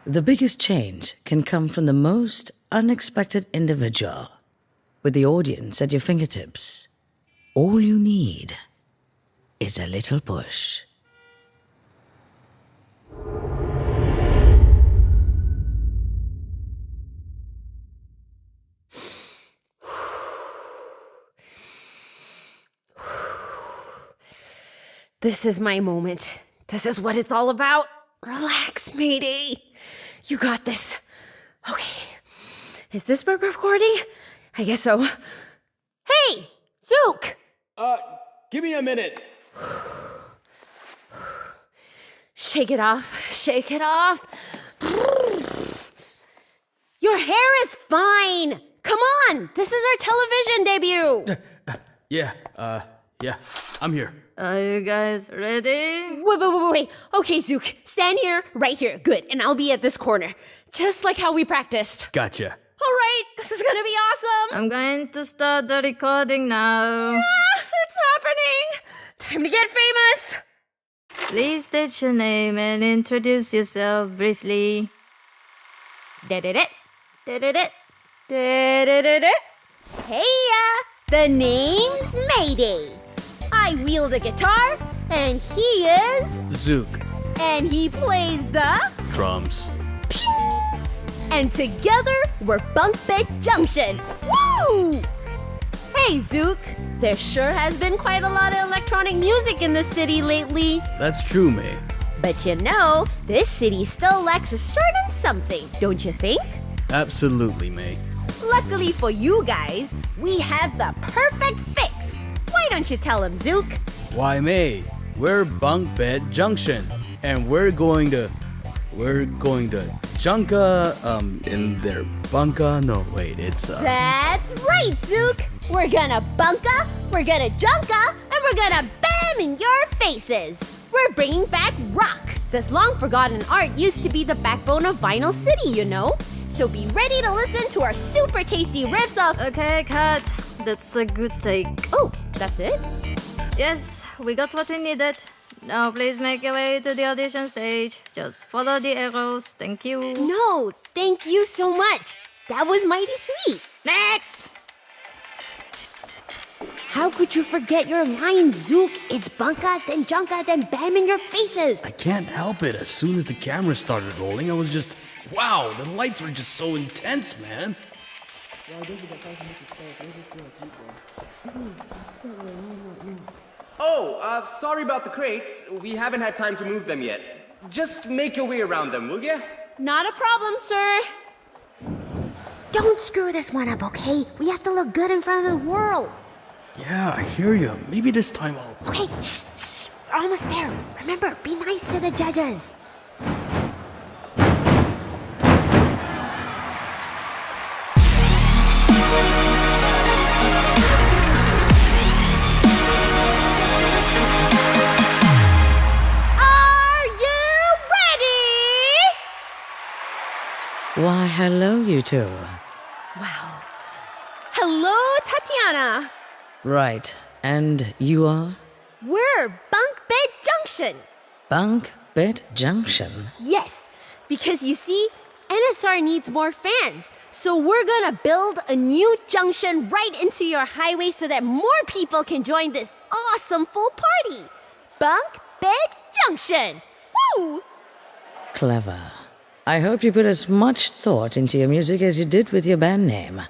The biggest change can come from the most unexpected individual. With the audience at your fingertips, all you need is a little push. This is my moment. This is what it's all about. Relax, matey. You got this. Okay. Is this recording? I guess so. Hey, Zook! Give me a minute. Shake it off. Shake it off. Your hair is fine. Come on. This is our television debut. Yeah, I'm here. Are you guys ready? Wait. Okay, Zook. Stand here, right here. Good. And I'll be at this corner. Just like how we practiced. Gotcha. All right. This is gonna be awesome. I'm going to start the recording now. It's happening. Time to get famous. Please state your name and introduce yourself briefly. Da-da-da. Da-da-da. Da-da-da-da. Hey-ya! The name's Mayday. I wield a guitar, and he is... Zook. And he plays the... Drums. And together, we're Bunk Bed Junction. Woo! Hey, Zook. There sure has been quite a lot of electronic music in the city lately. That's true, May. But you know, this city still lacks a certain something, don't you think? Absolutely, May. Luckily for you guys, we have the perfect fix. Why don't you tell him, Zook? Why, May? We're Bunk Bed Junction, and we're going to Junka, in their bunka. No, wait, it's That's right, Zook. We're gonna bunka, we're gonna junka, and we're gonna bam in your faces. We're bringing back rock. This long-forgotten art used to be the backbone of Vinyl City, you know. So be ready to listen to our super tasty riffs of... Okay, cut. That's a good take. Oh, that's it? Yes, we got what we needed. Now please make your way to the audition stage. Just follow the arrows. Thank you. No, thank you so much. That was mighty sweet. Next! How could you forget your line, Zook? It's bunka, then junka, then bam in your faces. I can't help it. As soon as the camera started rolling, I was just... Wow, the lights were just so intense, man. Oh, sorry about the crates. We haven't had time to move them yet. Just make your way around them, will ya? Not a problem, sir. Don't screw this one up, okay? We have to look good in front of the world. Yeah, I hear you. Maybe this time I'll... Okay, shh. We're almost there. Remember, be nice to the judges. Why, hello, you two. Wow. Hello, Tatiana. Right, and you are? We're Bunk Bed Junction. Bunk Bed Junction. Yes, because you see, NSR needs more fans. So we're gonna build a new junction right into your highway so that more people can join this awesome full party. Bunk Bed Junction. Woo! Clever. I hope you put as much thought into your music as you did with your band name.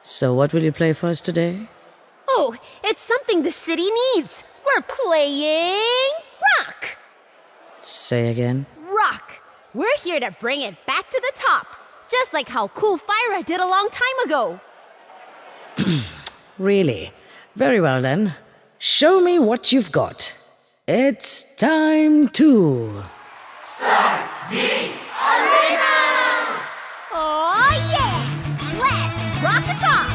So what will you play for us today? Oh, it's something the city needs. We're playing rock. Say again? Rock. We're here to bring it back to the top. Just like how Cool Fyra did a long time ago. Really? Very well then. Show me what you've got. It's time to... Oh yeah! Let's rock the top!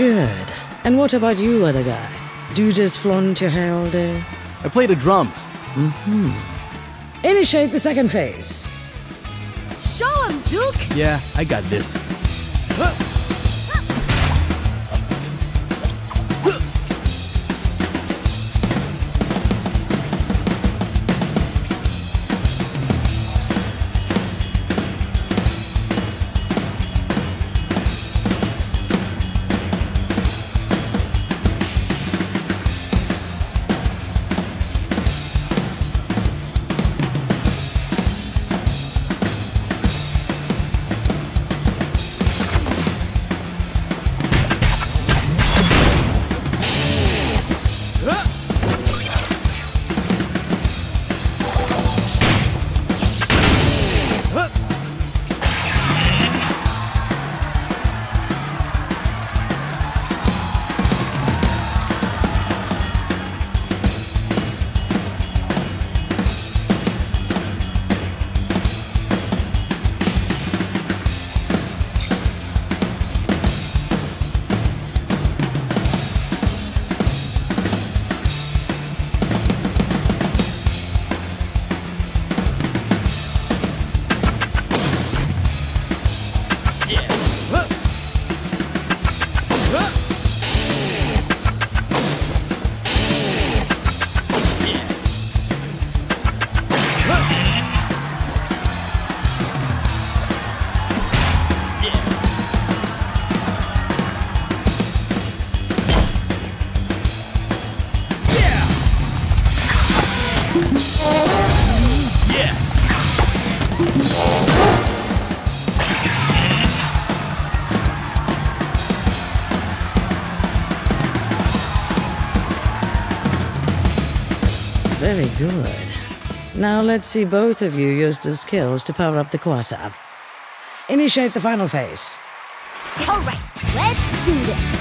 Good. And what about you, other guy? Do you just flaunt your hair all day? I play the drums. Initiate the second phase. Show him, Zook! Yeah, I got this. Very good. Now let's see both of you use the skills to power up the Quasar. Initiate the final phase. All right, let's do this.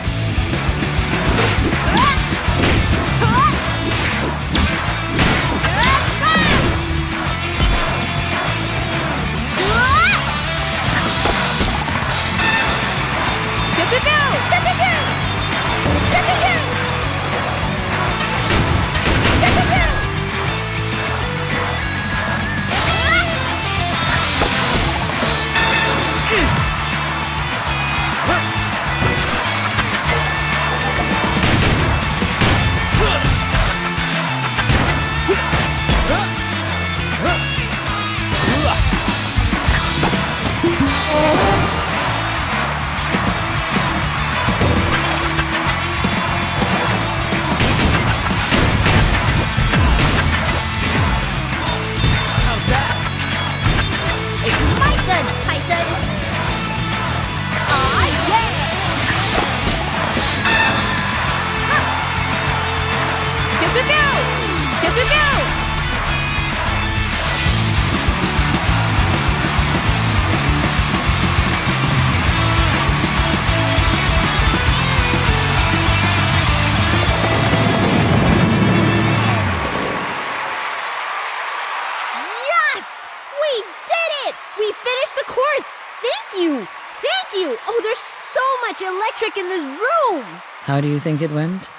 Oh, there's so much electric in this room! How do you think it went?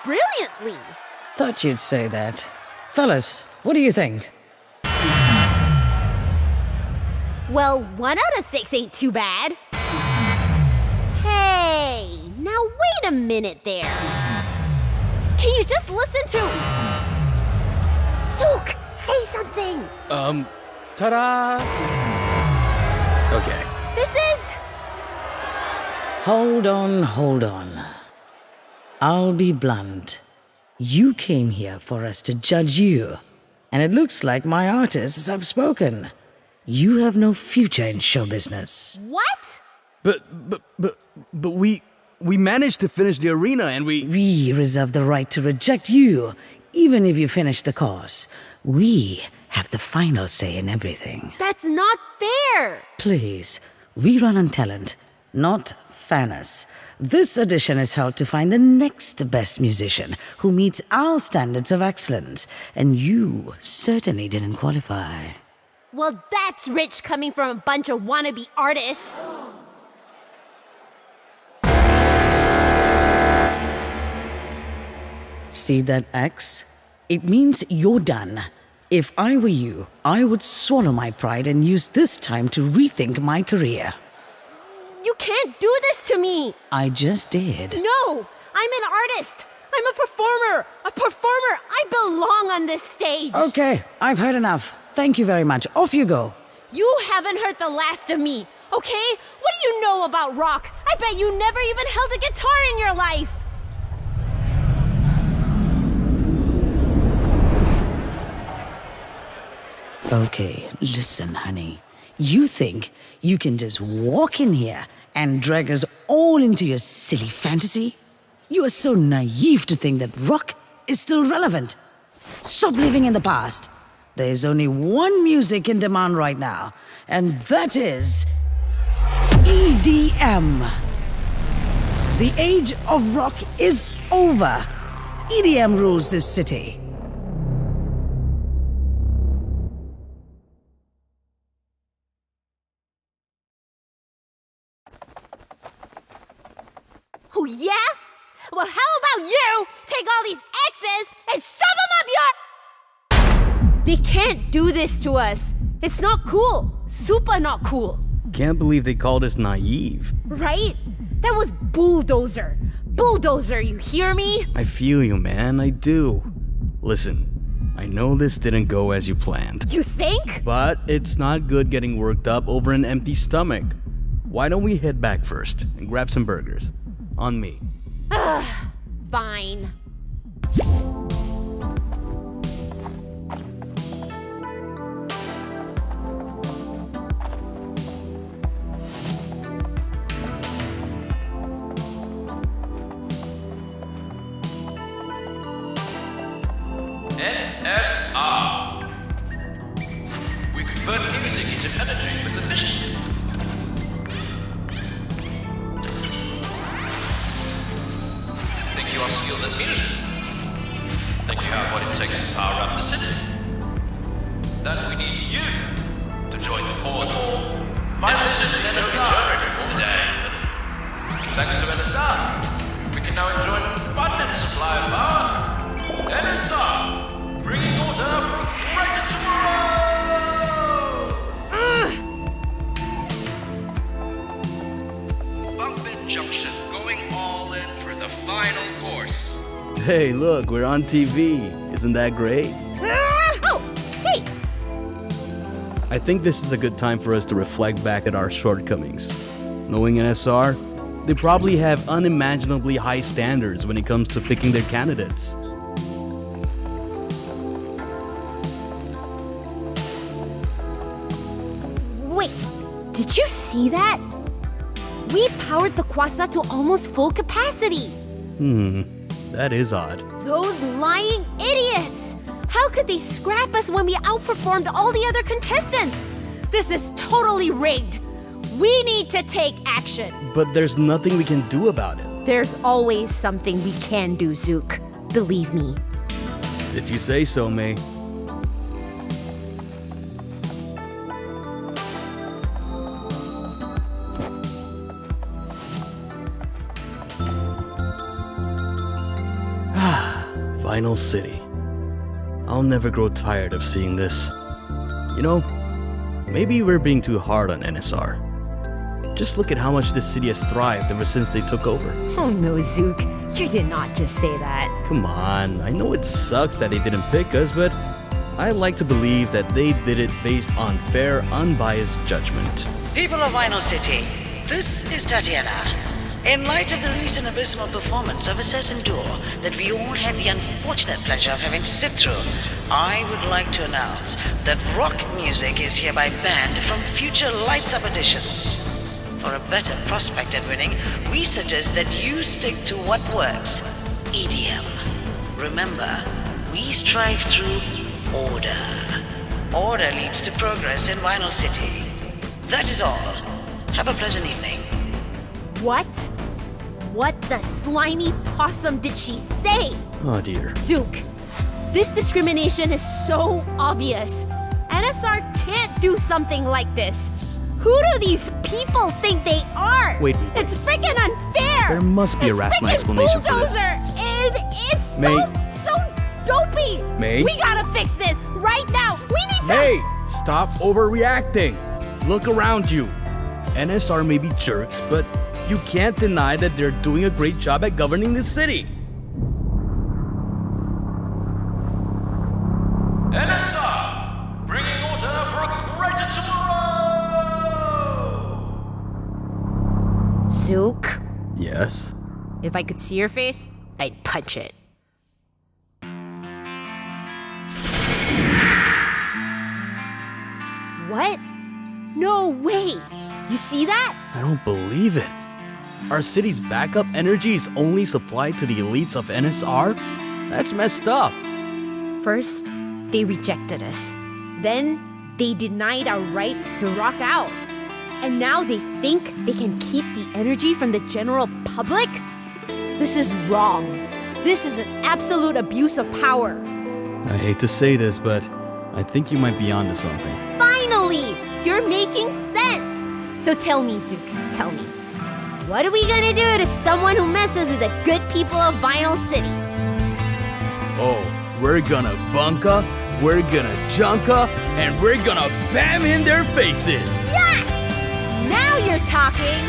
Brilliantly! Thought you'd say that. Fellas, what do you think? Well, 1 out of 6 ain't too bad. Hey, now wait a minute there. Can you just listen to... Zook, say something! Ta-da! Okay. This is... Hold on. I'll be blunt. You came here for us to judge you. And it looks like my artists have spoken. You have no future in show business. What? But we managed to finish the arena and we... We reserve the right to reject you, even if you finish the course. We have the final say in everything. That's not fair! Please, we run on talent, not fairness. This audition is held to find the next best musician who meets our standards of excellence, and you certainly didn't qualify. Well, that's rich coming from a bunch of wannabe artists. See that X? It means you're done. If I were you, I would swallow my pride and use this time to rethink my career. You can't do this to me! I just did. No! I'm an artist! I'm a performer! A performer! I belong on this stage! Okay, I've heard enough. Thank you very much. Off you go. You haven't heard the last of me, okay? What do you know about rock? I bet you never even held a guitar in your life! Okay, listen, honey. You think you can just walk in here and drag us all into your silly fantasy? You are so naive to think that rock is still relevant. Stop living in the past. There's only one music in demand right now, and that is EDM. The age of rock is over. EDM rules this city. Oh, yeah? Well, how about you take all these X's and shove them up your... They can't do this to us. It's not cool. Super not cool. Can't believe they called us naive. Right? That was bulldozer. Bulldozer, you hear me? I feel you, man, I do. Listen, I know this didn't go as you planned. You think? But it's not good getting worked up over an empty stomach. Why don't we head back first and grab some burgers? On me. Fine. NSR. We convert music into energy with efficiency. Think you are skilled at music? Think you have what it takes to power up the city? Then we need you to join the portal. Vinyl City NSR today. Thanks to NSR, we can now enjoy abundant supply of power. NSR, bringing order from greater tomorrow! Bumpin' Junction, going all in for the final course. Hey, look, we're on TV. Isn't that great? Oh, hey! I think this is a good time for us to reflect back at our shortcomings. Knowing NSR, they probably have unimaginably high standards when it comes to picking their candidates. Wait, did you see that? We powered the Kwasa to almost full capacity. That is odd. Those lying idiots! How could they scrap us when we outperformed all the other contestants? This is totally rigged. We need to take action. But there's nothing we can do about it. There's always something we can do, Zook. Believe me. If you say so, May. Vinyl City. I'll never grow tired of seeing this. You know, maybe we're being too hard on NSR. Just look at how much this city has thrived ever since they took over. Oh no, Zook. You did not just say that. Come on, I know it sucks that they didn't pick us, but I like to believe that they did it based on fair, unbiased judgment. People of Vinyl City, this is Tatiana. In light of the recent abysmal performance of a certain duo that we all had the unfortunate pleasure of having to sit through, I would like to announce that rock music is hereby banned from future Lights Up editions. For a better prospect at winning, we suggest that you stick to what works, EDM. Remember, we strive through order. Order leads to progress in Vinyl City. That is all. Have a pleasant evening. What? What the slimy possum did she say? Oh dear. Zook, this discrimination is so obvious. NSR can't do something like this. Who do these people think they are? Wait. It's freaking unfair. There must be a rational explanation for this. Bulldozer. It's May, so dopey! May? We gotta fix this right now! We need to... Hey, stop overreacting. Look around you. NSR may be jerks, but you can't deny that they're doing a great job at governing this city. NSR, bringing order for a greater tomorrow! Zook, Yes? if I could see your face, I'd punch it. What? No way! You see that? I don't believe it. Our city's backup energy is only supplied to the elites of NSR? That's messed up. First, they rejected us. Then, they denied our rights to rock out. And now they think they can keep the energy from the general public? This is wrong. This is an absolute abuse of power. I hate to say this, but I think you might be onto something. Finally! You're making sense! So tell me, Zook, tell me. What are we gonna do to someone who messes with the good people of Vinyl City? Oh, we're gonna bunka, we're gonna junka, and we're gonna bam in their faces! Yes! Now you're talking!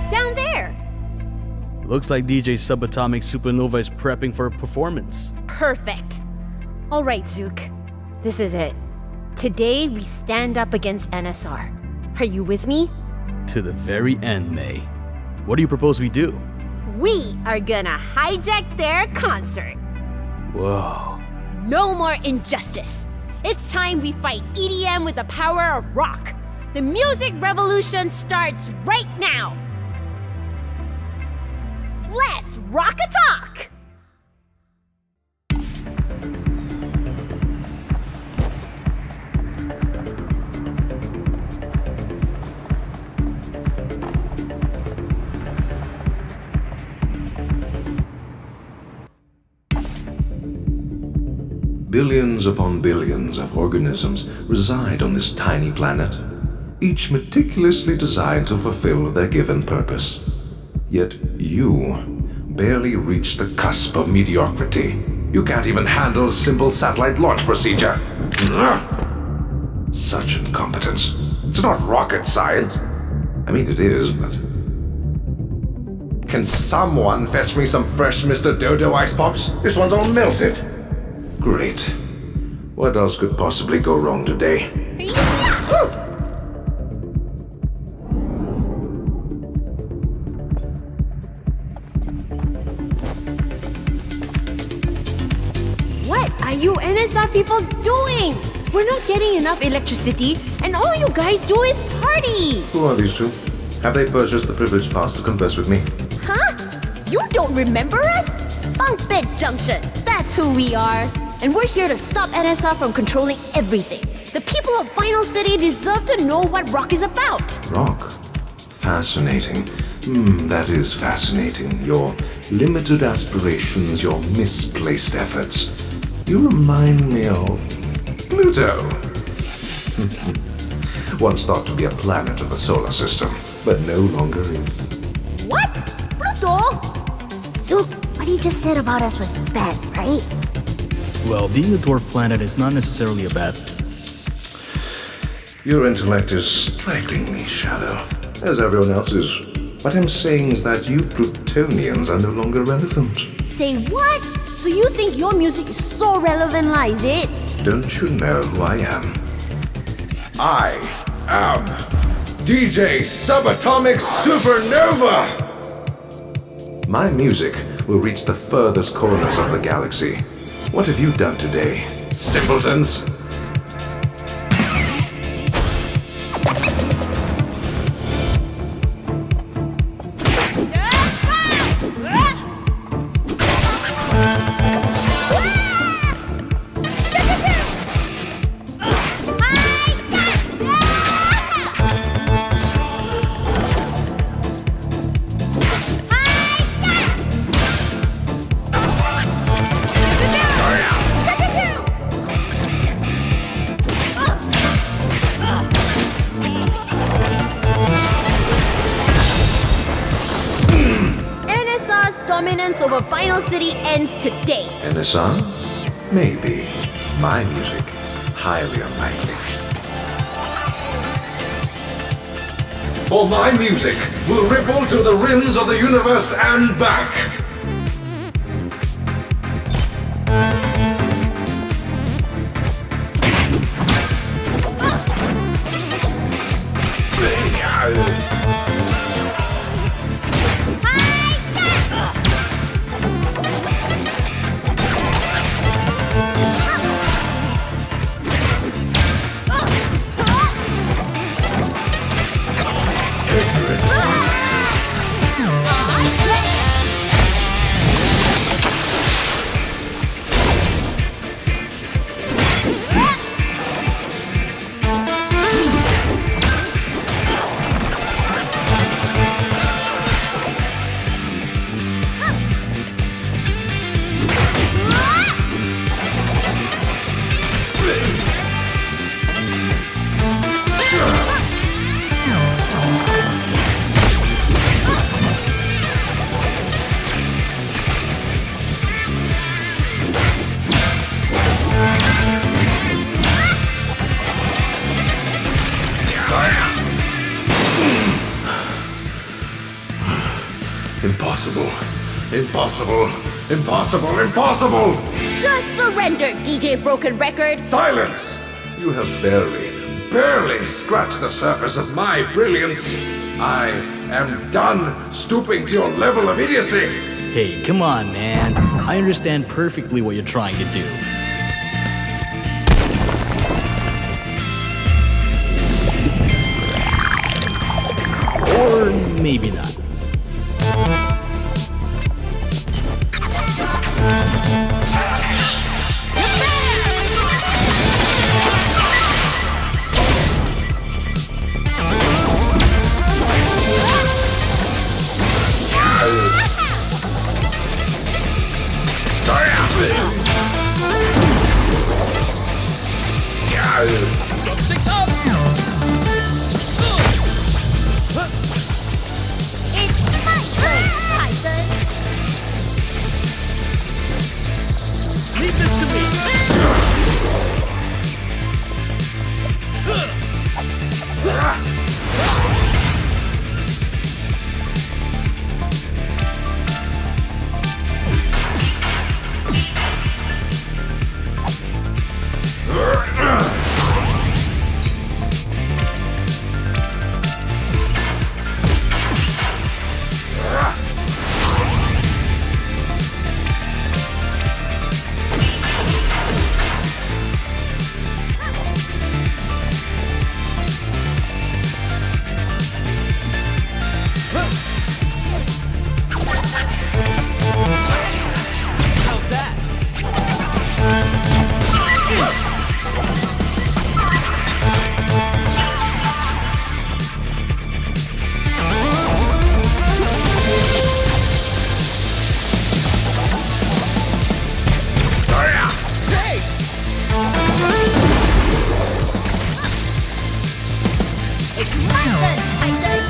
Down there! Looks like DJ Subatomic Supernova is prepping for a performance. Perfect. All right, Zook. This is it. Today we stand up against NSR. Are you with me? To the very end, May. What do you propose we do? We are gonna hijack their concert. Whoa. No more injustice. It's time we fight EDM with the power of rock. The music revolution starts right now. Let's rock a talk! Billions upon billions of organisms reside on this tiny planet, each meticulously designed to fulfill their given purpose. Yet you barely reach the cusp of mediocrity. You can't even handle a simple satellite launch procedure. Ugh! Such incompetence. It's not rocket science. I mean, it is, but... Can someone fetch me some fresh Mr. Dodo ice pops? This one's all melted. Great. What else could possibly go wrong today? What are you NSR people doing? We're not getting enough electricity, and all you guys do is party! Who are these two? Have they purchased the privilege pass to converse with me? Huh? You don't remember us? Bunk Bed Junction, that's who we are. And we're here to stop NSR from controlling everything. The people of Vinyl City deserve to know what rock is about. Rock? Fascinating. That is fascinating. Your limited aspirations, your misplaced efforts. You remind me of Pluto. Once thought to be a planet of the solar system, but no longer is. What? Pluto? Zook, what he just said about us was bad, right? Well, being a dwarf planet is not necessarily a bad thing. Your intellect is strikingly shallow, as everyone else's. What I'm saying is that you Plutonians are no longer relevant. Say what? So you think your music is so relevant, is it? Don't you know who I am? I am DJ Subatomic Supernova! My music will reach the furthest corners of the galaxy. What have you done today, simpletons? romance over Final City ends today. NSR? Maybe. My music? Highly unlikely. For my music will ripple to the rims of the universe and back. Impossible. Impossible. Impossible. Impossible! Just surrender, DJ Broken Record. Silence! You have barely scratched the surface of my brilliance. I am done stooping to your level of idiocy. Hey, come on, man. I understand perfectly what you're trying to do. Or maybe not. It's my turn, Tyson. Leave this to me. It's my turn, Tyson.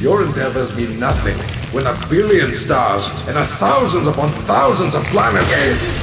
Your endeavors mean nothing when a billion stars and a thousands upon thousands of planets.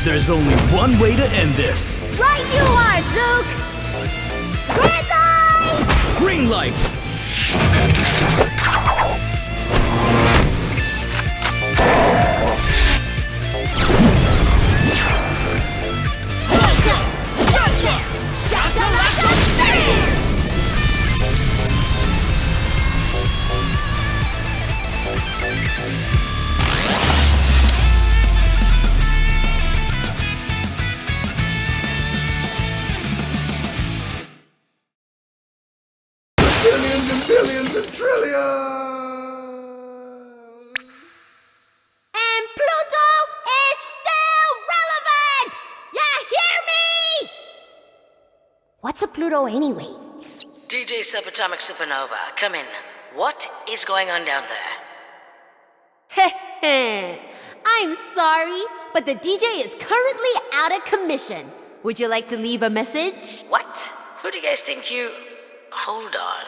There's only one way to end this. Right you are, Zook! Red light! Green light! Shakalaka Bam! Billions and billions and trillions! And Pluto is still relevant! Ya hear me? What's a Pluto anyway? DJ Subatomic Supernova, come in. What is going on down there? I'm sorry, but the DJ is currently out of commission. Would you like to leave a message? What? Who do you guys think you... Hold on.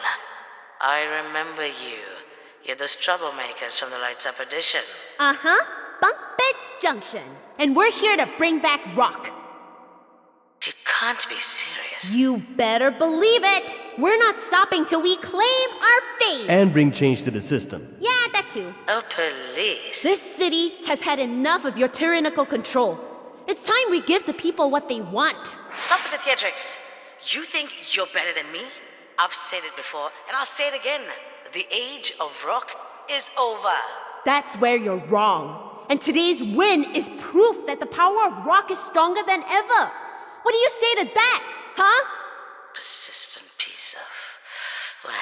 I remember you. You're those troublemakers from the Lights Up edition. Uh-huh. Bunk Bed Junction. And we're here to bring back rock. You can't be serious. You better believe it. We're not stopping till we claim our fame. And bring change to the system. Yeah, that too. Oh, police. This city has had enough of your tyrannical control. It's time we give the people what they want. Stop with the theatrics. You think you're better than me? I've said it before, and I'll say it again. The age of rock is over. That's where you're wrong. And today's win is proof that the power of rock is stronger than ever. What do you say to that, huh? Persistent piece of... Well,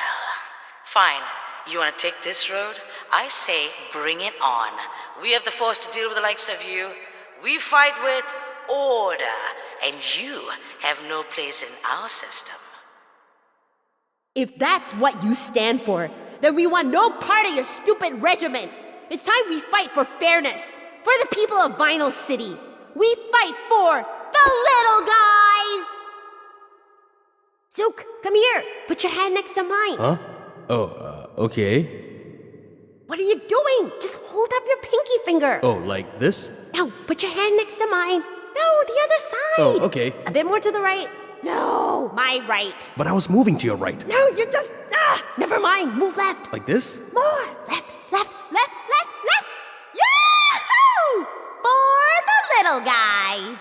fine. You want to take this road? I say bring it on. We have the force to deal with the likes of you. We fight with order, and you have no place in our system. If that's what you stand for, then we want no part of your stupid regiment. It's time we fight for fairness, for the people of Vinyl City. We fight for the little guys! Zook, come here. Put your hand next to mine. Huh? Oh, okay. What are you doing? Just hold up your pinky finger. Oh, like this? Now, put your hand next to mine. No, the other side. Oh, okay. A bit more to the right. No, my right. But I was moving to your right. No, you just... never mind. Move left. Like this? More. Left, left, left, left, left. Yahoo! For the little guys.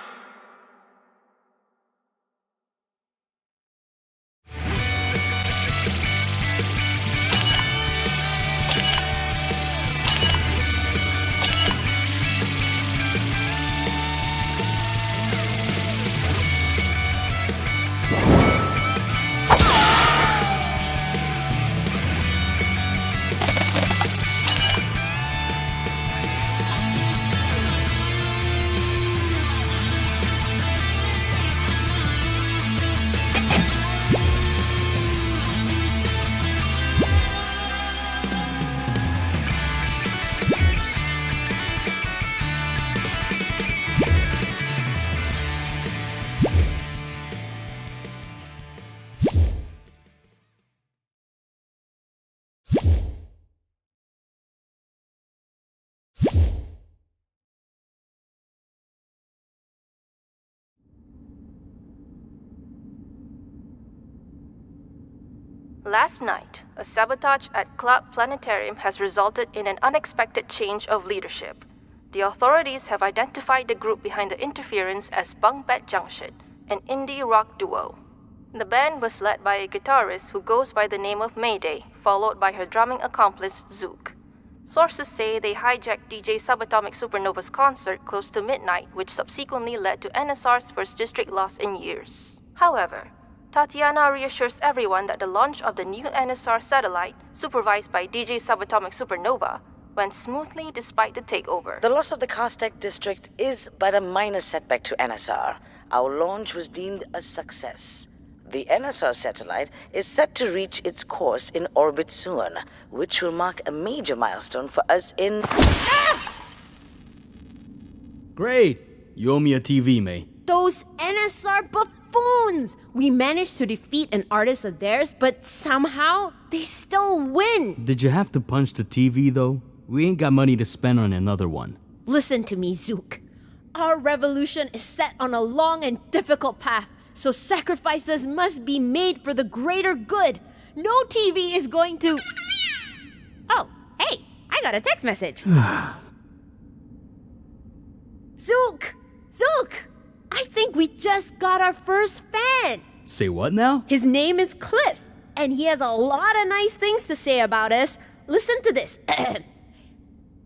Last night, a sabotage at Club Planetarium has resulted in an unexpected change of leadership. The authorities have identified the group behind the interference as Bunk Bed Junction, an indie rock duo. The band was led by a guitarist who goes by the name of Mayday, followed by her drumming accomplice, Zook. Sources say they hijacked DJ Subatomic Supernova's concert close to midnight, which subsequently led to NSR's first district loss in years. However, Tatiana reassures everyone that the launch of the new NSR satellite, supervised by DJ Subatomic Supernova, went smoothly despite the takeover. The loss of the Castec district is but a minor setback to NSR. Our launch was deemed a success. The NSR satellite is set to reach its course in orbit soon, which will mark a major milestone for us in... Great! You owe me a TV, May. Those NSR buffoons! We managed to defeat an artist of theirs, but somehow they still win. Did you have to punch the TV, though? We ain't got money to spend on another one. Listen to me, Zook. Our revolution is set on a long and difficult path, so sacrifices must be made for the greater good. No TV is going to... Oh, hey, I got a text message. Zook! Zook! I think we just got our first fan. Say what now? His name is Cliff, and he has a lot of nice things to say about us. Listen to this.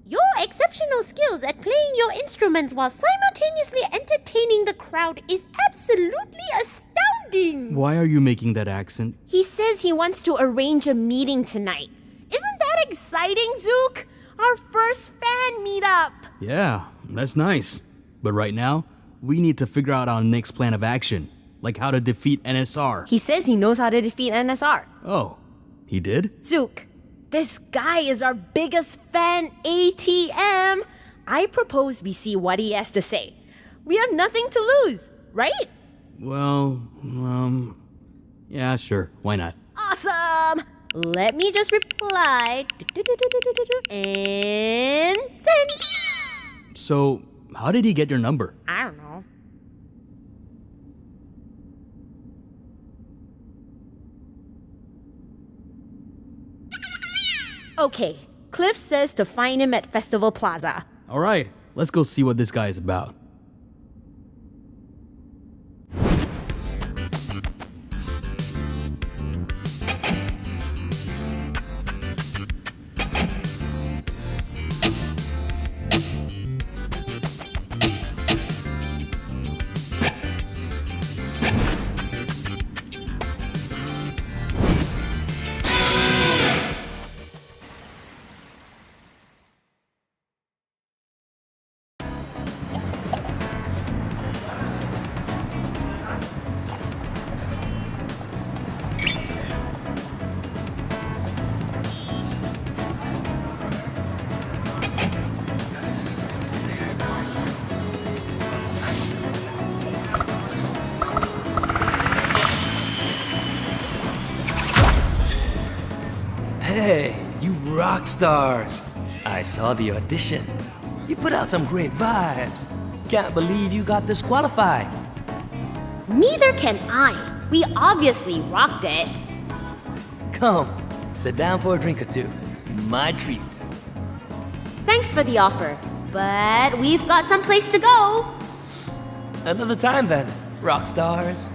Your exceptional skills at playing your instruments while simultaneously entertaining the crowd is absolutely astounding. Why are you making that accent? He says he wants to arrange a meeting tonight. Isn't that exciting, Zook? Our first fan meetup. Yeah, that's nice. But right now, we need to figure out our next plan of action, like how to defeat NSR. He says he knows how to defeat NSR. Oh, he did? Zook, this guy is our biggest fan ATM. I propose we see what he has to say. We have nothing to lose, right? Well, yeah, sure. Why not? Awesome! Let me just reply. And send. So, how did he get your number? I don't know. Okay, Cliff says to find him at Festival Plaza. All right, let's go see what this guy is about. Hey, you rock stars! I saw the audition. You put out some great vibes. Can't believe you got disqualified. Neither can I. We obviously rocked it. Come, sit down for a drink or two. My treat. Thanks for the offer, but we've got someplace to go. Another time then, rock stars.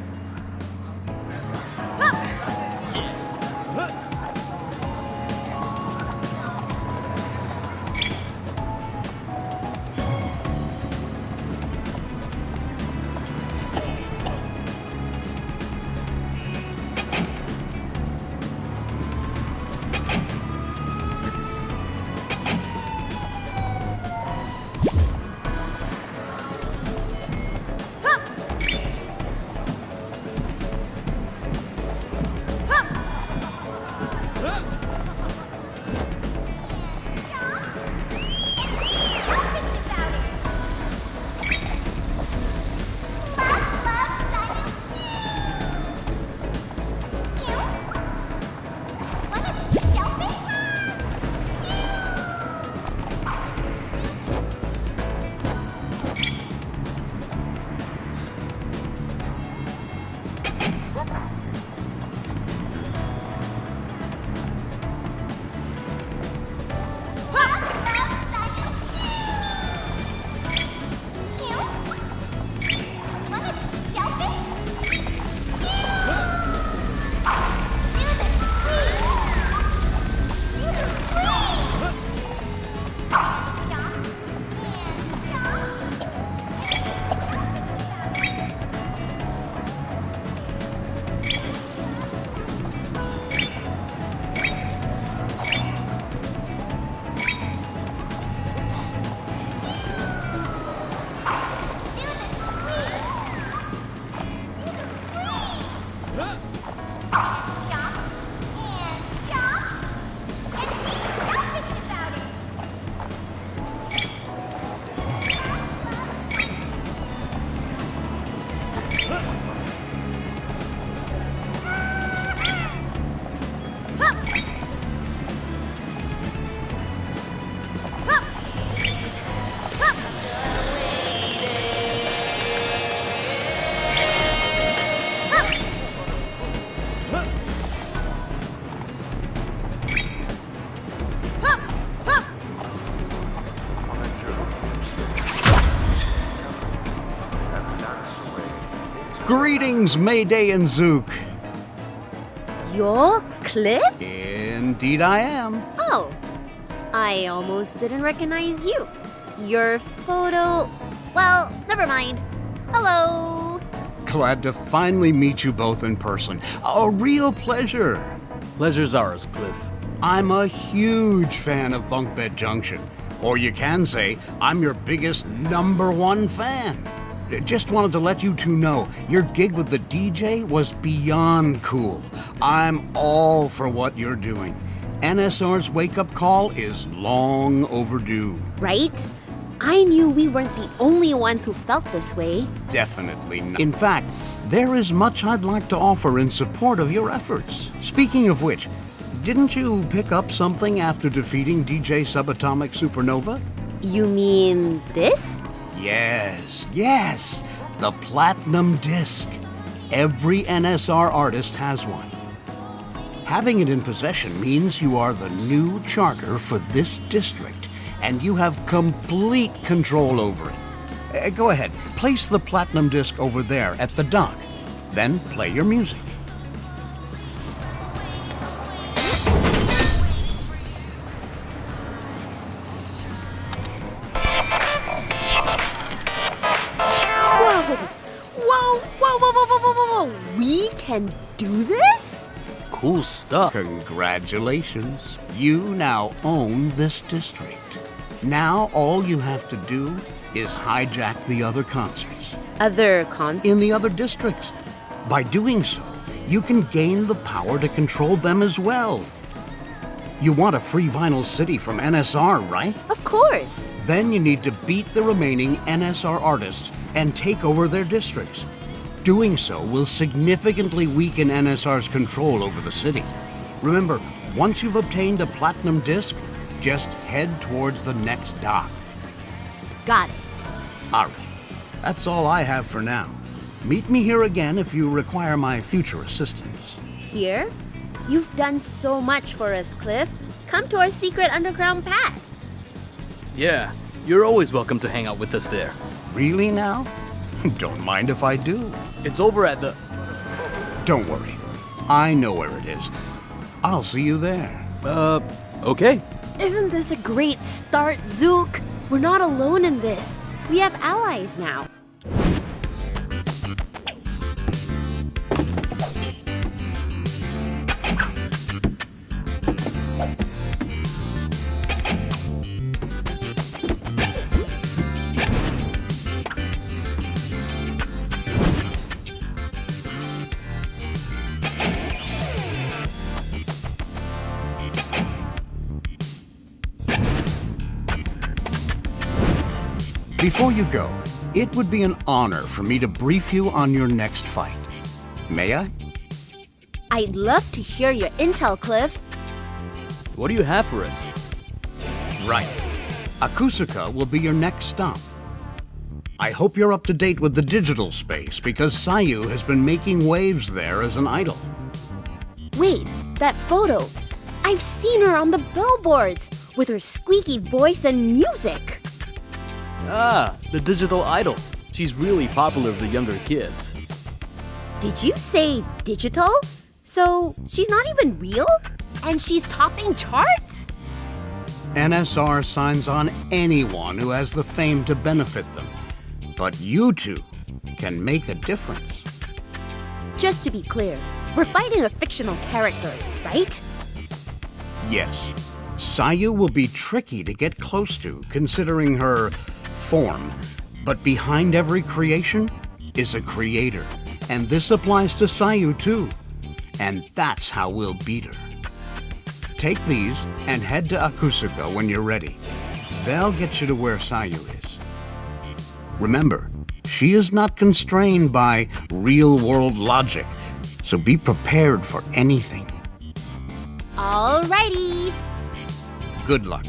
Greetings, Mayday and Zook. You're Cliff? Indeed I am. Oh, I almost didn't recognize you. Your photo... Well, never mind. Hello. Glad to finally meet you both in person. A real pleasure. Pleasure's ours, Cliff. I'm a huge fan of Bunk Bed Junction. Or you can say, I'm your biggest #1 fan. Just wanted to let you two know, your gig with the DJ was beyond cool. I'm all for what you're doing. NSR's wake-up call is long overdue. Right? I knew we weren't the only ones who felt this way. Definitely not. In fact, there is much I'd like to offer in support of your efforts. Speaking of which, didn't you pick up something after defeating DJ Subatomic Supernova? You mean this? Yes, the Platinum Disc. Every NSR artist has one. Having it in possession means you are the new charter for this district, and you have complete control over it. Go ahead, place the Platinum Disc over there at the dock, then play your music. Whoa! We can do this? Cool stuff. Congratulations. You now own this district. Now all you have to do is hijack the other concerts. Other concerts? In the other districts. By doing so, you can gain the power to control them as well. You want a free Vinyl City from NSR, right? Of course. Then you need to beat the remaining NSR artists and take over their districts. Doing so will significantly weaken NSR's control over the city. Remember, once you've obtained a Platinum Disc, just head towards the next dock. Got it. All right. That's all I have for now. Meet me here again if you require my future assistance. Here? You've done so much for us, Cliff. Come to our secret underground pad. Yeah, you're always welcome to hang out with us there. Really now? Don't mind if I do. It's over at the... Don't worry. I know where it is. I'll see you there. Okay. Isn't this a great start, Zook? We're not alone in this. We have allies now. Before you go, it would be an honor for me to brief you on your next fight. May I? I'd love to hear your intel, Cliff. What do you have for us? Right. Akusuka will be your next stop. I hope you're up to date with the digital space because Sayu has been making waves there as an idol. Wait, that photo. I've seen her on the billboards with her squeaky voice and music. Ah, the digital idol. She's really popular with the younger kids. Did you say digital? So she's not even real? And she's topping charts? NSR signs on anyone who has the fame to benefit them. But you two can make a difference. Just to be clear, we're fighting a fictional character, right? Yes. Sayu will be tricky to get close to, considering her form. But behind every creation is a creator. And this applies to Sayu too. And that's how we'll beat her. Take these and head to Akusuka when you're ready. They'll get you to where Sayu is. Remember, she is not constrained by real-world logic, so be prepared for anything. Alrighty. Good luck.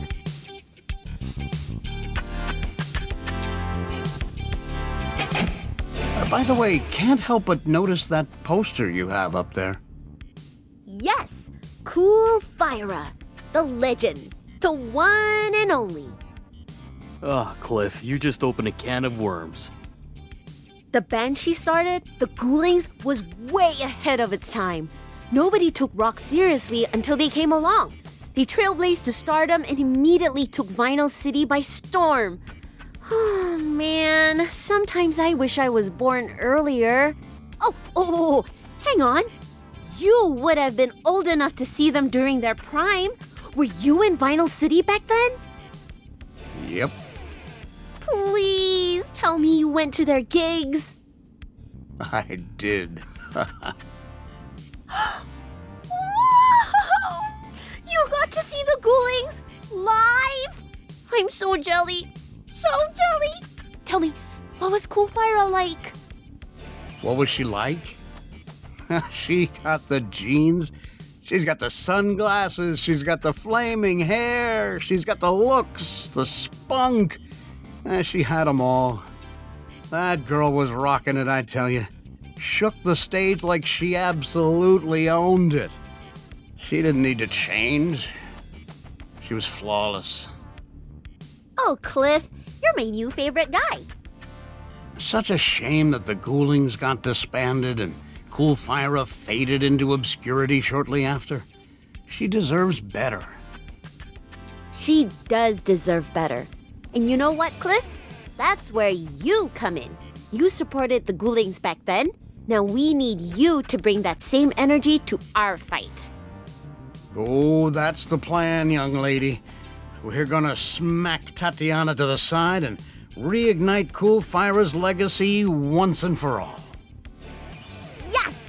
By the way, can't help but notice that poster you have up there. Yes, Cool Fyra, the legend, the one and only. Ah, Cliff, you just opened a can of worms. The band she started, the Ghoulings, was way ahead of its time. Nobody took rock seriously until they came along. They trailblazed to stardom and immediately took Vinyl City by storm. Oh man, sometimes I wish I was born earlier. Oh, hang on. You would have been old enough to see them during their prime. Were you in Vinyl City back then? Yep. Please tell me you went to their gigs. I did. Wow! You got to see the Ghoulings live? I'm so jelly. So jelly. Tell me, what was Cool Fire like? What was she like? She got the jeans. She's got the sunglasses. She's got the flaming hair. She's got the looks, the spunk. She had them all. That girl was rocking it, I tell you. Shook the stage like she absolutely owned it. She didn't need to change. She was flawless. Oh, Cliff, you're my new favorite guy. Such a shame that the Ghoulings got disbanded and Cool Fire faded into obscurity shortly after. She deserves better. She does deserve better. And you know what, Cliff? That's where you come in. You supported the Ghoulings back then. Now we need you to bring that same energy to our fight. Oh, that's the plan, young lady. We're gonna smack Tatiana to the side and reignite Cool Fire's legacy once and for all. Yes!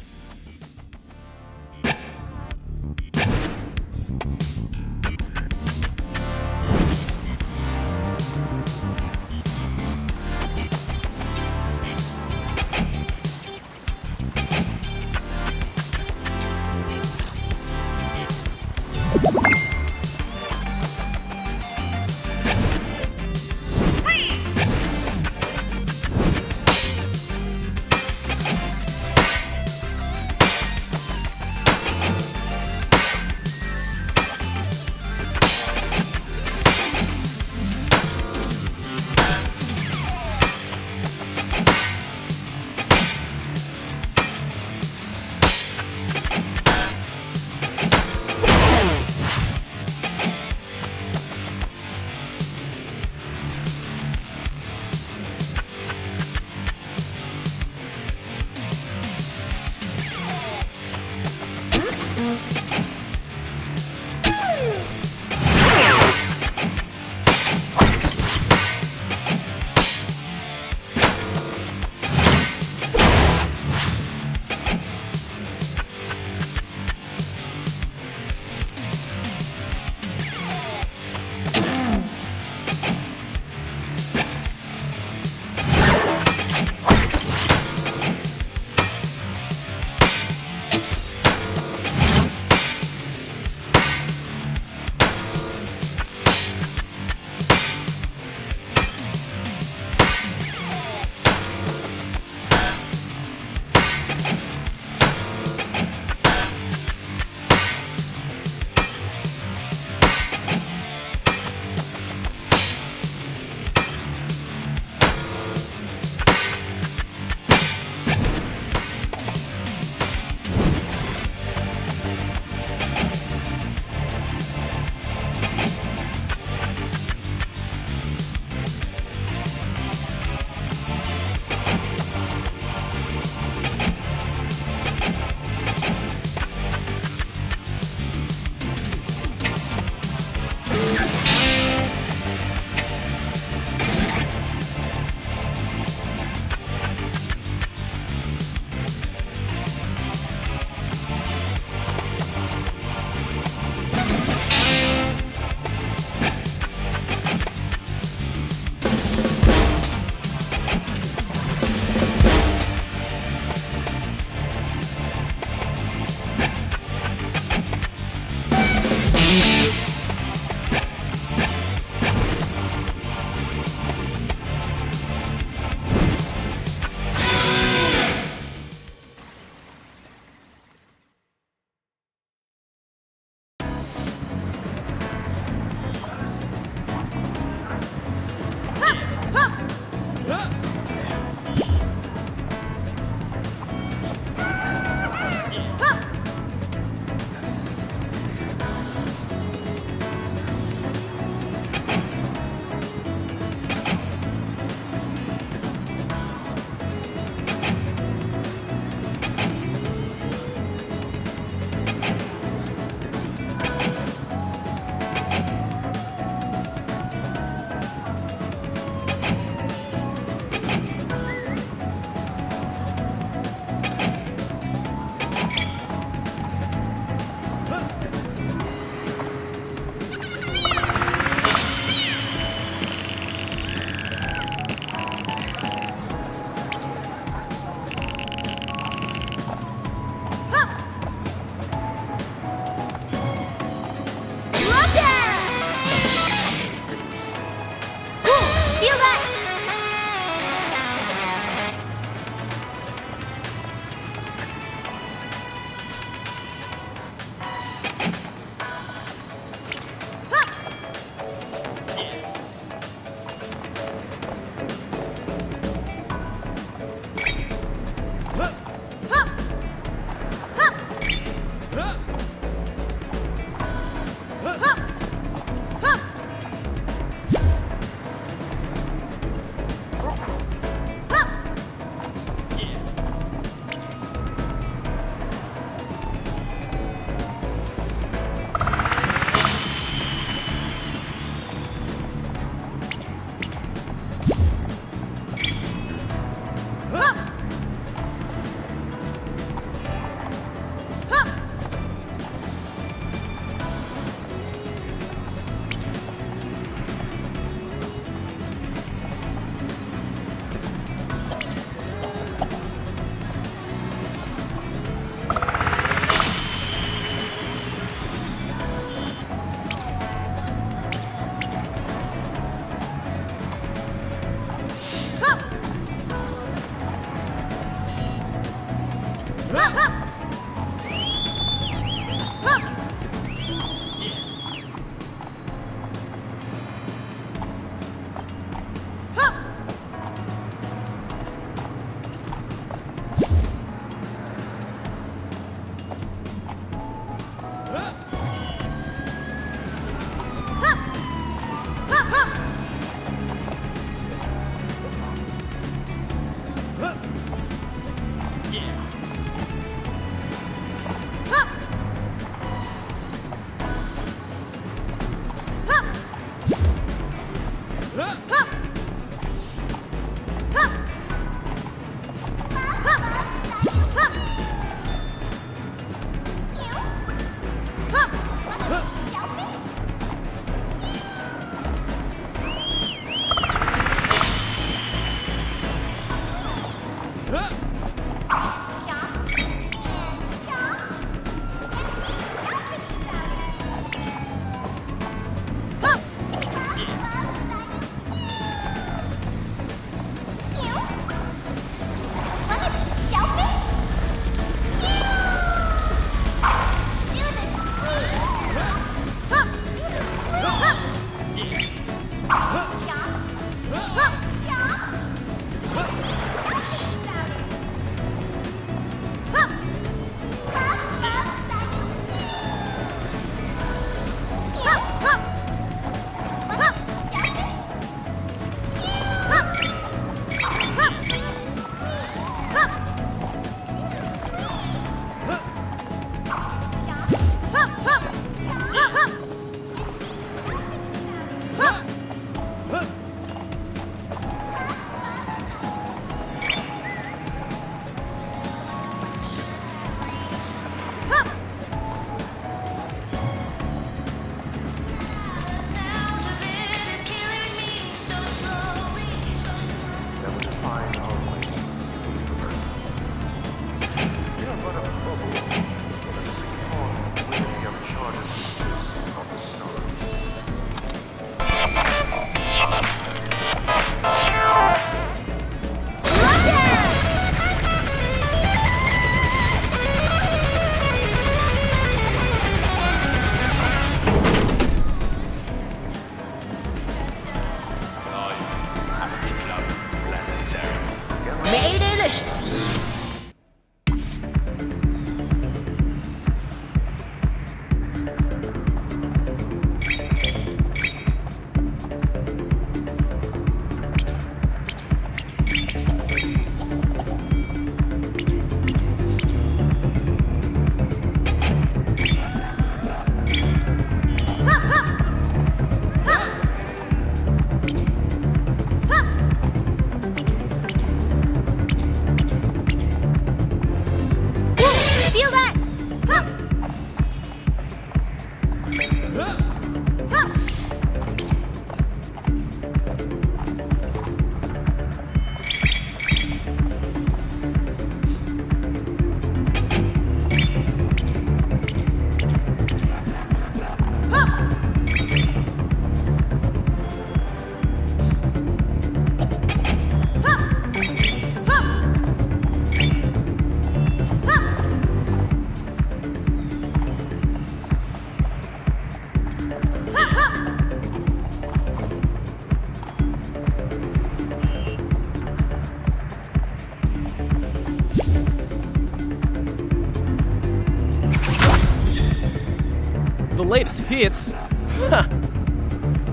latest hits.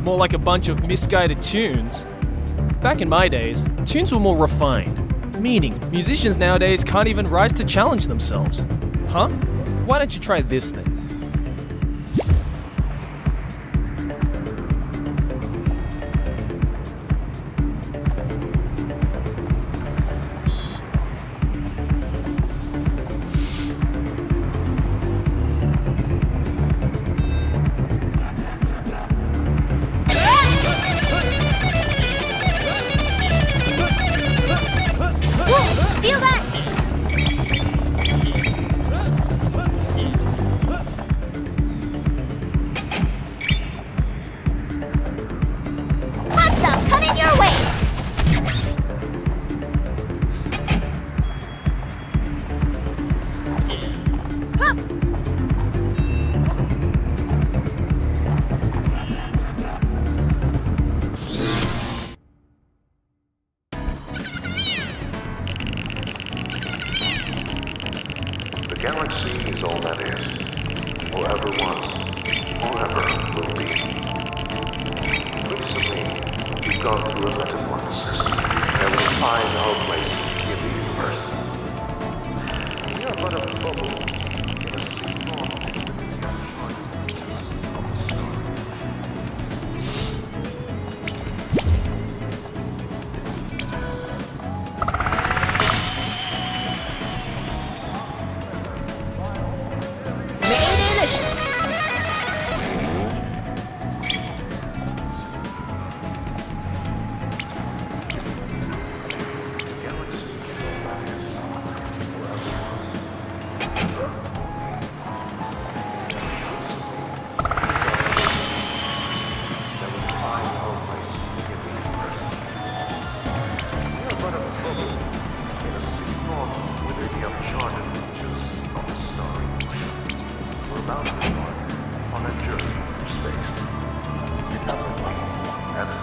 More like a bunch of misguided tunes. Back in my days, tunes were more refined, meaning musicians nowadays can't even rise to challenge themselves. Huh? Why don't you try this thing? Feel that? Hot stuff coming your way! The galaxy is all that is, or ever was, or ever will be. Recently, we've gone through a metamorphosis, and we find our place in the universe. We are but a bubble in a sea form of the star.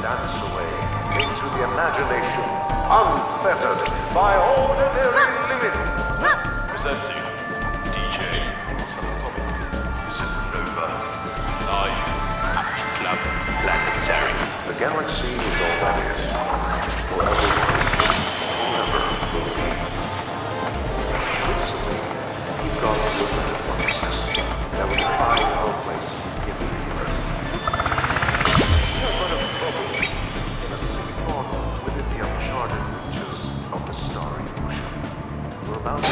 Dance away into the imagination, unfettered by ordinary limits. Presenting DJ Subatomic Supernova live at Club Planetary. The galaxy is all that is, forever will be. Recently, we've gone through a metamorphosis that will define our place in the universe. We are but a bubble in a sea form within the uncharted reaches of the starry ocean. We're about to...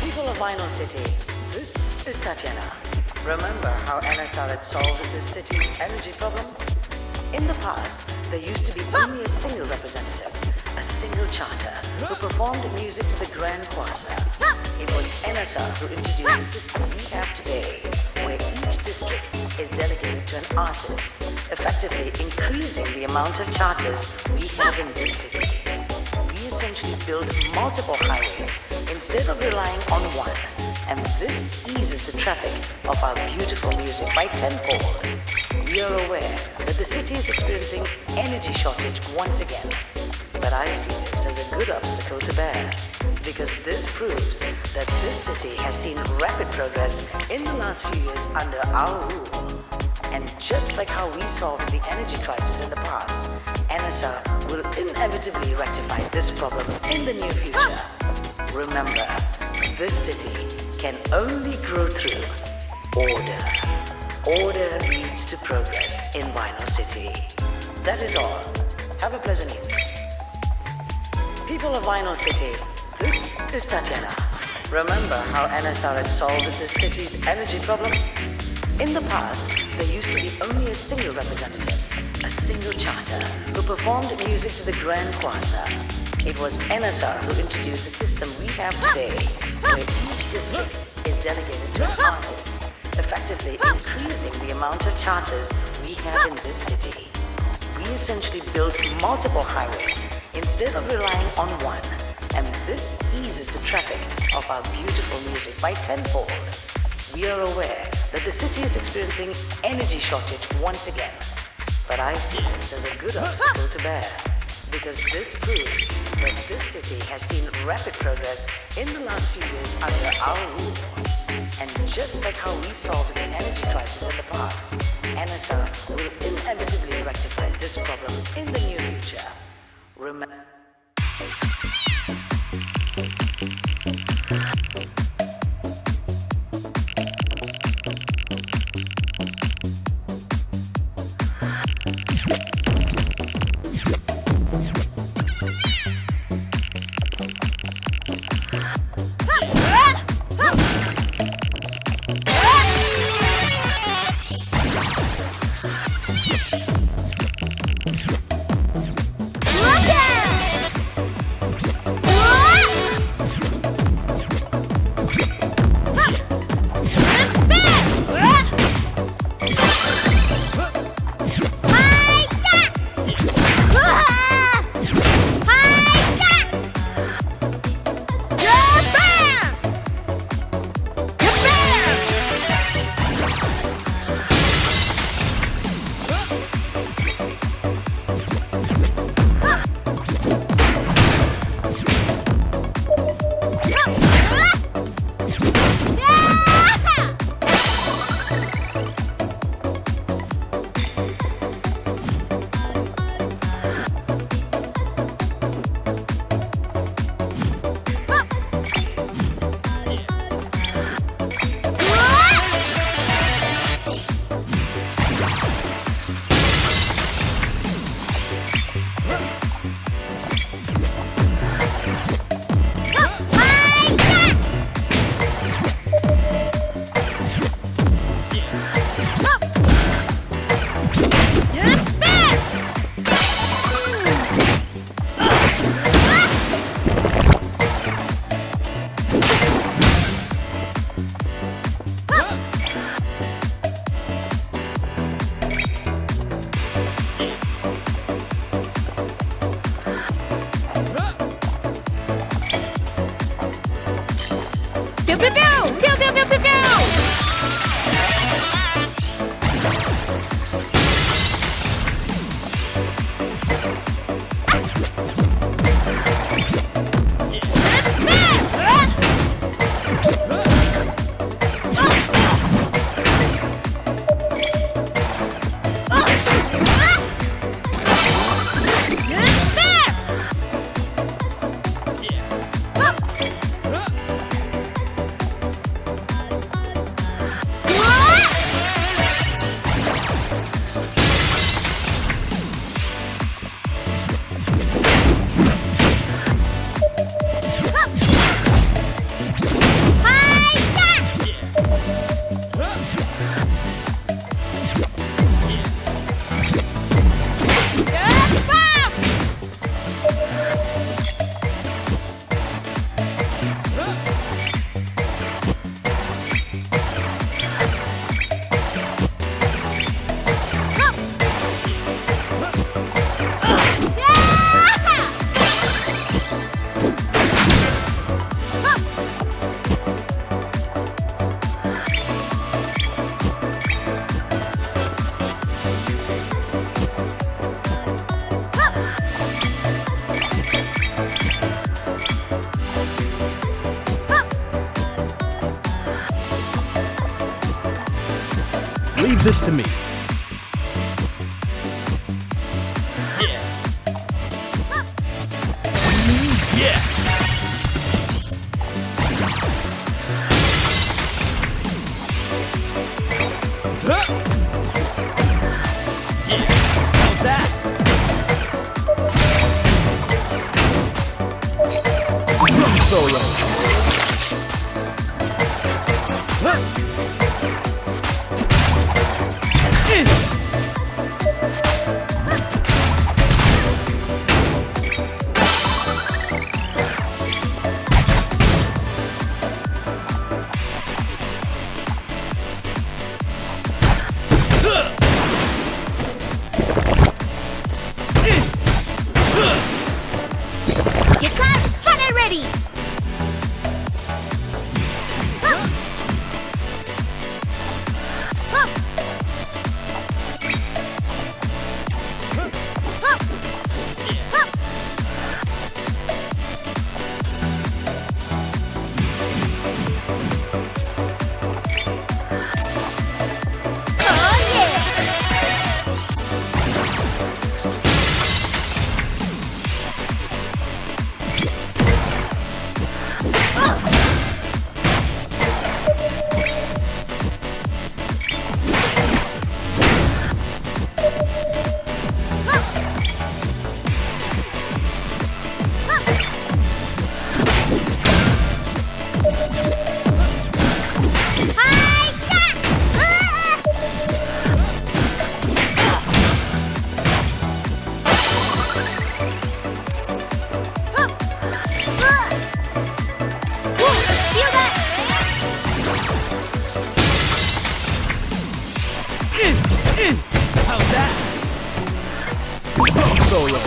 People of Vinyl City, this is Tatiana. Remember how NSR had solved this city's energy problem? In the past, there used to be only a single representative, a single charter, who performed music to the Grand Croissant. It was NSR who introduced the system we have today, where each district is delegated to an artist, effectively increasing the amount of charters we have in this city. We essentially build multiple highways instead of relying on one, and this eases the traffic of our beautiful music by tenfold. We are aware that the city is experiencing energy shortage once again, but I see this as a good obstacle to bear, because this proves that this city has seen rapid progress in the last few years under our rule. And just like how we solved the energy crisis in the past, NSR will inevitably rectify this problem in the near future. Remember, this city can only grow through order. Order leads to progress in Vinyl City. That is all. Have a pleasant evening. People of Vinyl City, this is Tatiana. Remember how NSR had solved this city's energy problem? In the past, there used to be only a single representative, a single charter who performed music to the Grand Quasar. It was NSR who introduced the system we have today, where each district is delegated to an artist, effectively increasing the amount of charters we have in this city. We essentially built multiple highways instead of relying on one, and this eases the traffic of our beautiful music by tenfold. We are aware that the city is experiencing energy shortage once again, but I see this as a good obstacle to bear, because this proves that this city has seen rapid progress in the last few years under our rule. And just like how we solved the energy crisis in the past, NSR will inevitably rectify this problem in the near future. Remember. Pew pew pew! Pew pew pew pew pew! Leave this to me. Yes! How's that? Drum solo. How's that? Solo.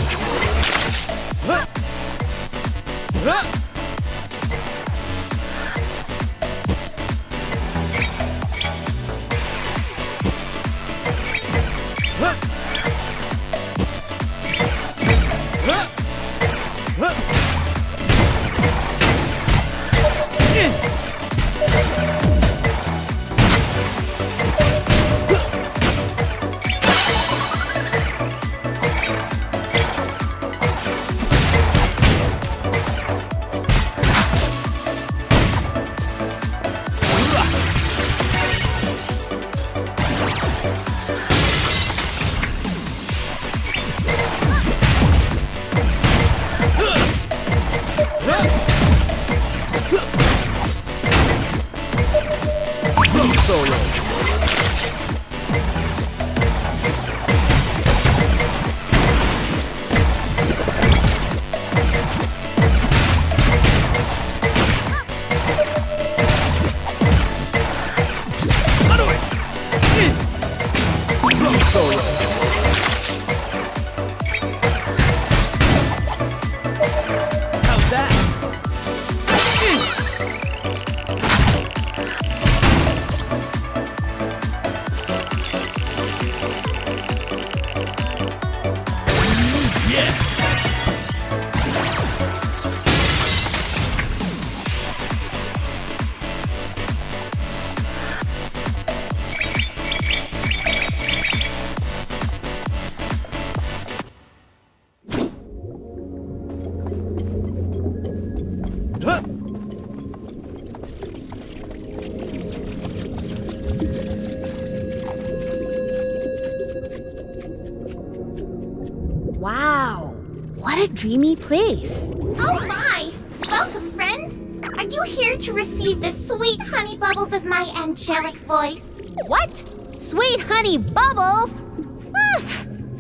Wow, what a dreamy place. Oh my! Welcome, friends! Are you here to receive the sweet honey bubbles of my angelic voice? What? Sweet honey bubbles?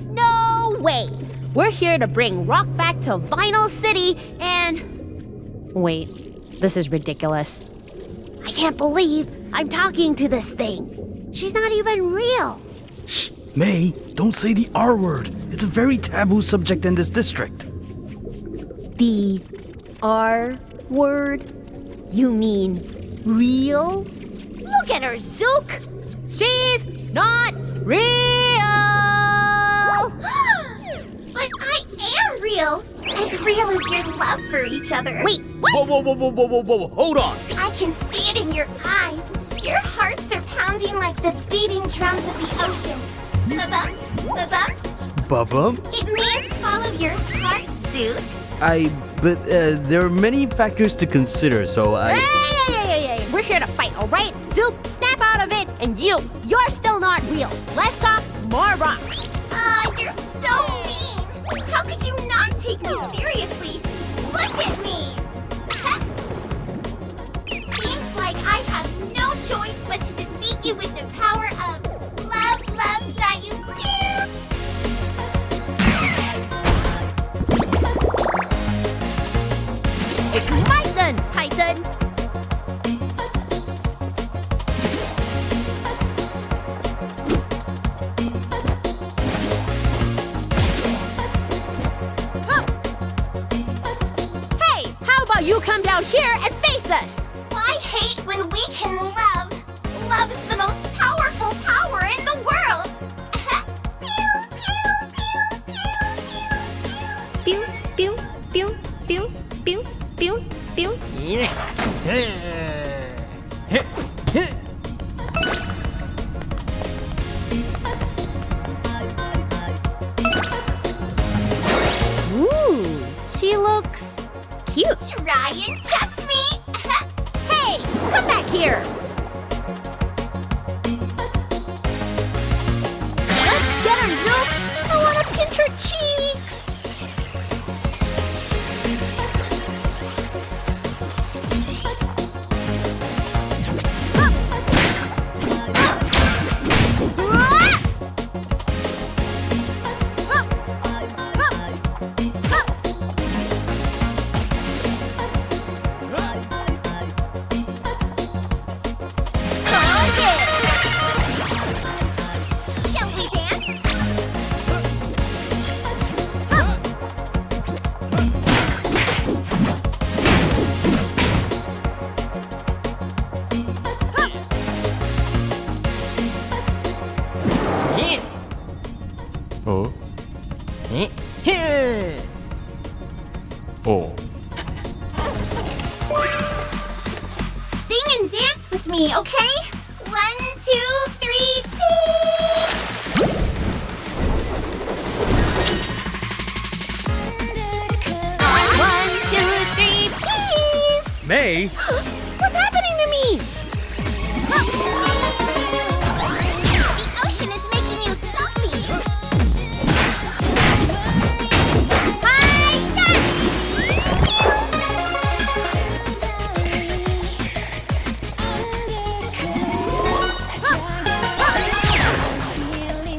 No way! We're here to bring rock back to Vinyl City and... Wait, this is ridiculous. I can't believe I'm talking to this thing. She's not even real. Shh, May, don't say the R word. It's a very taboo subject in this district. The R word? You mean real? Look at her, Zook! She's not real! But I am real as your love for each other. Wait, what? Whoa, hold on. I can see it in your eyes. Your hearts are pounding like the beating drums of the ocean. Ba-bum, ba-bum. Bubba? It means follow your heart, Zook. But there are many factors to consider, so Hey! We're here to fight, all right? Zook, snap out of it, and you're still not real. Let's talk more rock. You're so mean. How could you not take me seriously? Look at me. Seems like I have no choice but to defeat you with the power of love, Sayu. It's my turn, Python. Hey, how about you come down here and face us? I hate when we can love. Love is the most powerful power in the world. Pew, pew, pew, pew, pew, pew, pew. Ooh, she looks cute. Try and catch me. Hey, come back here. Let's get her, Zook. I want to pinch her cheeks. Shall we Oh. Oh. Sing and dance with me, okay? 1, 2, 3, peace! 1, 2, 3, peace! May? What's happening to me? The ocean is making you salty! What are you doing? The ocean is making you salty!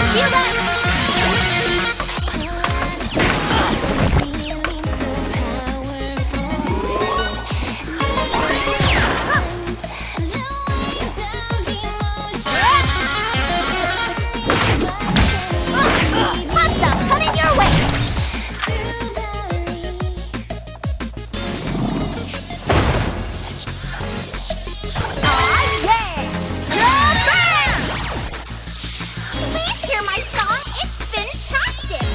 Feel that? Pasta coming your way! Please hear my song. It's fantastic.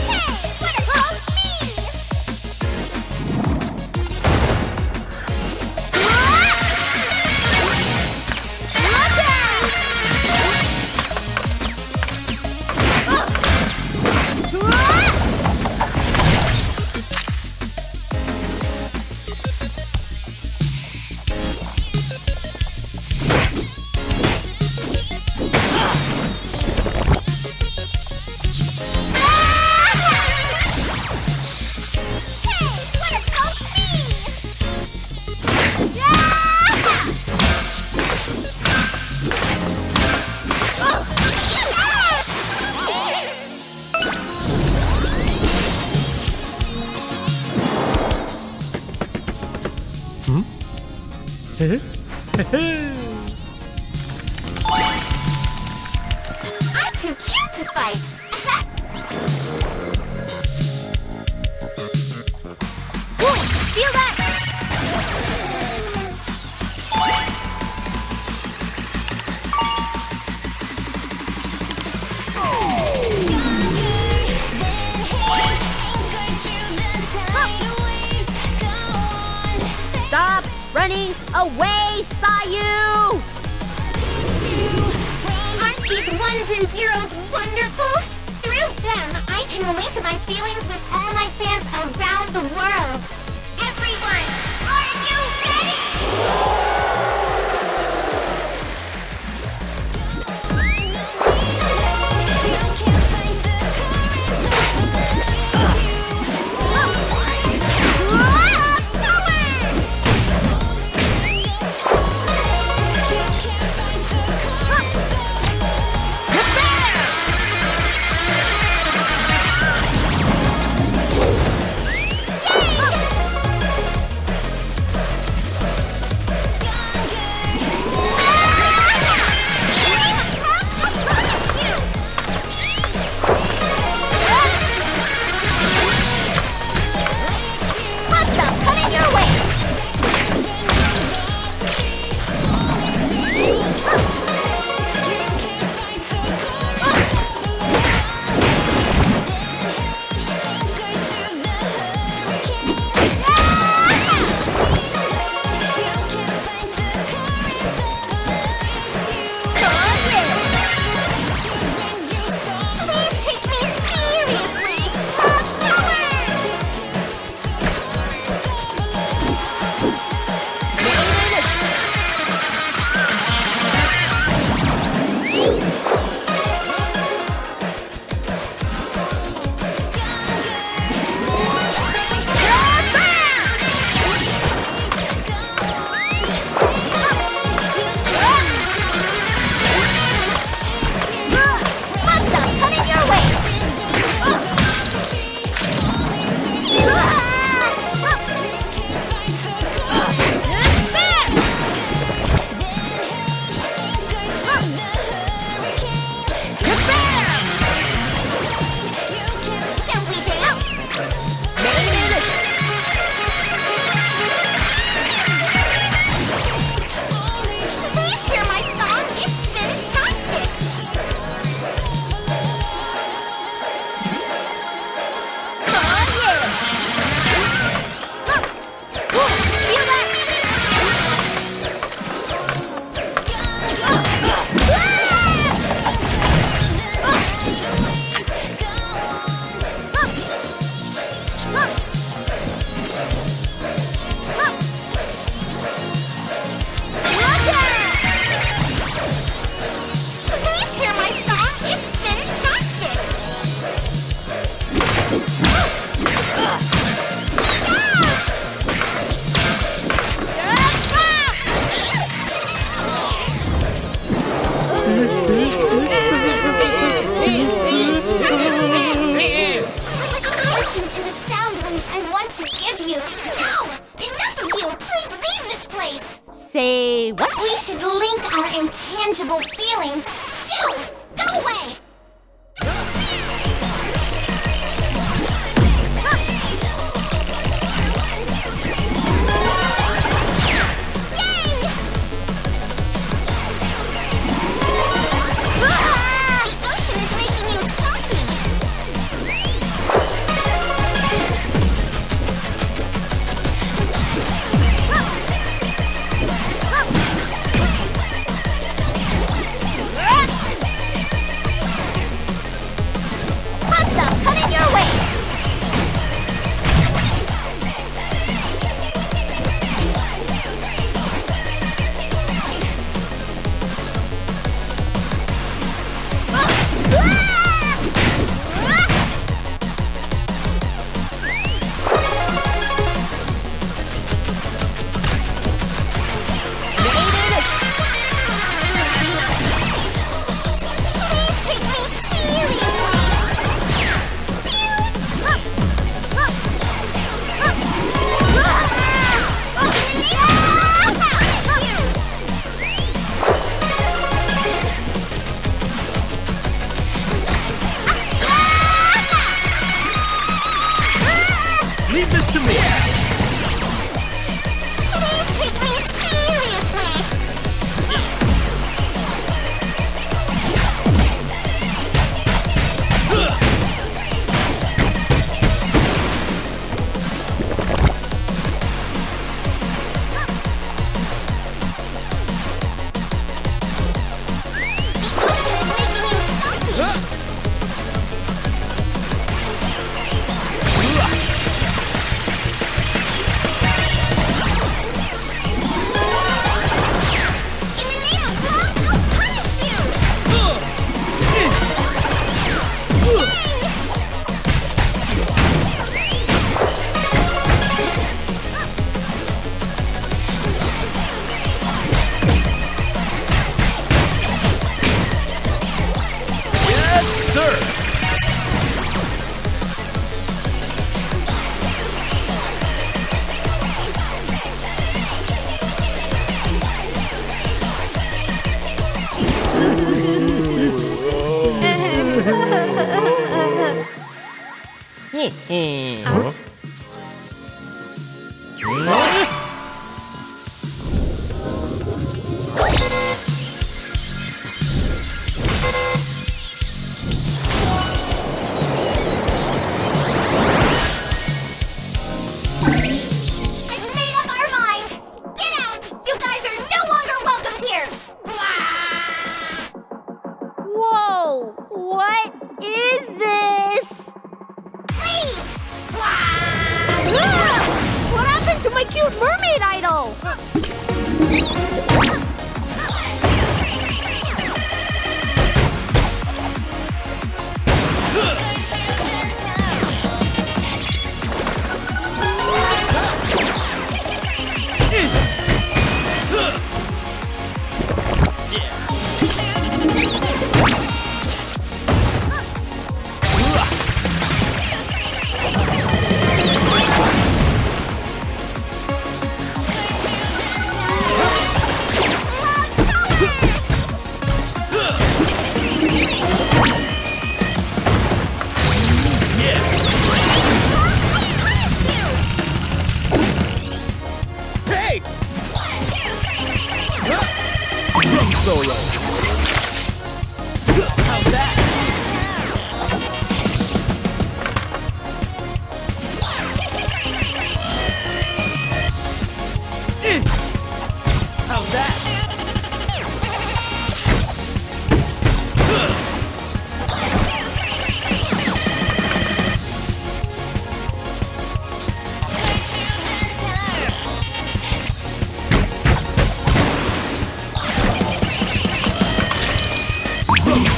Hey, what about me? Hey, what about me? I'm too cute to fight. Feel that? Stop running away, Sayu! Aren't these ones and zeros wonderful? Through them, I can link my feelings with all my fans around the world. Everyone, are you ready? say what? We should link our intangible feelings. Shoo! Go away! Leave this to me! Whoa! What is this? Leave! What happened to my cute mermaid idol? Solo. How's that? How's that?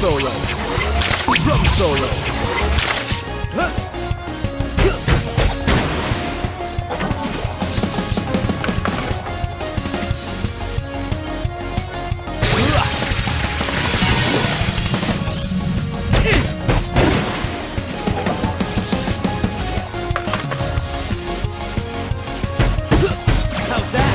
Solo. Drum solo. How's that?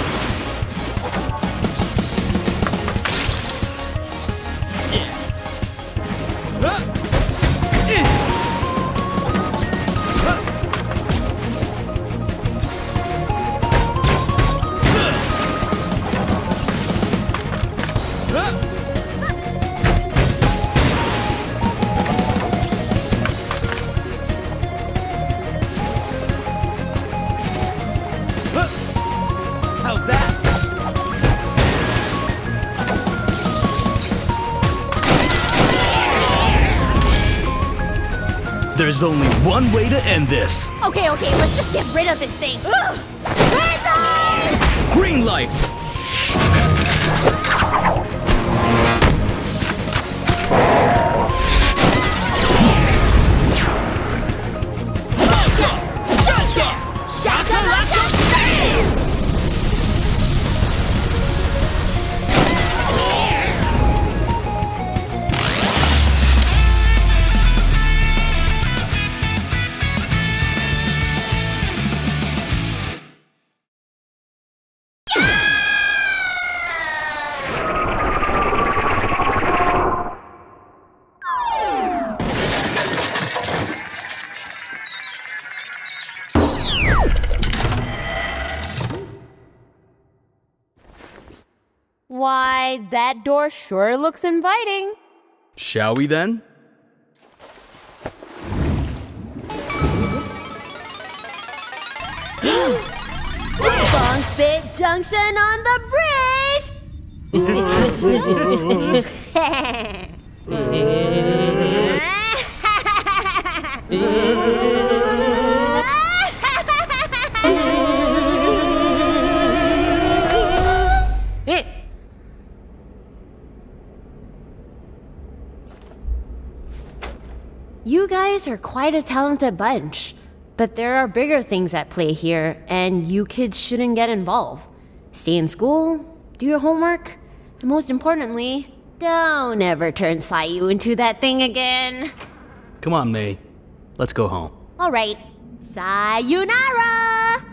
There's only one way to end this. Okay, let's just get rid of this thing. Ugh! Hands Green light! Shakalaka Save! Why, that door sure looks inviting. Shall we then? Bunk Bit Junction on the bridge! You guys are quite a talented bunch, but there are bigger things at play here, and you kids shouldn't get involved. Stay in school, do your homework, and most importantly, don't ever turn Sayu into that thing again. Come on, May. Let's go home. All right, sayonara!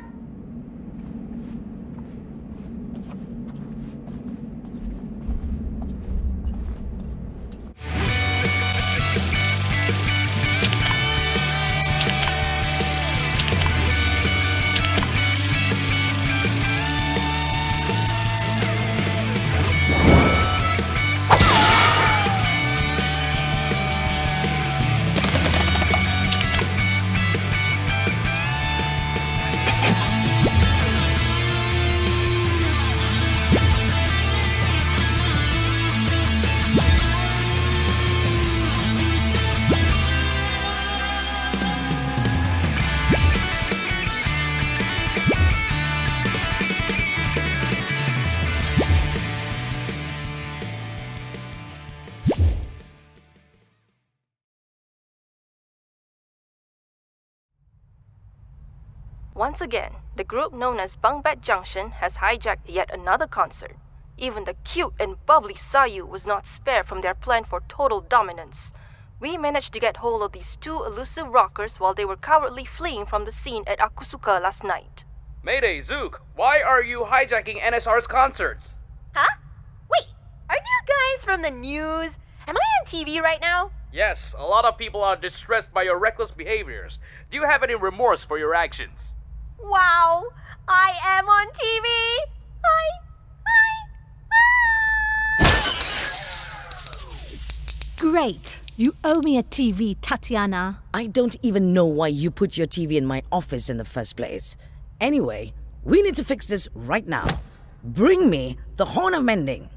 Once again, the group known as Bungbat Junction has hijacked yet another concert. Even the cute and bubbly Sayu was not spared from their plan for total dominance. We managed to get hold of these two elusive rockers while they were cowardly fleeing from the scene at Akusuka last night. Mayday, Zook! Why are you hijacking NSR's concerts? Huh? Wait, are you guys from the news? Am I on TV right now? Yes, a lot of people are distressed by your reckless behaviors. Do you have any remorse for your actions? Wow, I am on TV! Great. You owe me a TV, Tatiana. I don't even know why you put your TV in my office in the first place. Anyway, we need to fix this right now. Bring me the Horn of Mending.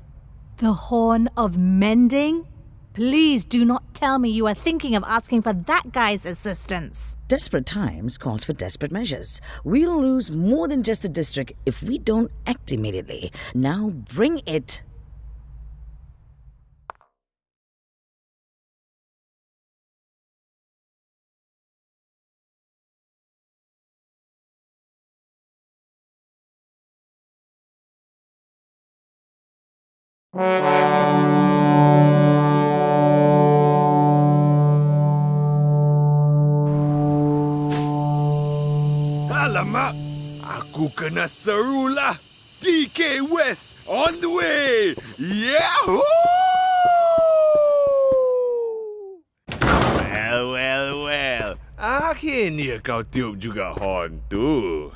The Horn of Mending? Please do not tell me you are thinking of asking for that guy's assistance. Desperate times calls for desperate measures. We'll lose more than just a district if we don't act immediately. Now bring it. Alamak, aku kena seru lah. DK West on the way. Yahoo! Well. Akhirnya kau tiup juga horn tu.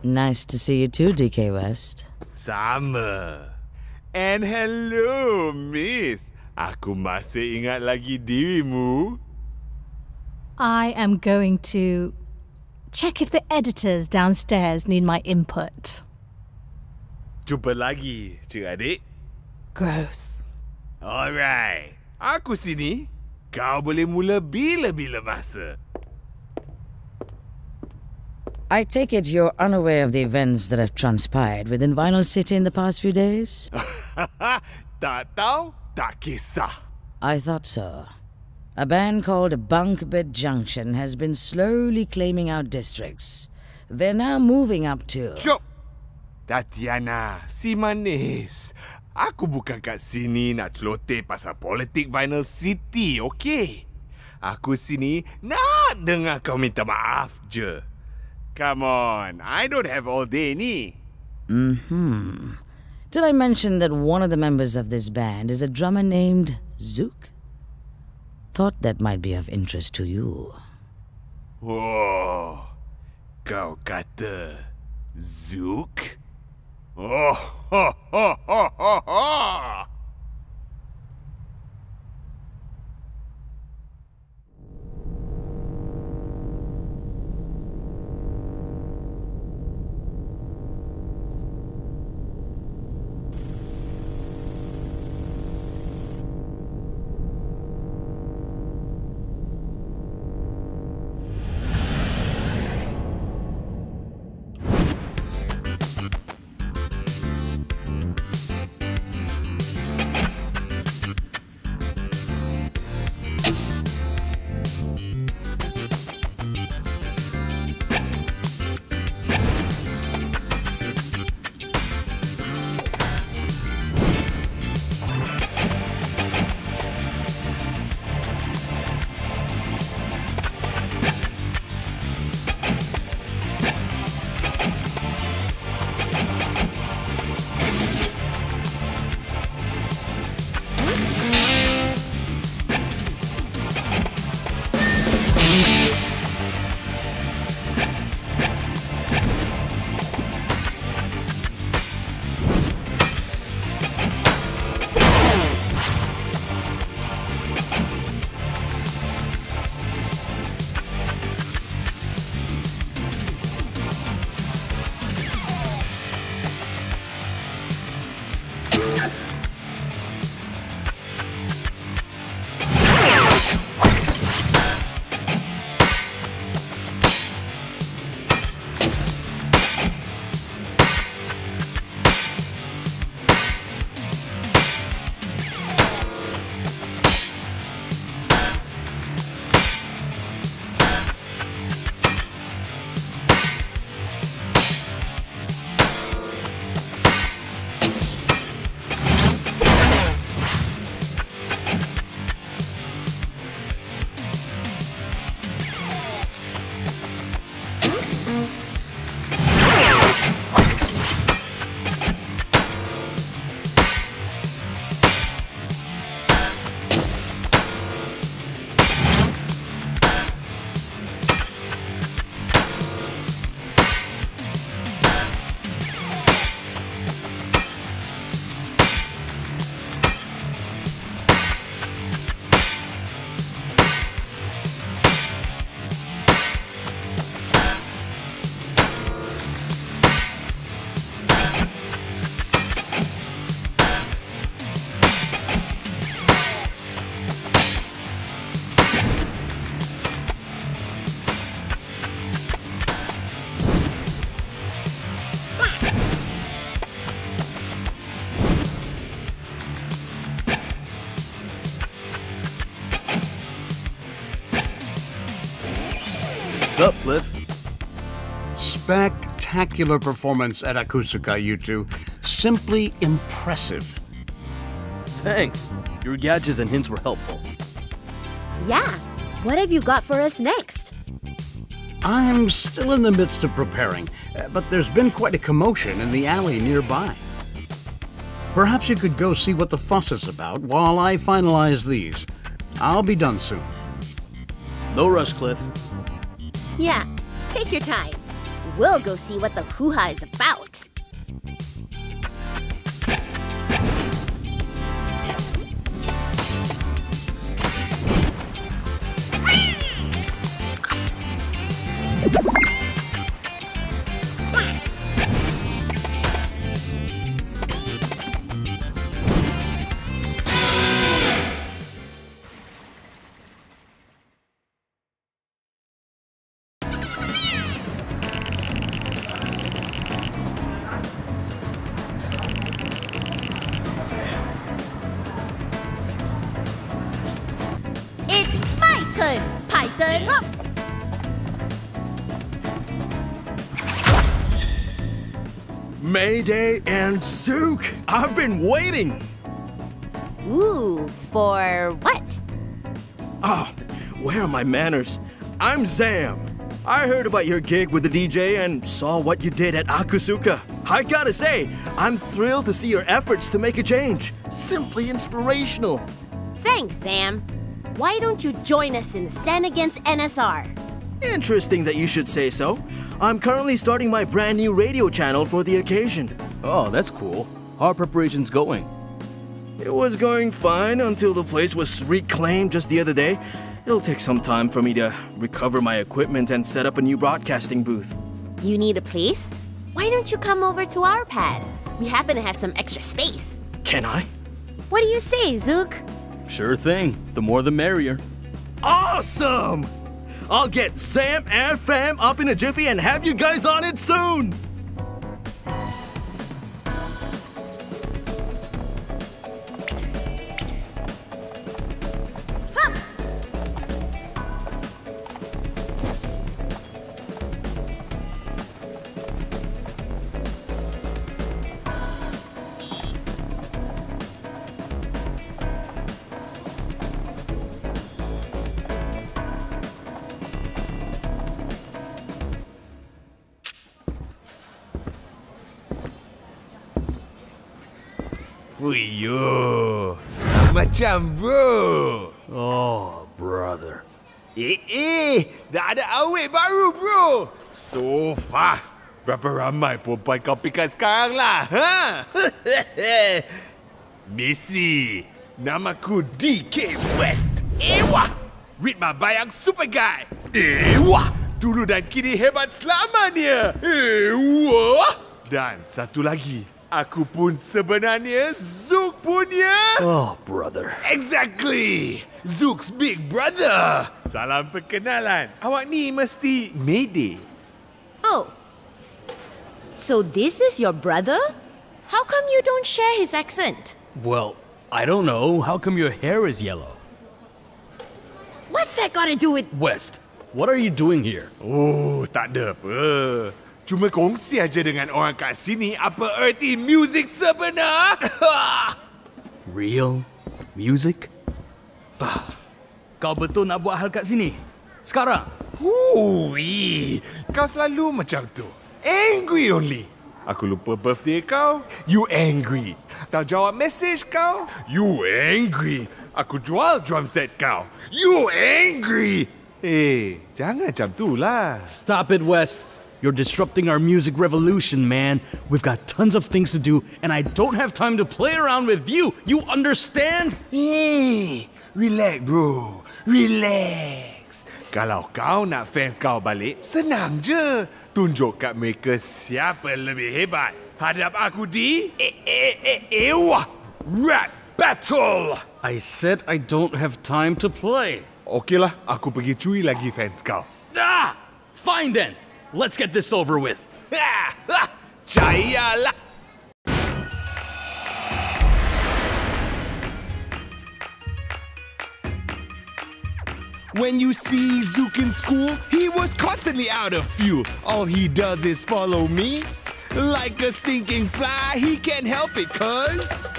Nice to see you too, DK West. Sama. And hello, miss. Aku masih ingat lagi dirimu. I am going to check if the editors downstairs need my input. Jumpa lagi, cik adik. Gross. Alright. Aku sini. kau boleh mula bila-bila masa. I take it you're unaware of the events that have transpired within Vinyl City in the past few days? Tak tahu, tak kisah. I thought so. A band called Bunkbed Junction has been slowly claiming out districts. They're now moving up to... Cuk! Tatiana, si manis. Aku bukan kat sini nak celoteh pasal politik Vinyl City, okey? Aku sini nak dengar kau minta maaf je. Come on, I don't have all day ni. Did I mention that one of the members of this band is a drummer named Zook? Thought that might be of interest to you. Oh, kau kata Zook? Oh, ho, ho, ho, ho, ho. What's up, Cliff? Spectacular performance at Akusuka, you two. Simply impressive. Thanks. Your gadgets and hints were helpful. Yeah. What have you got for us next? I'm still in the midst of preparing, but there's been quite a commotion in the alley nearby. Perhaps you could go see what the fuss is about while I finalize these. I'll be done soon. No rush, Cliff. Yeah, take your time. We'll go see what the hoo-ha is about. Mayday and Zook! I've been waiting! Ooh, for what? Oh, where are my manners? I'm Zam. I heard about your gig with the DJ and saw what you did at Akusuka. I gotta say, I'm thrilled to see your efforts to make a change. Simply inspirational. Thanks, Sam. Why don't you join us in the stand against NSR? Interesting that you should say so. I'm currently starting my brand new radio channel for the occasion. Oh, that's cool. How are preparations going? It was going fine until the place was reclaimed just the other day. It'll take some time for me to recover my equipment and set up a new broadcasting booth. You need a place? Why don't you come over to our pad? We happen to have some extra space. Can I? What do you say, Zook? Sure thing. The more the merrier. Awesome! I'll get Sam and Fam up in a jiffy and have you guys on it soon! Fuyo. Macam bro. Oh, brother. Dah ada awet baru bro. So fast. Berapa ramai perempuan kau pikat sekarang lah, ha? Missy, namaku DK West. Wah, ritma bayang super guy. Wah, dulu dan kini hebat selamanya. Wah. Dan satu lagi, aku pun sebenarnya Zook punya. Oh, brother. Exactly. Zook's big brother. Salam perkenalan. Awak ni mesti Mayday. Oh. So this is your brother? How come you don't share his accent? Well, I don't know. How come your hair is yellow? What's that got to do with... West, what are you doing here? Oh, tak ada apa. Cuma kongsi aja dengan orang kat sini apa erti muzik sebenar. Real music? Kau betul nak buat hal kat sini? Sekarang? Hui, kau selalu macam tu. Angry only. Aku lupa birthday kau, you angry. Tak jawab message kau, you angry. Aku jual drum set kau, you angry. Jangan macam tu lah. Stop it, West. You're disrupting our music revolution, man. We've got tons of things to do, and I don't have time to play around with you. You understand? Relax, bro. Relax. Kalau kau nak fans kau balik, senang je. Tunjuk kat mereka siapa lebih hebat. Hadap aku di... Rap Battle! I said I don't have time to play. Okeylah, aku pergi curi lagi fans kau. Fine then. Let's get this over with. Jayalah! When you see Zook in school, he was constantly out of fuel. All he does is follow me. Like a stinking fly, he can't help it, cuz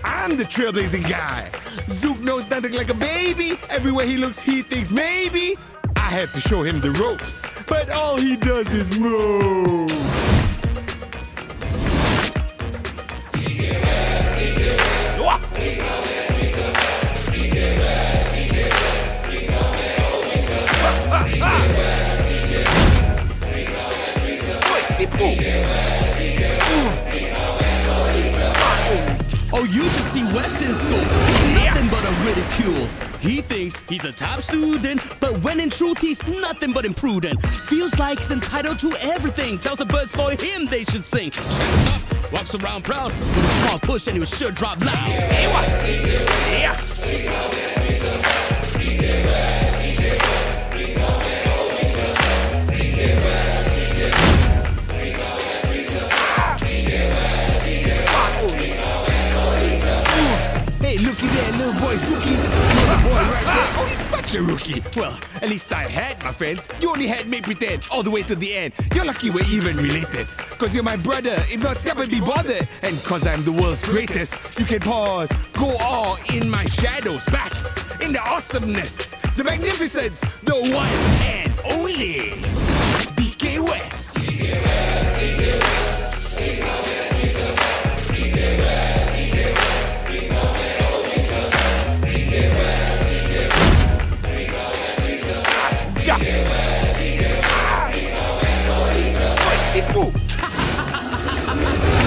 I'm the trailblazing guy. Zook knows nothing like a baby. Everywhere he looks, he thinks maybe I have to show him the ropes. But all he does is move. Oh, you should see West in school. He's nothing but a ridicule. He thinks he's a top student, but when in truth he's nothing but imprudent. Feels like he's entitled to everything. Tells the birds for him they should sing. Chest up, walks around proud with a small push and he was sure drop loud. Hey, looky there, little boy Zookie. Little boy right there. Oh, he's such a rookie. Well, at least I had my friends. You only had me pretend all the way to the end. You're lucky we're even related. Cause you're my brother, if not stop be bothered. And cause I'm the world's greatest, you can pause, go all in my shadows, bask in the awesomeness, the magnificence, the one and only DK West.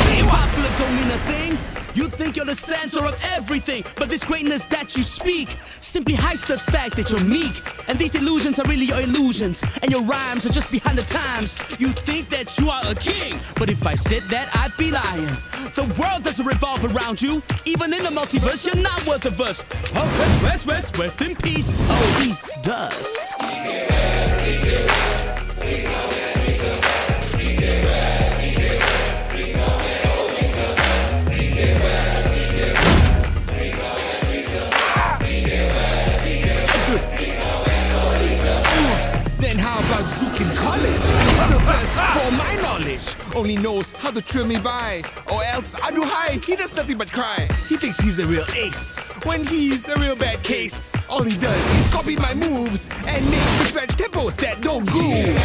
Being popular don't mean a thing. You think you're the center of everything, but this greatness that you speak simply hides the fact that you're meek. And these delusions are really your illusions, and your rhymes are just behind the times. You think that you are a king, but if I said that, I'd be lying. The world doesn't revolve around you. Even in the multiverse, you're not worth a verse. Oh, rest in peace. Oh, he's dust. Then how about Zook in college? He still thirsts for my knowledge. Only knows how to trail me by. Or else aduhai, he does nothing but cry. He thinks he's a real ace when he's a real bad case. All he does is copy my moves and make mismatched tempos that don't groove.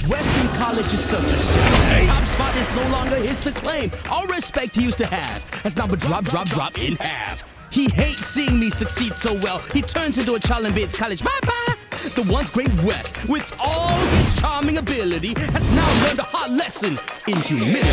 Western College is such a shame. Top spot is no longer his to claim. All respect he used to have has now been drop in half. He hates seeing me succeed so well. He turns into a child and bids college bye-bye. The once great West, with all his charming ability, has now learned a hard lesson in humility.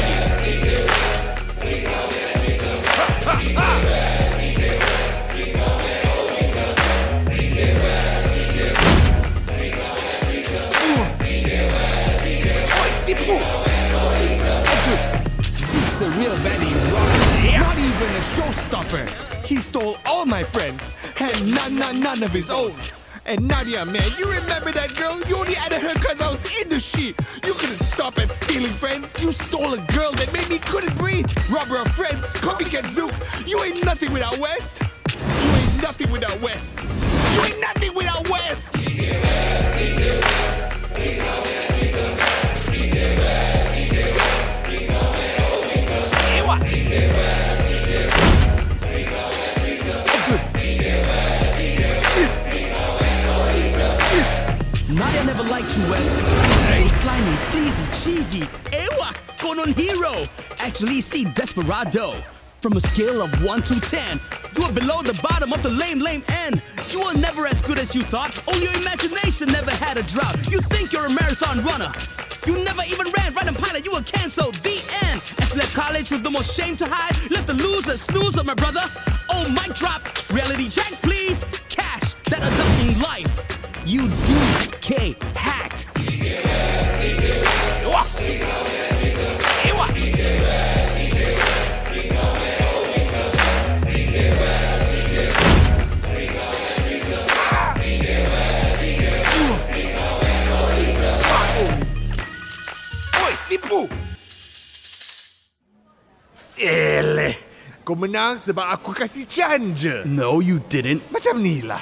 Zook's a real Vanny rocker, not even a showstopper. He stole all my friends, and none of his own. And Nadia, man, you remember that girl? You only added her cause I was in the shit. You couldn't stop at stealing friends. You stole a girl that made me couldn't breathe. Robber of friends, copycat Zook. You ain't nothing without West. You ain't nothing without West. You ain't nothing without West. Naya never liked you, West. So slimy, sleazy, cheesy. Ewa, Konon hero. Actually, see Desperado. From a scale of 1 to 10, you are below the bottom of the lame end. You are never as good as you thought. Only your imagination never had a drought. You think you're a marathon runner. You never even ran right and pilot, you were canceled. The end. As left college with the most shame to hide. Left a loser, snoozer, my brother. Oh, mic drop. Reality check, please. Cash, that adulting life. You DK hack. Tipu! Kau menang sebab aku kasih chance je. No, you didn't. Macam ni lah.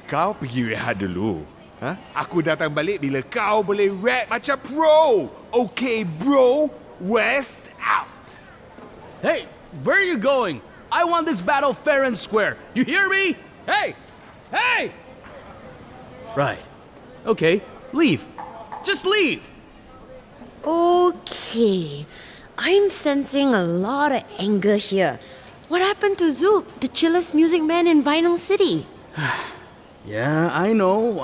Kau pergi rehat dulu. Ha? Aku datang balik bila kau boleh rap macam pro. Okay, bro. West out. Hey, where are you going? I want this battle fair and square. You hear me? Hey! Hey! Right. Okay, leave. Just leave. Okay. I'm sensing a lot of anger here. What happened to Zook, the chillest music man in Vinyl City? Yeah, I know.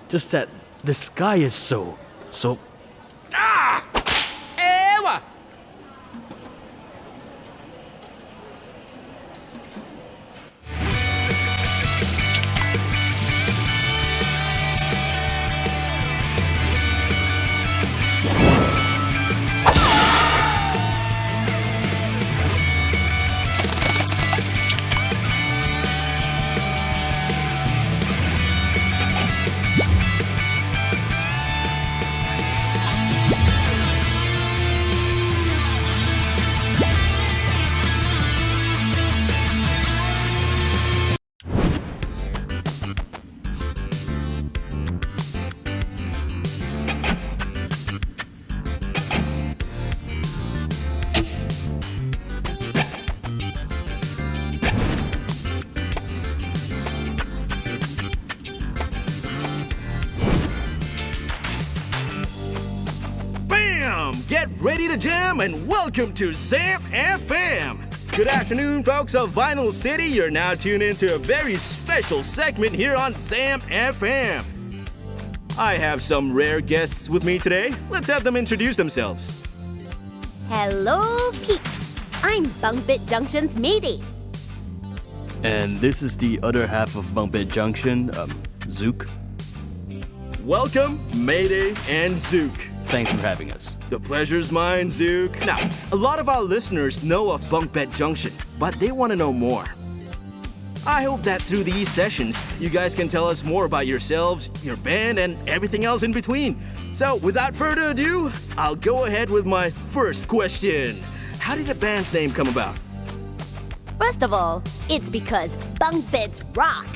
Just that the sky is so... Ah! Ewa! get ready to jam, and welcome to Zamp FM. Good afternoon, folks of Vinyl City. You're now tuned into a very special segment here on Zamp FM. I have some rare guests with me today. Let's have them introduce themselves. Hello, peeps. I'm Bunkbit Junction's Mayday. And this is the other half of Bunkbit Junction, Zook. Welcome, Mayday and Zook. Thanks for having us. The pleasure's mine, Zook. Now, a lot of our listeners know of Bunkbet Junction, but they want to know more. I hope that through these sessions, you guys can tell us more about yourselves, your band, and everything else in between. So, without further ado, I'll go ahead with my first question. How did the band's name come about? First of all, it's because bunk beds rock.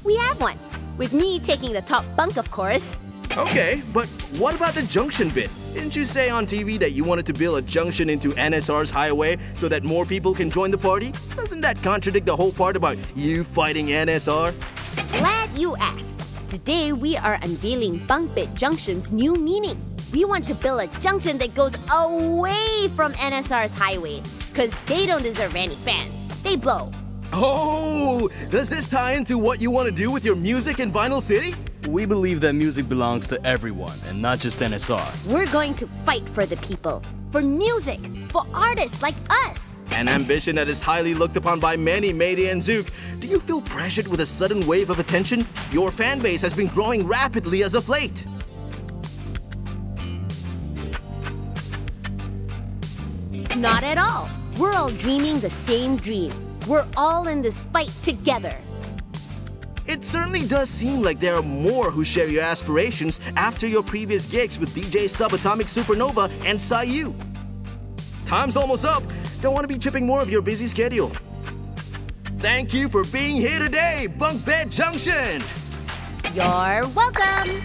We have one, with me taking the top bunk, of course. Okay, but what about the junction bit? Didn't you say on TV that you wanted to build a junction into NSR's highway so that more people can join the party? Doesn't that contradict the whole part about you fighting NSR? Glad you asked. Today we are unveiling Bunkbit Junction's new meaning. We want to build a junction that goes away from NSR's highway, because they don't deserve any fans. They blow. Oh, does this tie into what you want to do with your music in Vinyl City? We believe that music belongs to everyone and not just NSR. We're going to fight for the people, for music, for artists like us. An ambition that is highly looked upon by many, Mayday and Zook. Do you feel pressured with a sudden wave of attention? Your fan base has been growing rapidly as of late. Not at all. We're all dreaming the same dream. We're all in this fight together. It certainly does seem like there are more who share your aspirations after your previous gigs with DJ Subatomic Supernova and Sayu. Time's almost up. Don't want to be chipping more of your busy schedule. Thank you for being here today, Bunkbed Junction. You're welcome.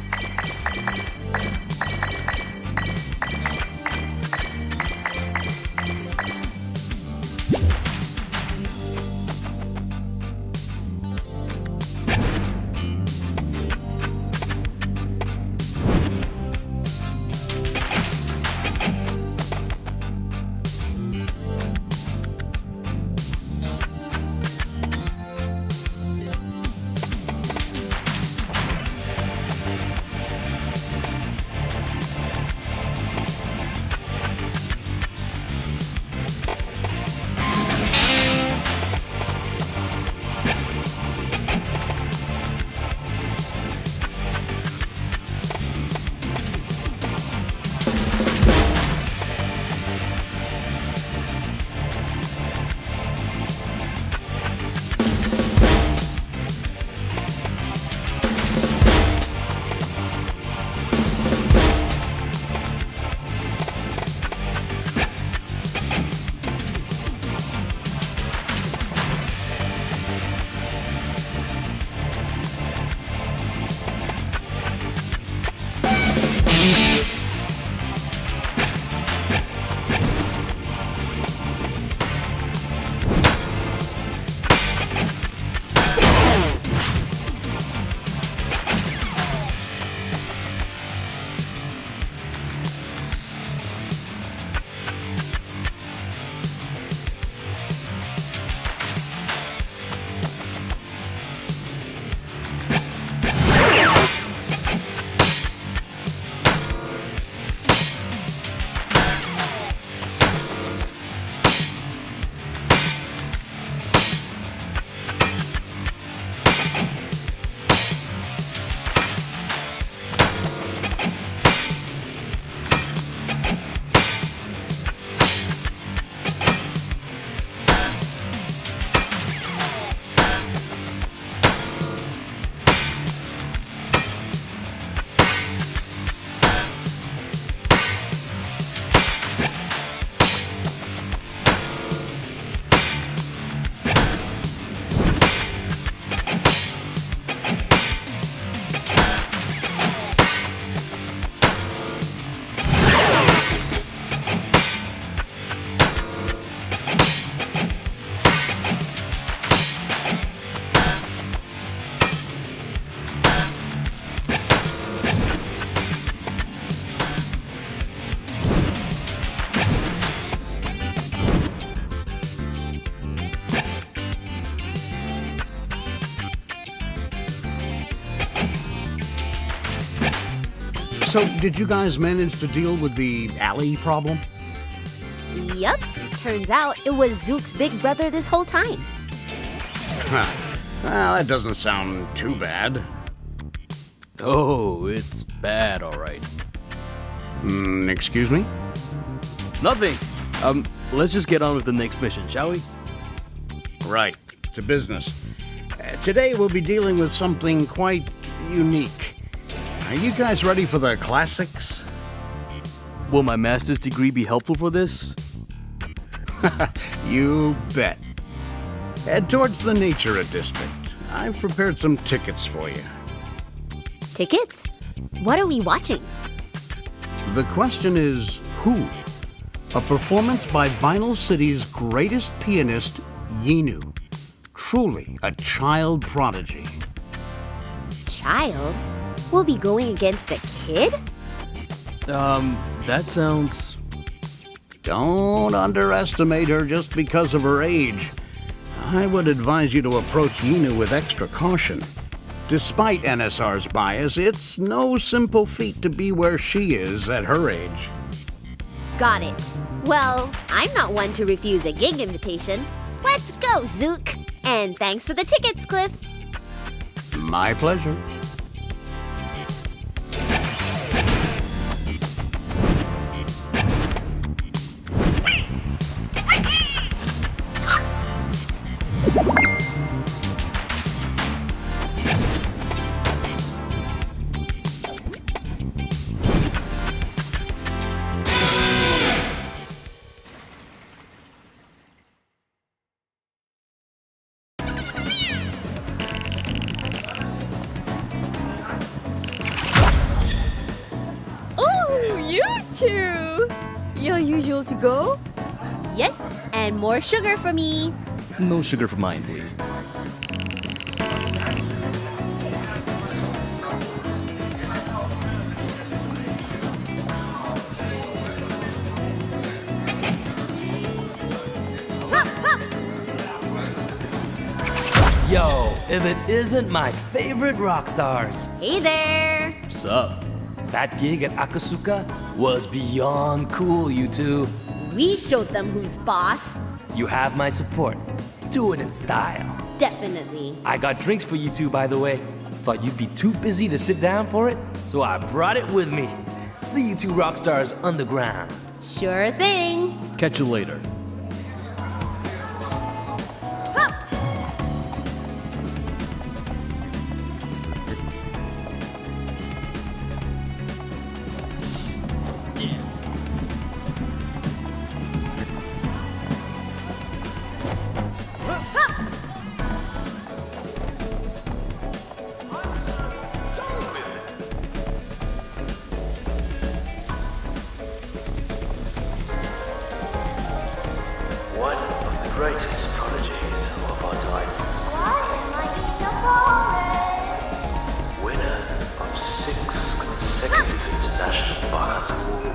So, did you guys manage to deal with the alley problem? Yup. Turns out it was Zook's big brother this whole time. Well, that doesn't sound too bad. Oh, it's bad, alright. Excuse me? Nothing. Let's just get on with the next mission, shall we? Right. To business. Today we'll be dealing with something quite unique. Are you guys ready for the classics? Will my master's degree be helpful for this? You bet. Head towards the Nature District. I've prepared some tickets for you. Tickets? What are we watching? The question is, who? A performance by Vinyl City's greatest pianist, Yinu. Truly a child prodigy. Child? We'll be going against a kid? That sounds... Don't underestimate her just because of her age. I would advise you to approach Yinu with extra caution. Despite NSR's bias, it's no simple feat to be where she is at her age. Got it. Well, I'm not one to refuse a gig invitation. Let's go, Zook! And thanks for the tickets, Cliff. My pleasure. Your usual to go? Yes, and more sugar for me. No sugar for mine, please. Yo, if it isn't my favorite rock stars. Hey there. What's up? That gig at Akasuka was beyond cool, you two. We showed them who's boss. You have my support. Do it in style. Definitely. I got drinks for you two, by the way. Thought you'd be too busy to sit down for it, so I brought it with me. See you two rock stars underground. Sure thing. Catch you later. One of the greatest prodigies of our time. Winner of 6 consecutive international Baccarat awards.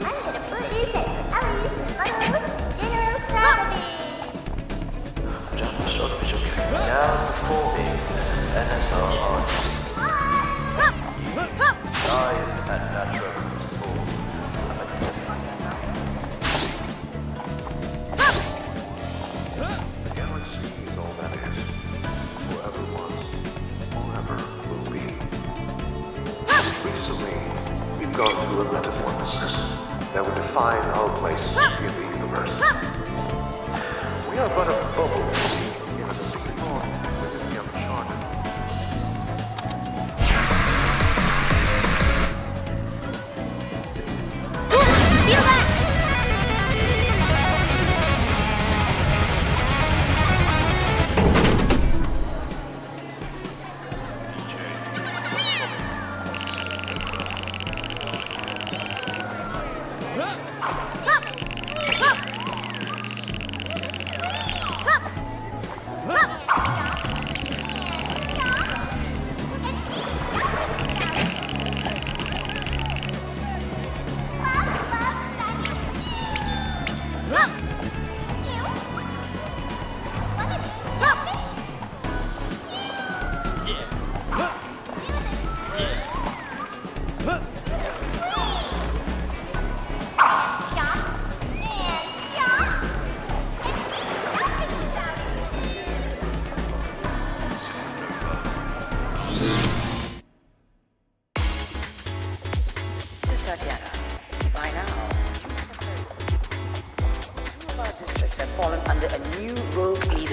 Now performing as an NSR artist. Live at Natural Perform. The galaxy is all that is. Forever was. Forever will be. Recently, we've gone through a metamorphosis that would define our place in the universe. We are but a bubble in a sea form within the uncharted. Feel that!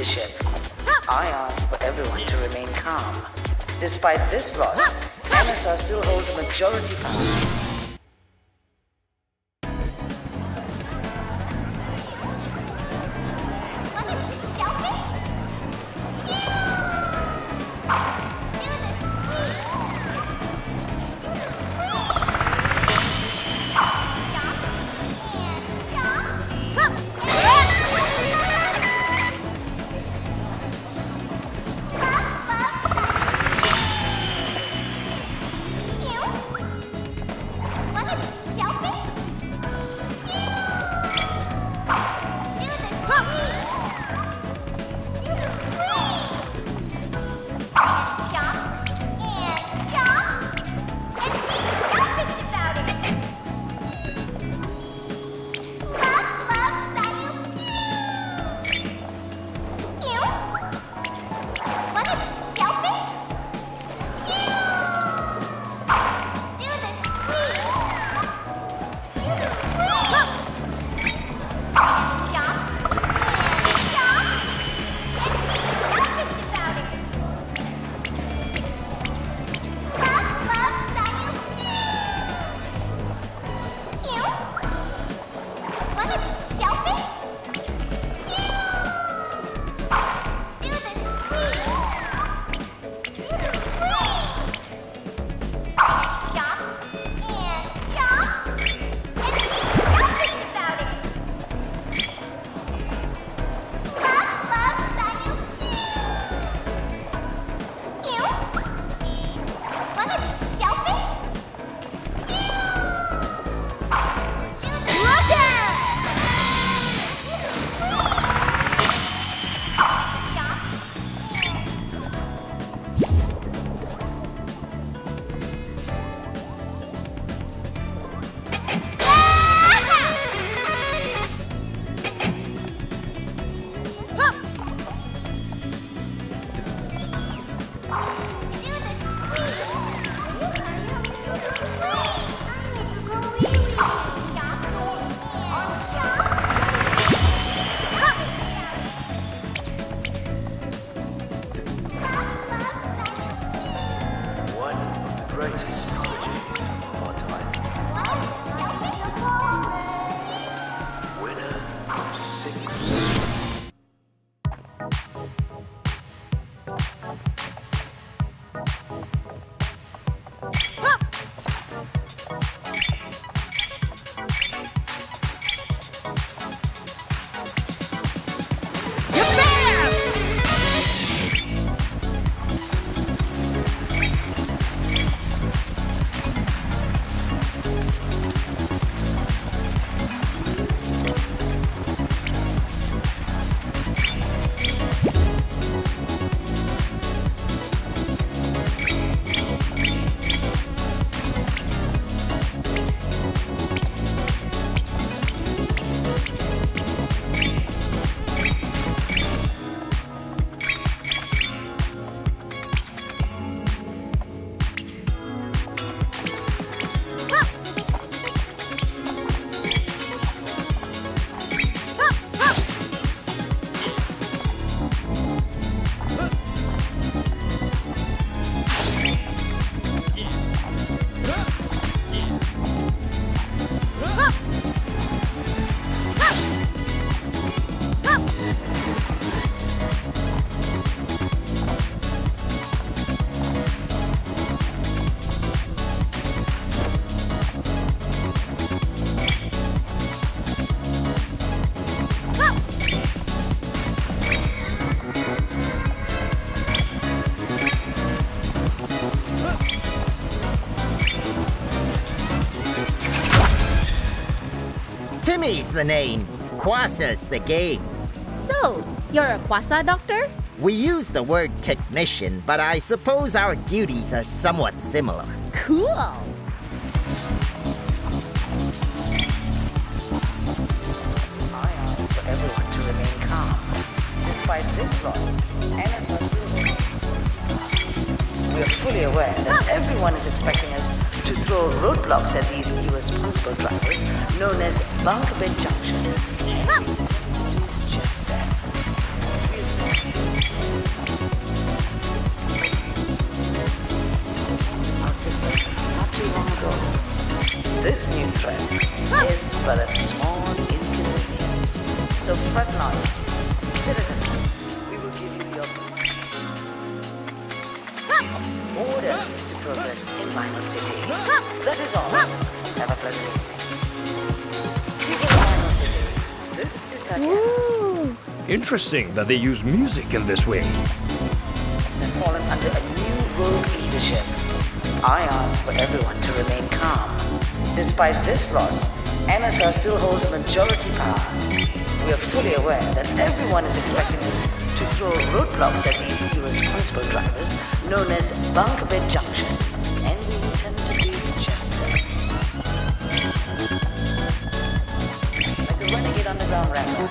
leadership. I ask for everyone to remain calm. Despite this loss, NSR still holds a majority power. Timmy's the name. Quassa's the game. So, you're a Quassa doctor? We use the word technician, but I suppose our duties are somewhat similar. Cool. I ask for everyone to remain calm. Despite this loss, NSR still... We are fully aware that everyone is expecting us to throw roadblocks at these irresponsible drivers known as Bunker Bed Junction. Just that. progress in Vinyl City. That is all. Have a pleasant evening. Speaking of Vinyl City, this is Tatiana. Interesting that they use music in this way. Have fallen under a new rogue leadership. I asked for everyone to remain calm. Despite this loss, NSR still holds majority power. We are fully aware that everyone is expecting us to throw roadblocks at these irresponsible drivers known as Bunk Bed Junction, and we intend to do just that. Like a renegade underground rapper.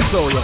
Solo.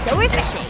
So refreshing.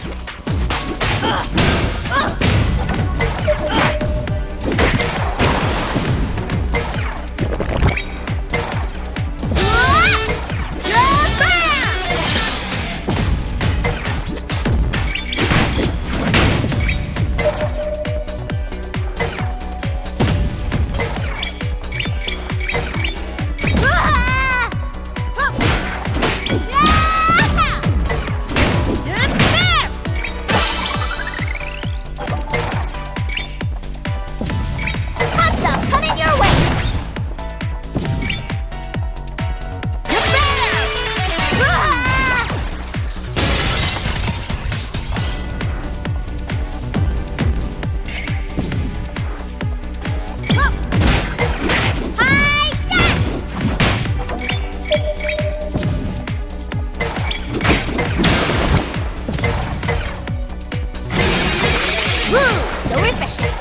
Woo! So refreshing.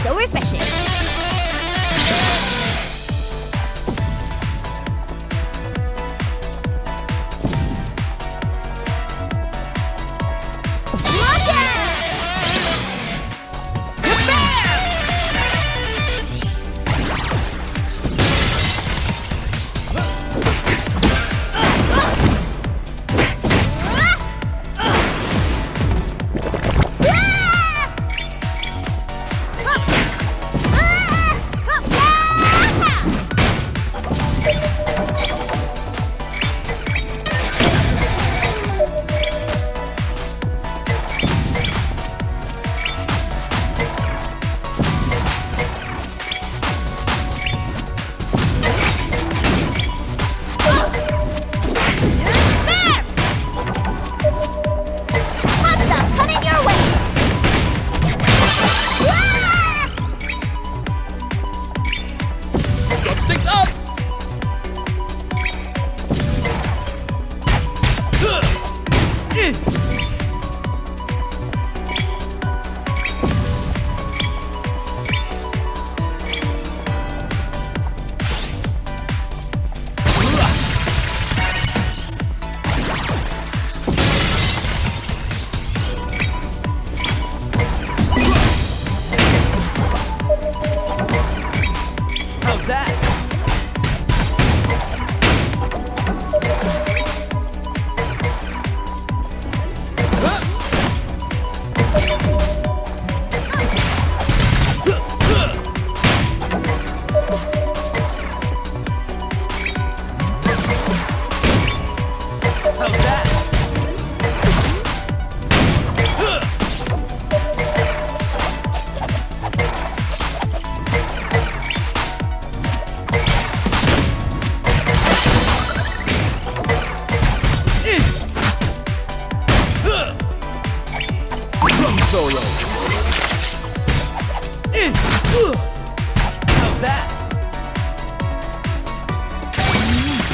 So refreshing. How's that?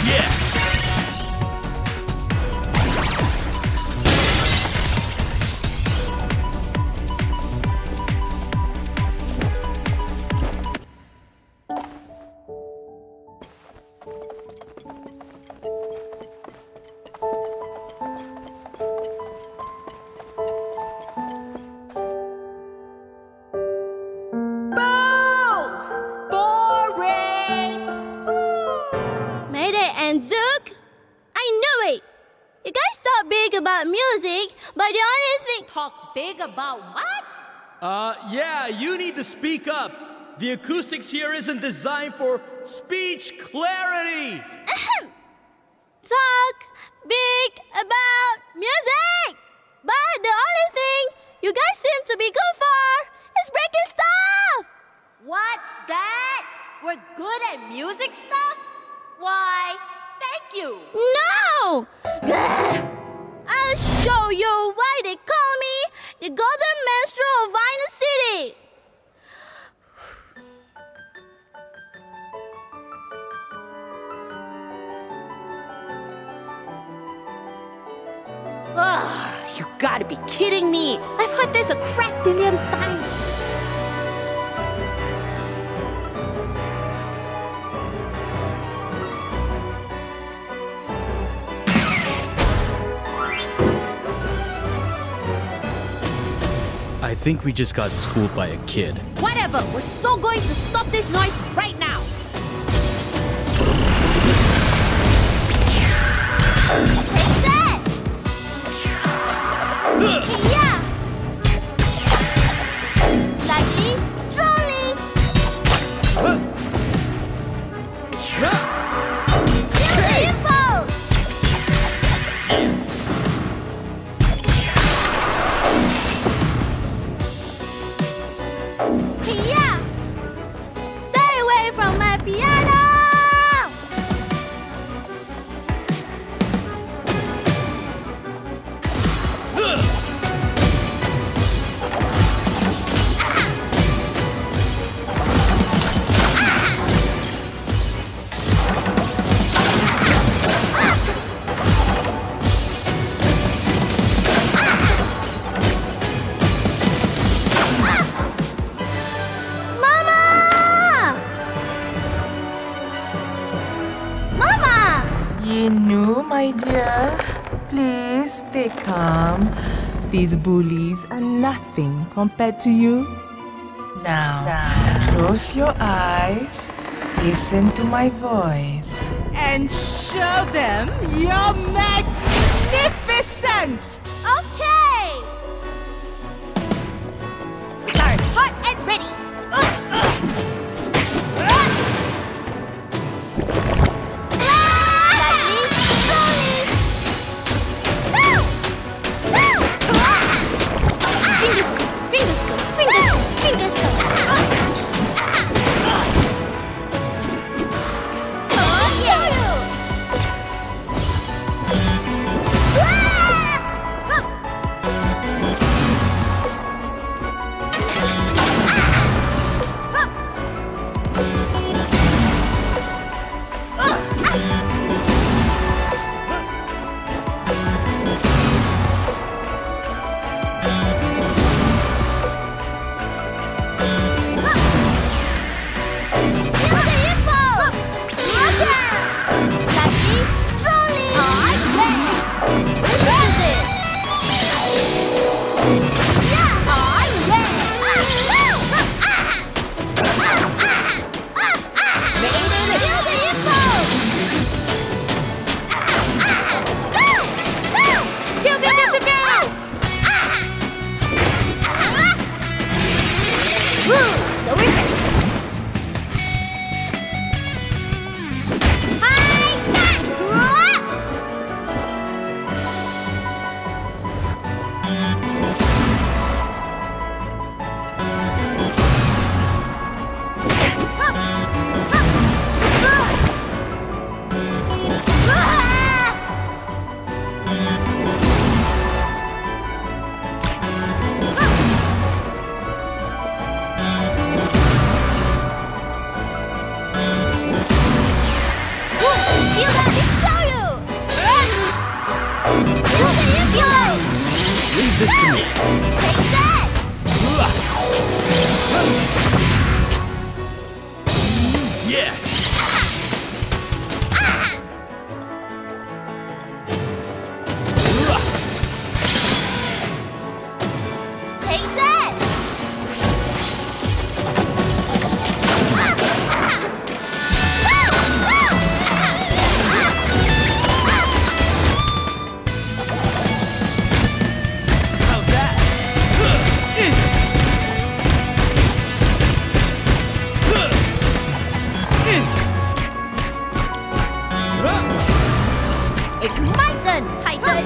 Yes! Mayday and Zook? I knew it! You guys talk big about music, but the only thing... Talk big about what? Yeah, you need to speak up. The acoustics here isn't designed for speech clarity. Talk big about music! But the only thing you guys seem to be good for is breaking stuff! What's that? We're good at music stuff? Why, thank you! No! I'll show you why they call me the Golden Minstrel of Vinyl City! You gotta be kidding me! I've heard this a crap billion times! I think we just got schooled by a kid. Whatever! We're so going to stop this noise right now! Take that! Yeah! Lightly, strongly! Feel the impulse! Yeah! Stay away Inu, my dear, please stay calm. These bullies are nothing compared to you. Now, close your eyes, listen to my voice, and show them your magnificence! Okay! Stars hot and ready! Leave this to me. Take that! Yes! Take that! It's my turn, Titan!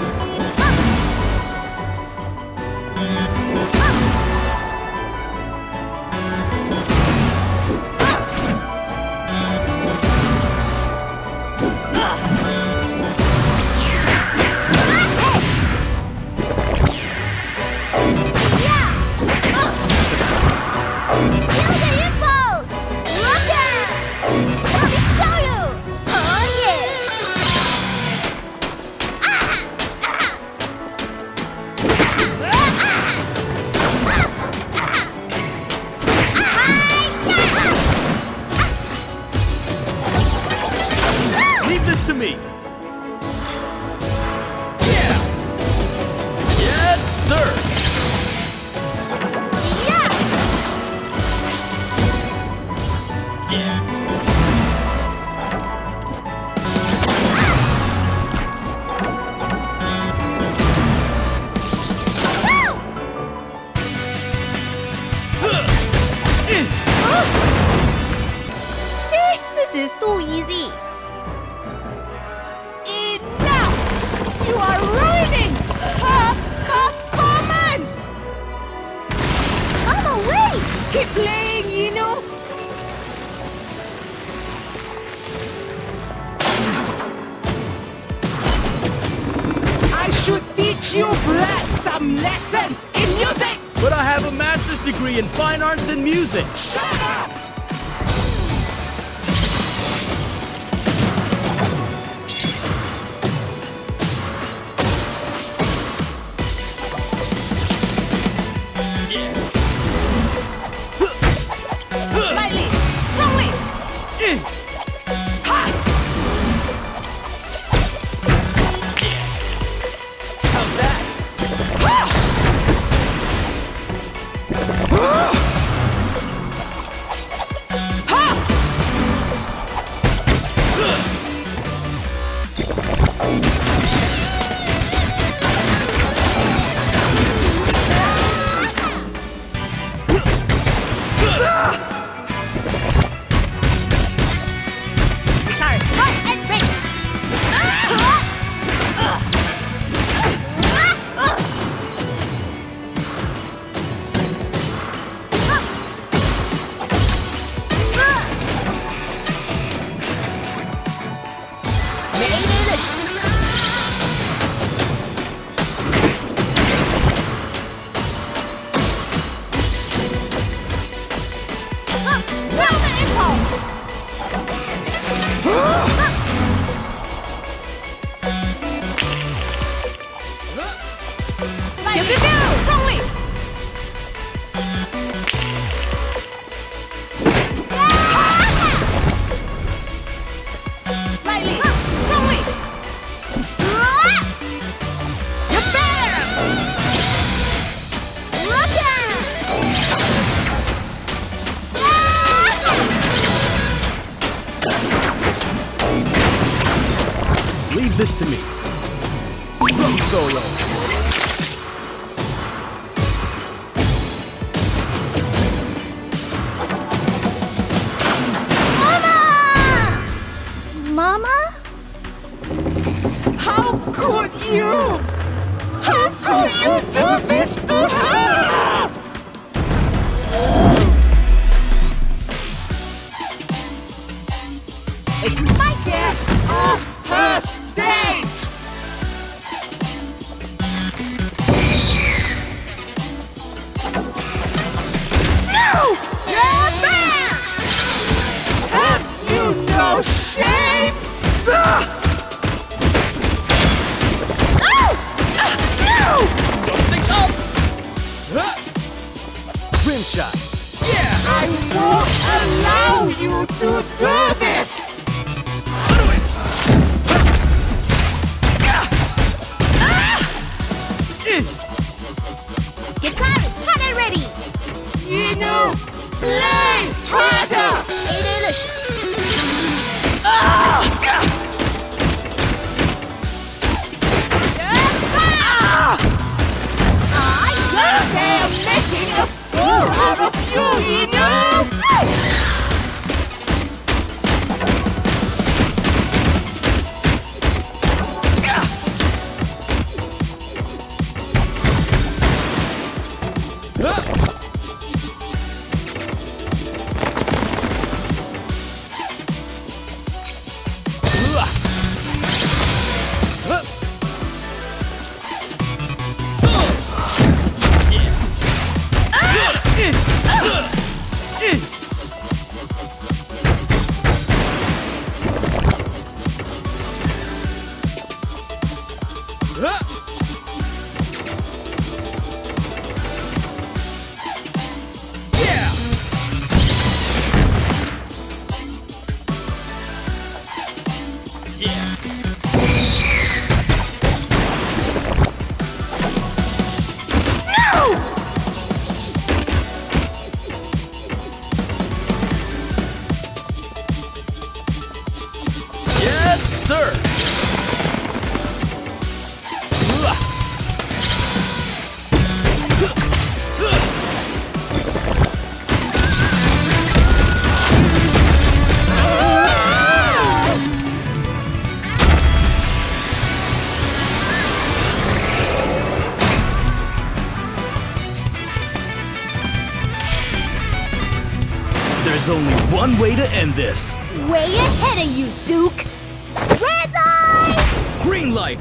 Leave this to me. Yeah. Yes, sir. See, this is too easy. Enough! You are ruining her performance! Mama, wait! Keep playing, Inu! I should teach you Brad some lessons in music! But I have a master's degree in fine arts and music. Shut up! Lightly! Strongly! Ha! Leave this to me. Drum solo. Mama? How could you? How could you do this to her? It's my get off her stage! No! You're back! Have you no shame? Rim shot. I won't allow you to do this! Guitarist, hot and ready! Inu, play harder! They are making a fool out of you, Inu! Yes, sir. There's only one way to end this. Way ahead of you, Zook! Red light! Green light.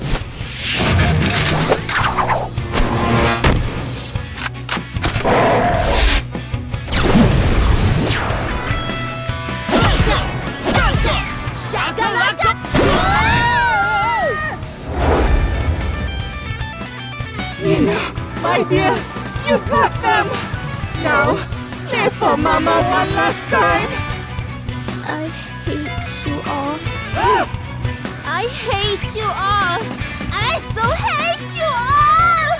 Shakalaka! Nina, my dear, you got them! Now, play for Mama one last time! I hate you all. I hate you all! I so hate you all!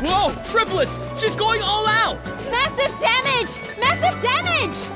Whoa! Triplets! She's going all out! Massive damage! Massive damage!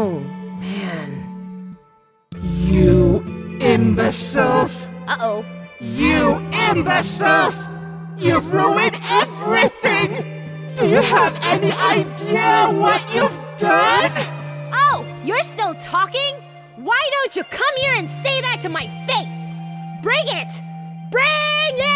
Oh, man. You imbeciles! Uh-oh. You imbeciles! You've ruined everything! Do you have any idea what you've done? Oh, you're still talking? Why don't you come here and say that to my face? Bring it! Bring it!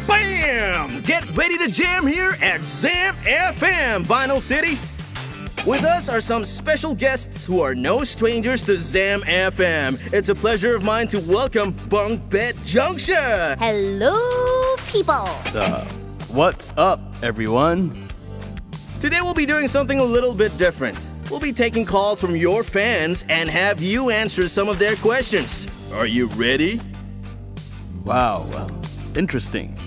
Bam! Get ready to jam here at Zam FM, Vinyl City. With us are some special guests who are no strangers to Zam FM. It's a pleasure of mine to welcome Bunk Bed Junction. Hello, people. What's up, everyone? Today we'll be doing something a little bit different. We'll be taking calls from your fans and have you answer some of their questions. Are you ready? Wow, interesting.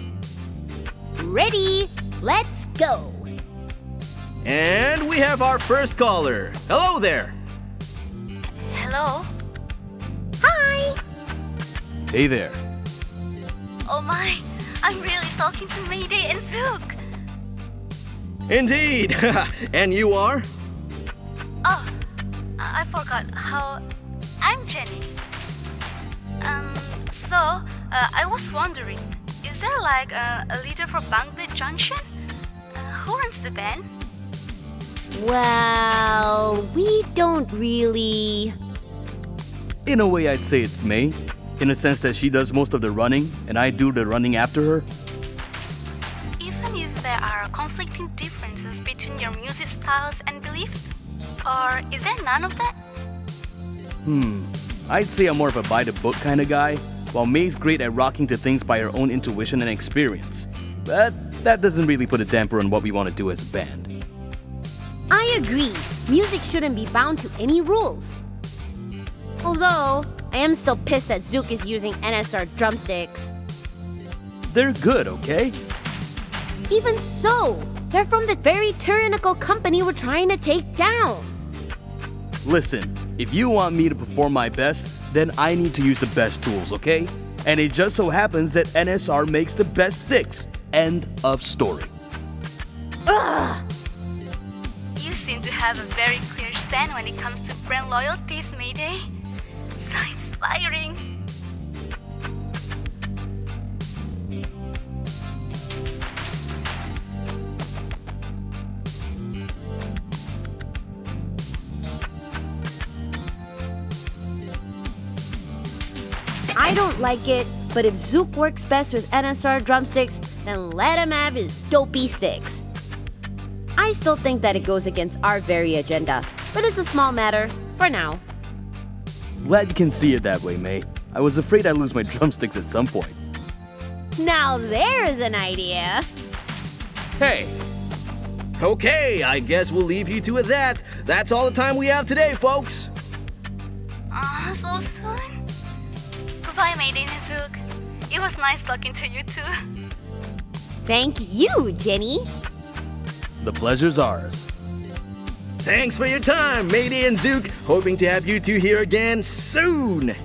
Ready? Let's go. And we have our first caller. Hello there. Hello? Hi. Hey there. Oh my, I'm really talking to Mayday and Zook. Indeed. And you are? Oh, I forgot how... I'm Jenny. I was wondering, is there like a leader for Bunkbed Junction? Who runs the band? Well, we don't really... In a way, I'd say it's May. In a sense that she does most of the running, and I do the running after her. Even if there are conflicting differences between your music styles and beliefs? Or is there none of that? I'd say I'm more of a by-the-book kind of guy, while May's great at rocking to things by her own intuition and experience. But that doesn't really put a damper on what we want to do as a band. I agree. Music shouldn't be bound to any rules. Although, I am still pissed that Zook is using NSR drumsticks. They're good, okay? Even so, they're from the very tyrannical company we're trying to take down. Listen, if you want me to perform my best, then I need to use the best tools, okay? And it just so happens that NSR makes the best sticks. End of story. Ugh! You seem to have a very clear stand when it comes to brand loyalties, Mayday. So inspiring. I don't like it, but if Zook works best with NSR drumsticks, then let him have his dopey sticks. I still think that it goes against our very agenda, but it's a small matter for now. Glad you can see it that way, May. I was afraid I'd lose my drumsticks at some point. Now there's an idea. Hey. Okay, I guess we'll leave you two at that. That's all the time we have today, folks. So soon? Goodbye, Mayday and Zook. It was nice talking to you too. Thank you, Jenny. The pleasure's ours. Thanks for your time, Mayday and Zook. Hoping to have you two here again soon.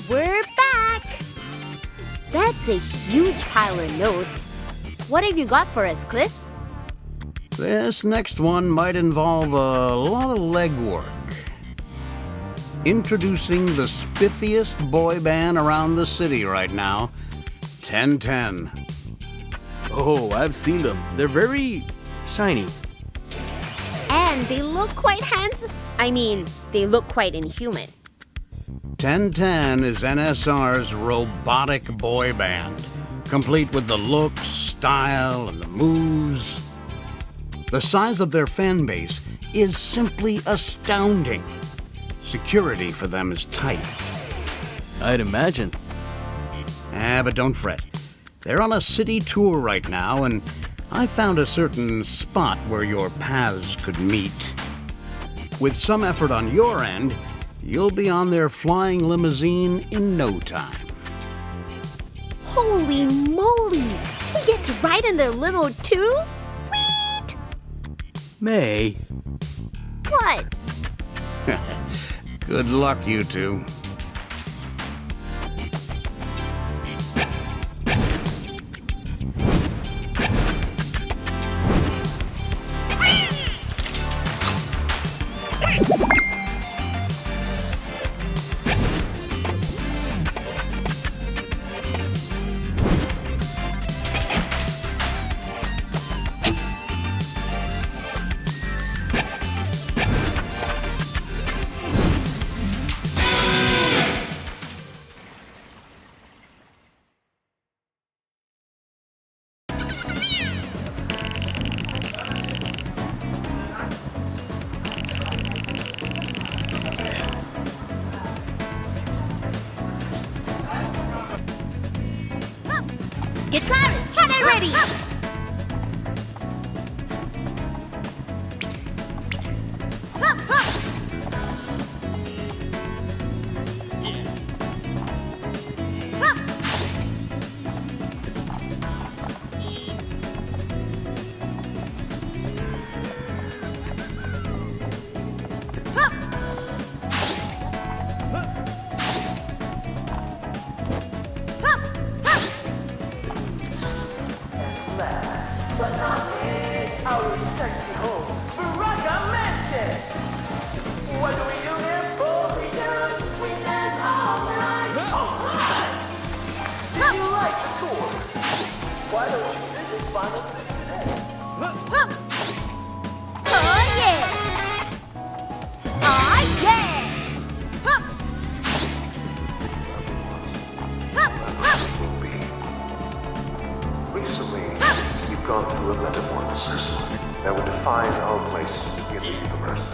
We're back! That's a huge pile of notes. What have you got for us, Cliff? This next one might involve a lot of legwork. Introducing the spiffiest boy band around the city right now, 1010. Oh, I've seen them. They're very shiny. And they look quite handsome. I mean, they look quite inhuman. 1010 is NSR's robotic boy band, complete with the looks, style, and the moves. The size of their fan base is simply astounding. Security for them is tight. I'd imagine. But don't fret. They're on a city tour right now, and I found a certain spot where your paths could meet. With some effort on your end, you'll be on their flying limousine in no time. Holy moly! We get to ride in their limo too? Sweet! May. What? Good luck, you two. Get Clarence! Get it ready! like the tour? Why don't you visit Final City today? Oh yeah! Oh yeah! Hup! Hup! Hup! Recently, we've gone through a metamorphosis that will define our place in the universe.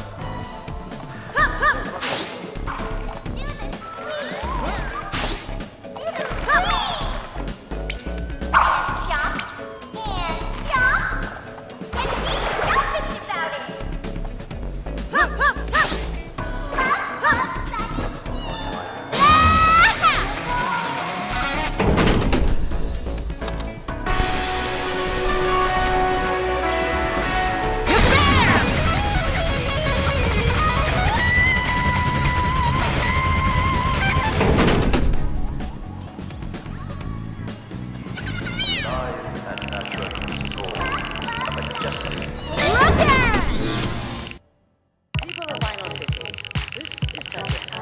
People of Final City, this is Tatiana.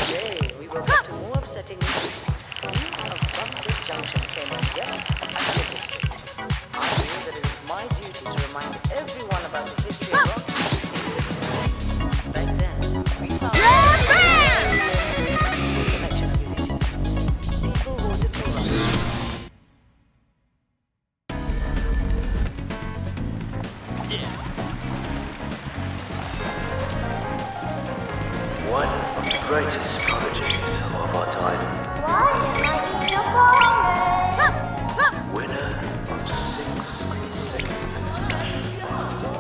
Today we will get to more upsetting news. News of Bumblebee's Junction came on yet another district. I feel that it is my duty to remind everyone about the history of rock in this city. Back then, we found a selection of elitists. People voted for rock. One of the greatest prodigies of our time. Why am I in your forest? Winner of 6 consecutive international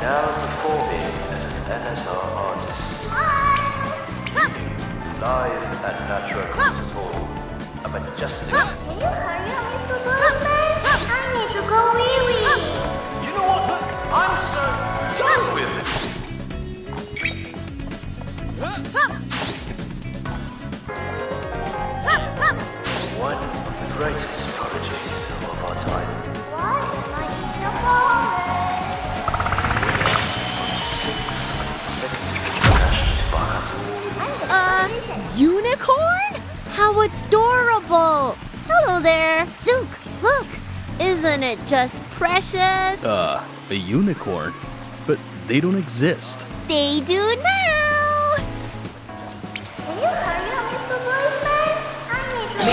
Now performing as an NSR artist. Live at Natural Concert Hall. A majestic. Can you hurry up, Mr. Blueman? I need to go wee-wee. You know what? Look, I'm so done with it. One of the greatest prodigies of our time. Why am I in your forest? 6 consecutive international Barkats. Unicorn? How adorable! Hello there, Zook. Look, isn't it just precious? A unicorn? But they don't exist. They do now. Can you hurry up, Mr. Blueman? I need to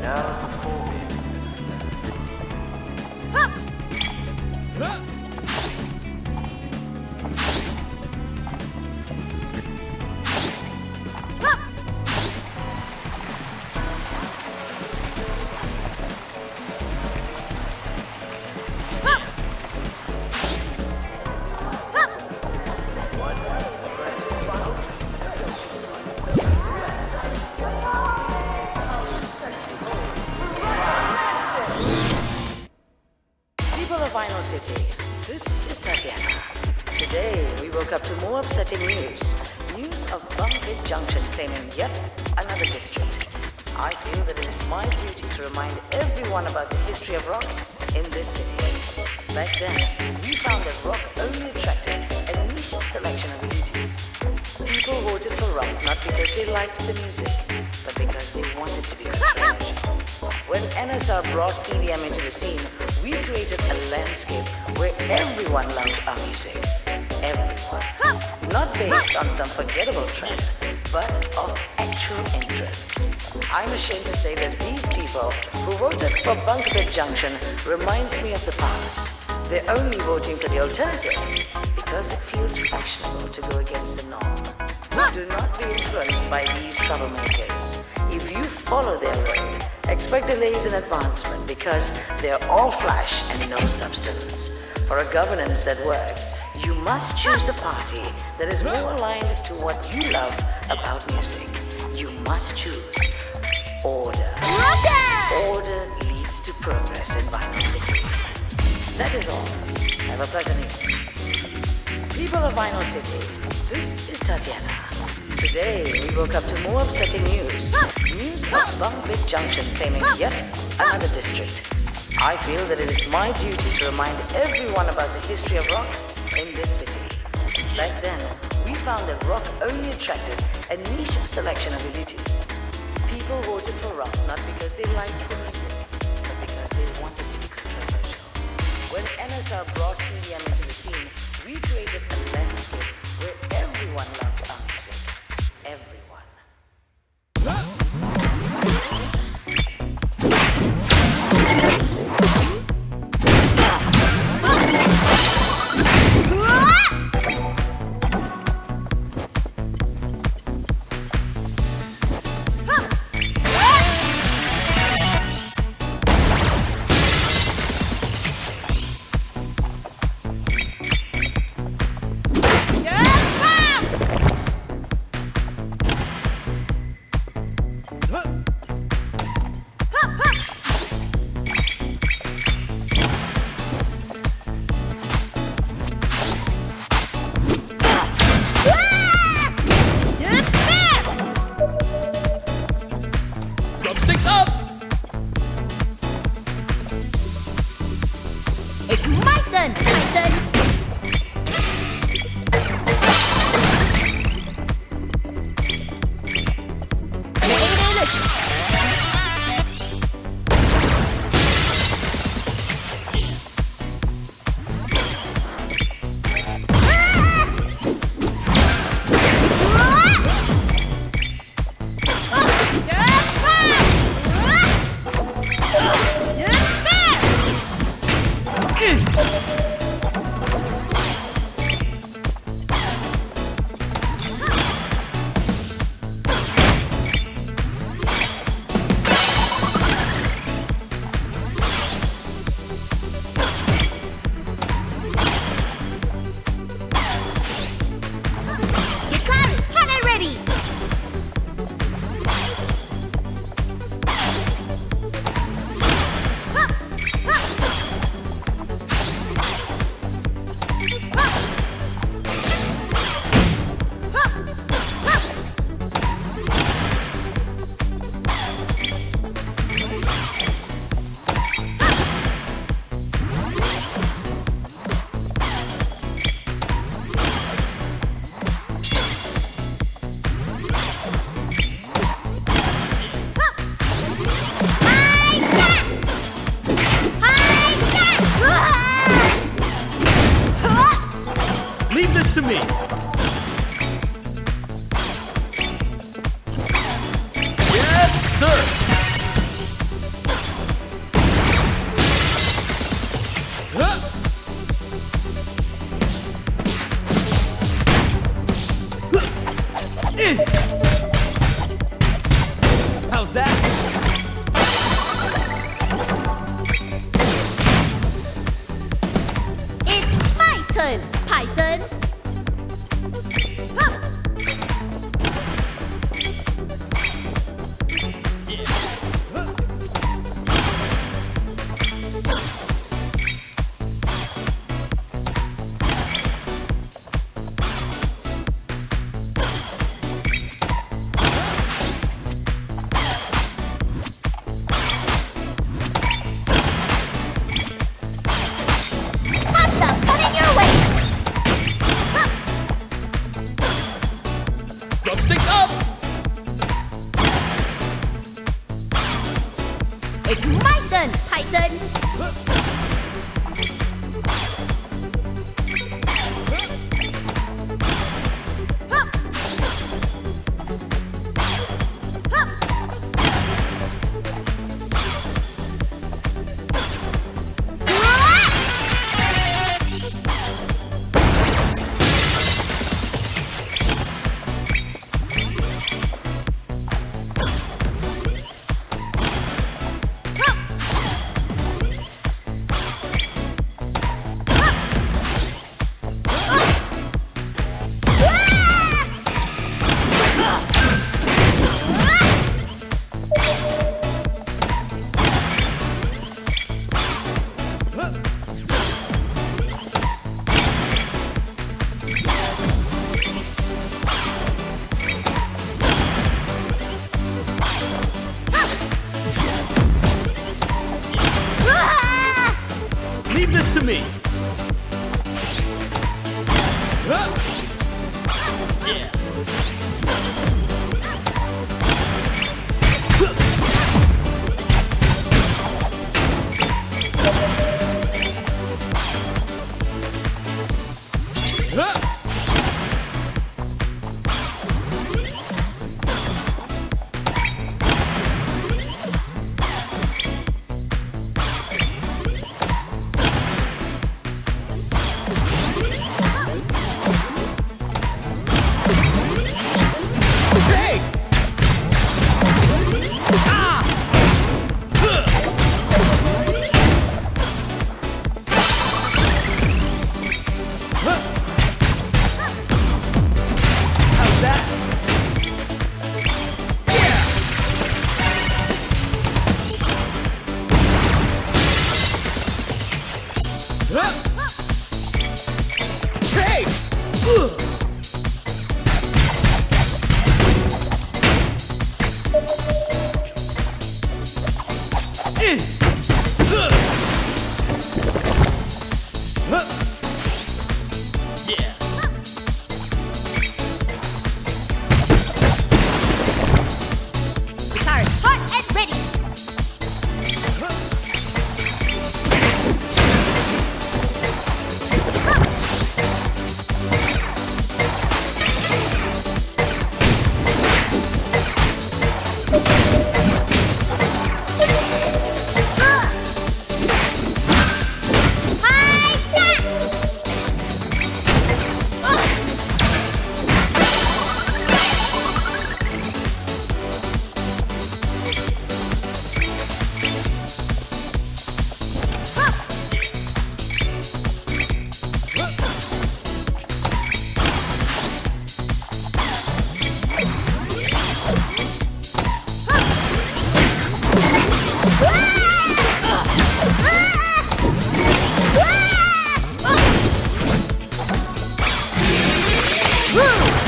now performing. People of Vinyl City, this is Tatiana. Today, we woke up to more upsetting news. News of Bunkbit Junction claiming yet another district. I feel that it is my duty to remind everyone about the history of rock in this city. Back then, we found that rock only attracted a niche selection of elitists. People voted for rock not because they liked the music, but because they wanted to be controlled. When NSR brought EDM into the scene, we created a landscape where everyone loved our music. Everyone. Not based on some forgettable trend, but of actual interest. I'm ashamed to say that these people who voted for Bunkbit Junction reminds me of the past. They're only voting for the alternative because it feels fashionable to go against the norm. Do not be influenced by these troublemakers. If you follow their road, expect delays in advancement because they're all flash and no substance. For a governance that works, you must choose a party that is more aligned to what you love about music. You must choose order. Order leads to progress in Vinyl City. That is all. Have a pleasant evening. People of Vinyl City, this is Tatiana. Today, we woke up to more upsetting news. News of Bunkbit Junction claiming yet another district. I feel that it is my duty to remind everyone about the history of rock in this city. Back then, we found that rock only attracted a niche selection of elitists. People voted for rock not because they liked the music, but because they wanted to be controversial. When NSR brought EDM into the scene, we created a landscape where everyone loved our music. Everyone. Drumsticks up! It's my turn, Tyson! To me. Yes, sir. It's my turn, Titan! Leave this to me. Yeah. Guitar hot and ready!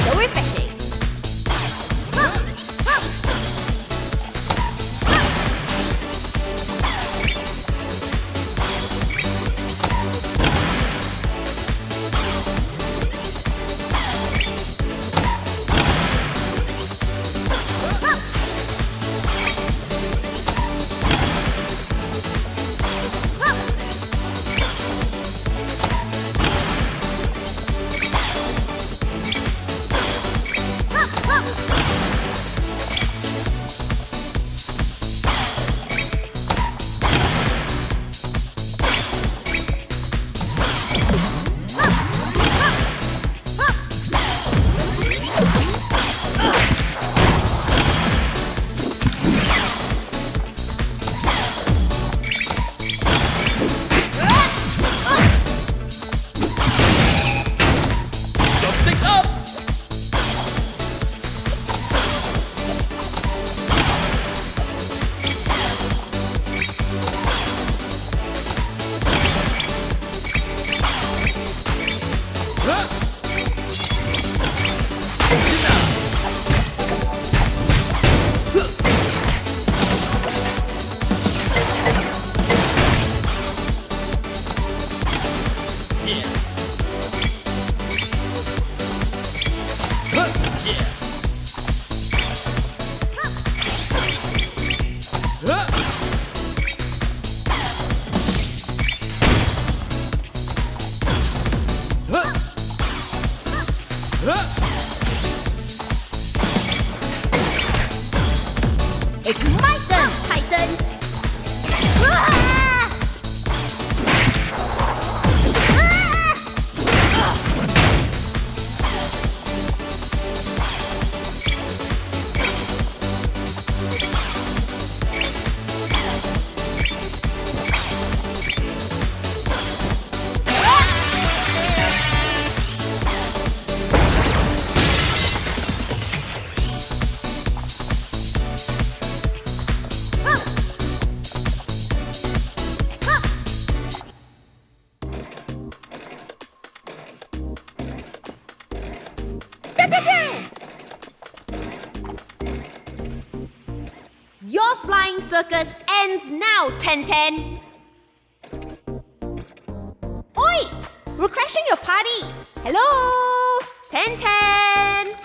So refreshing! It's my turn, Titan! Your flying circus ends now, Ten. Oi! We're crashing your party! Hello? Ten!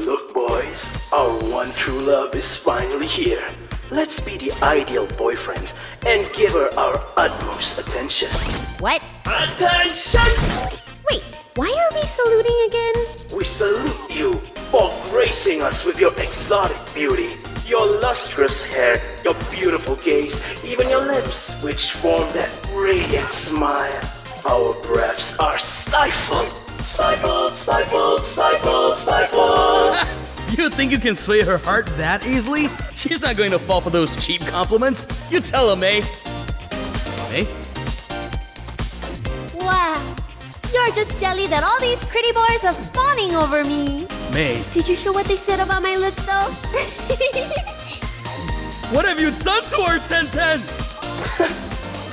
Look, boys, our one true love is finally here. Let's be the ideal boyfriends and give her our utmost attention. What? Attention! Wait, why are we saluting again? We salute you for gracing us with your exotic beauty, your lustrous hair, your beautiful gaze, even your lips, which form that radiant smile. Our breaths are stifled. Stifled, stifled, stifled, stifled. You think you can sway her heart that easily? She's not going to fall for those cheap compliments. You tell her, May. May? Wow, you're just jelly that all these pretty boys are fawning over me. May. Did you hear what they said about my lips, though? What have you done to her, Ten?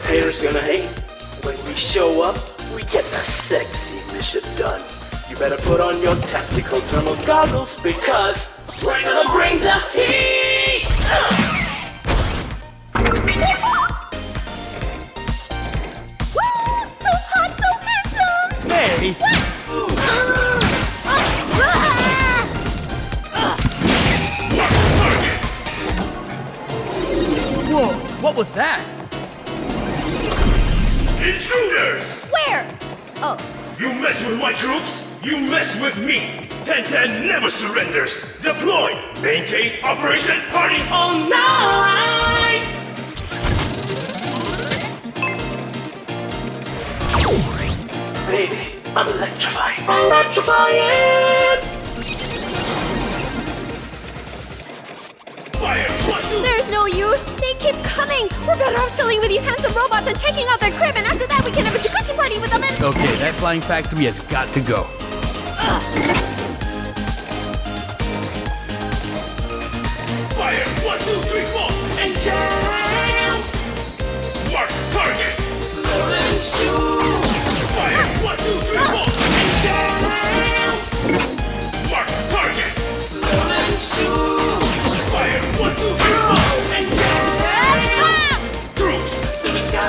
Haters gonna hate. When we show up, we get the sexy mission done. You better put on your tactical thermal goggles because we're gonna bring the heat! Woo! So hot, so handsome! May! Whoa, what was that? Intruders! Where? Oh. You mess with my troops, you mess with me. 10 never surrenders. Deploy. Maintain Operation Party All Night! Baby, I'm electrifying. Electrifying! There's no use. They keep coming. We're better off chilling with these handsome robots and checking out their crib, and after that we can have a jacuzzi party with them and... Okay, that flying factory has got to go. Fire! 1, 2, 3, 4, and jam! Mark target! Load and shoot! Fire! 1, 2, 3, 4, and jam! Mark target! Load and shoot! Fire! 1, 2, 3, 4, and jam! Troops to the sky!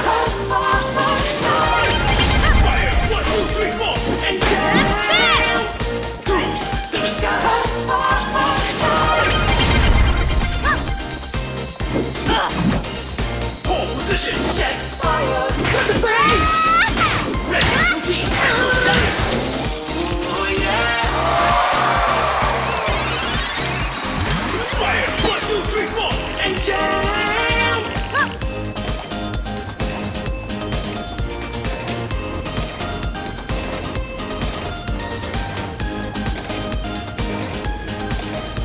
Fire! 1, 2, 3, 4, and jam! Troops to the sky! Hold position, check! Fire! Cut the base! Rescue team, handle study! Oh yeah! Fire! 1, 2, 3, 4, and jam!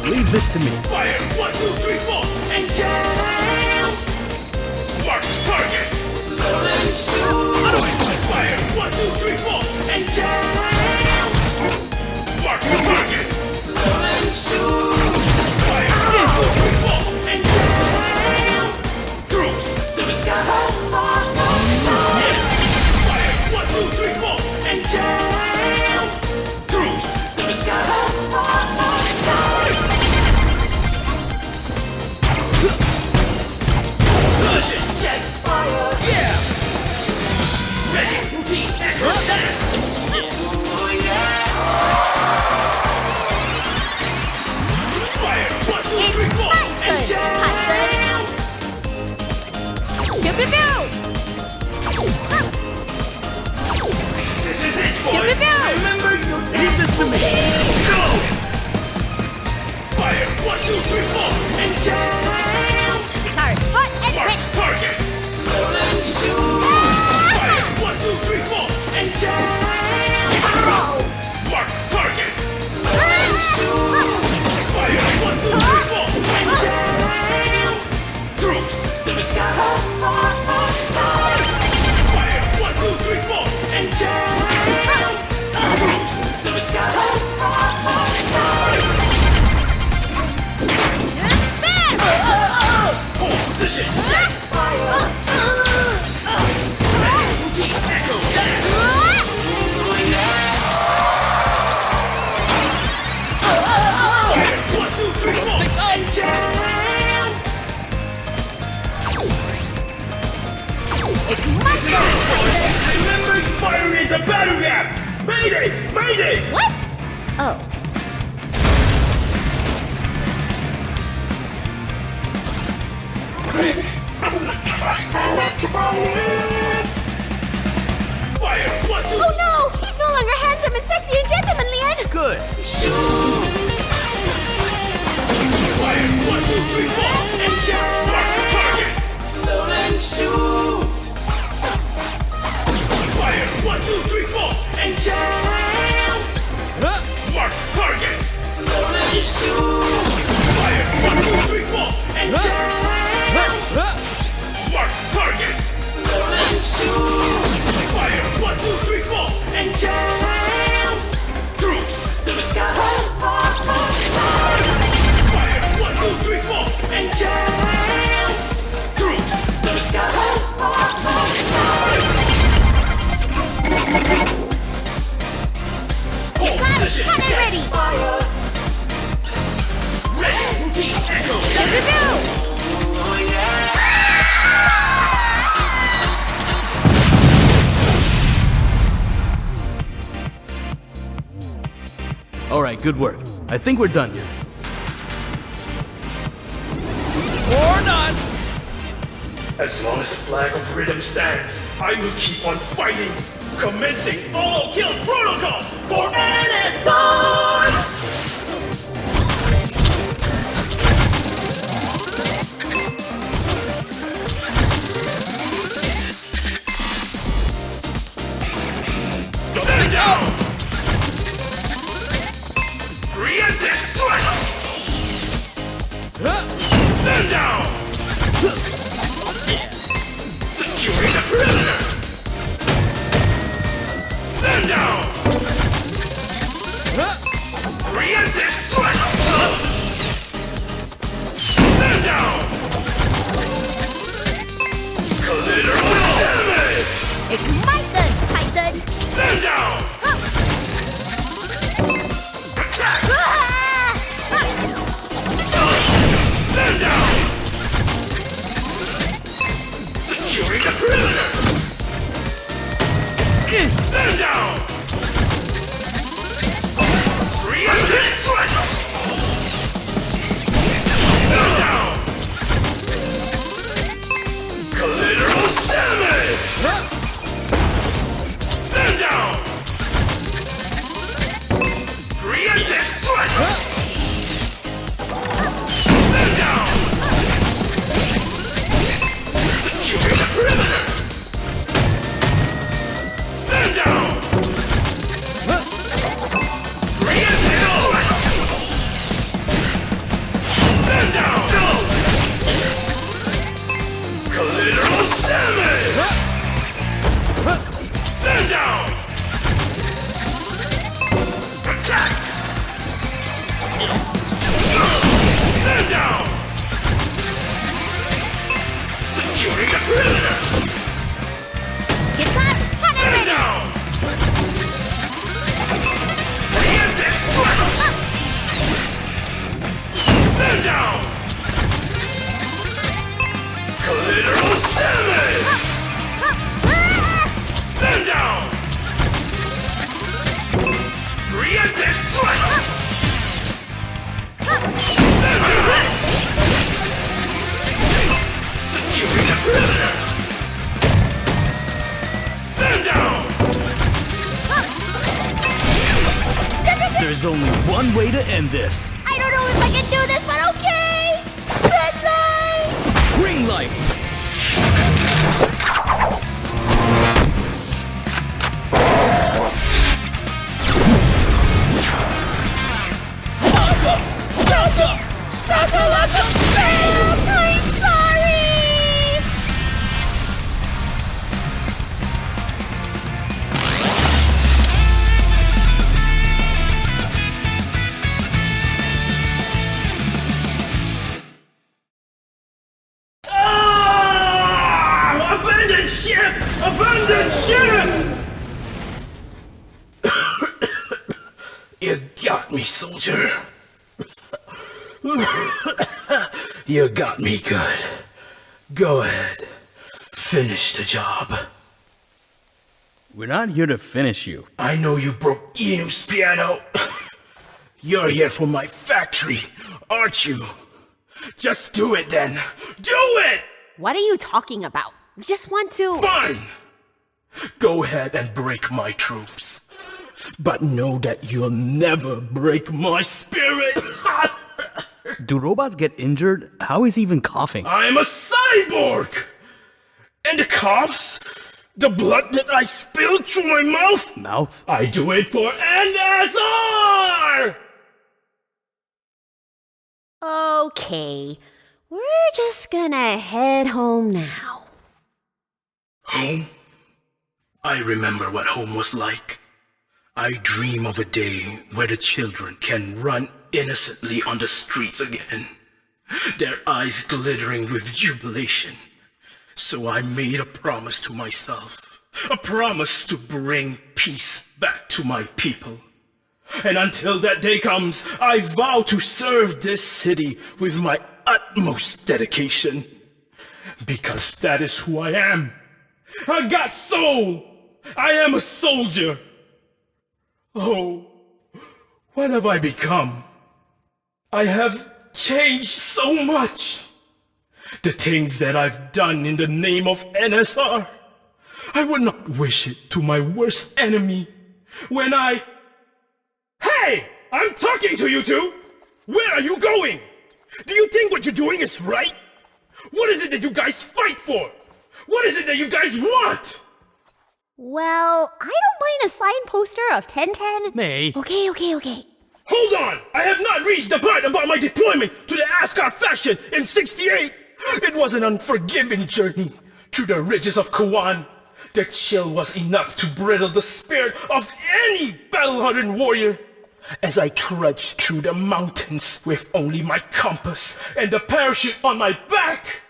Leave this to me. Fire! 1, 2, 3, 4, and jam! Mark target! Load and shoot! Fire! 1, 2, 3, 4, and jam! Mark target! Load and shoot! Fire! 1, 2, 3, 4, and jam! Troops to the sky! Fire! 1, 2, 3, 4, and jam! Troops to the sky! Collision check! Fire! Yeah! Rescue team, extra center! Oh yeah! Fire! 1, 2, 3, 4, and jam! Pew, pew, pew! This is it, boys! Pew, pew, pew! Remember your Leave this to me. Go! Fire! 1, 2, 3, 4, and jam! Guitar, foot, and Mark ready! target! Load and shoot! Fire! 1, 2, 3, 4, and jam! Mark target! Load and shoot! Fire! 1, 2, 3, 4, and jam! Troops to the sky! Fire! 1, 2, 3, 4, and jam! Troops to the sky! Hold position! Fire! Echo dash! Fire! 1, 2, 3, 4, and jam! It's my turn! Remember, fire is a battle gap! Mayday! Mayday! What? Oh. Fire! 1, 2, Oh no! He's no longer handsome and sexy and gentlemanly and... Good. Fire! 1, 2, 3, 4, and jam! Mark the target! Load and shoot! Fire! 1, 2, 3, 4, and jam! Mark the target! Load and shoot! Fire! 1, 2, 3, 4, and jam! Mark the target! Load and shoot! Fire! 1, 2, 3, 4, and jam! Troops to the sky! Fire! 1, 2, 3, 4, and jam! Troops to the sky! Hold position! Hot and ready! Fire! Ready! Routine echo! Oh yeah! Alright, good work. I think we're done here. Or not! As long as the flag of rhythm stands, I will keep on fighting, commencing all kill protocol for NSR! Stand down! Preemptive strike! Stand down! Securing the prisoner! Stand down! Preemptive strike! Stand down! Collateral damage! It's my turn, Titan! Stand down! Stand down! Securing the prisoner! Stand down! Preemptive strike! Stand down! Collateral damage! Stand down! Preemptive strike! Stand down! Securing the prisoner! Stand down! Preemptive strike! Stand down! Collateral damage! Stand down! Attack! Stand down! Securing the prisoner! Guitar, hot and Stand ready! down! Preemptive strike! Stand down! Collateral damage! Stand down! Preemptive strike! Stand down! Securing the prisoner! Stand down! There's only one way to end this. I don't know if I can do this, but Shakalaka Bam! I'm sorry! Abandoned ship! Abandoned ship! You got me, soldier. You got me good. Go ahead. Finish the job. We're not here to finish you. I know you broke Inu's piano. You're here for my factory, aren't you? Just do it then. Do it! What are you talking about? We just want to... Fine! Go ahead and break my troops. But know that you'll never break my spirit! Do robots get injured? How is he even coughing? I'm a cyborg! And the coughs? The blood that I spilled through my mouth? Mouth? I do it for NSR! Okay, we're just gonna head home now. Home? I remember what home was like. I dream of a day where the children can run innocently on the streets again, their eyes glittering with jubilation. So I made a promise to myself, a promise to bring peace back to my people. And until that day comes, I vow to serve this city with my utmost dedication. Because that is who I am. I got soul. I am a soldier. Oh, what have I become? I have changed so much. The things that I've done in the name of NSR, I would not wish it to my worst enemy. Hey! I'm talking to you two! Where are you going? Do you think what you're doing is right? What is it that you guys fight for? What is it that you guys want? Well, I don't mind a sign poster of 1010. May. Okay. Hold on! I have not reached the part about my deployment to the Ascot faction in 68! It was an unforgiving journey through the ridges of Kawan. The chill was enough to brittle the spirit of any battle-hardened warrior. As I trudged through the mountains with only my compass and the parachute on my back.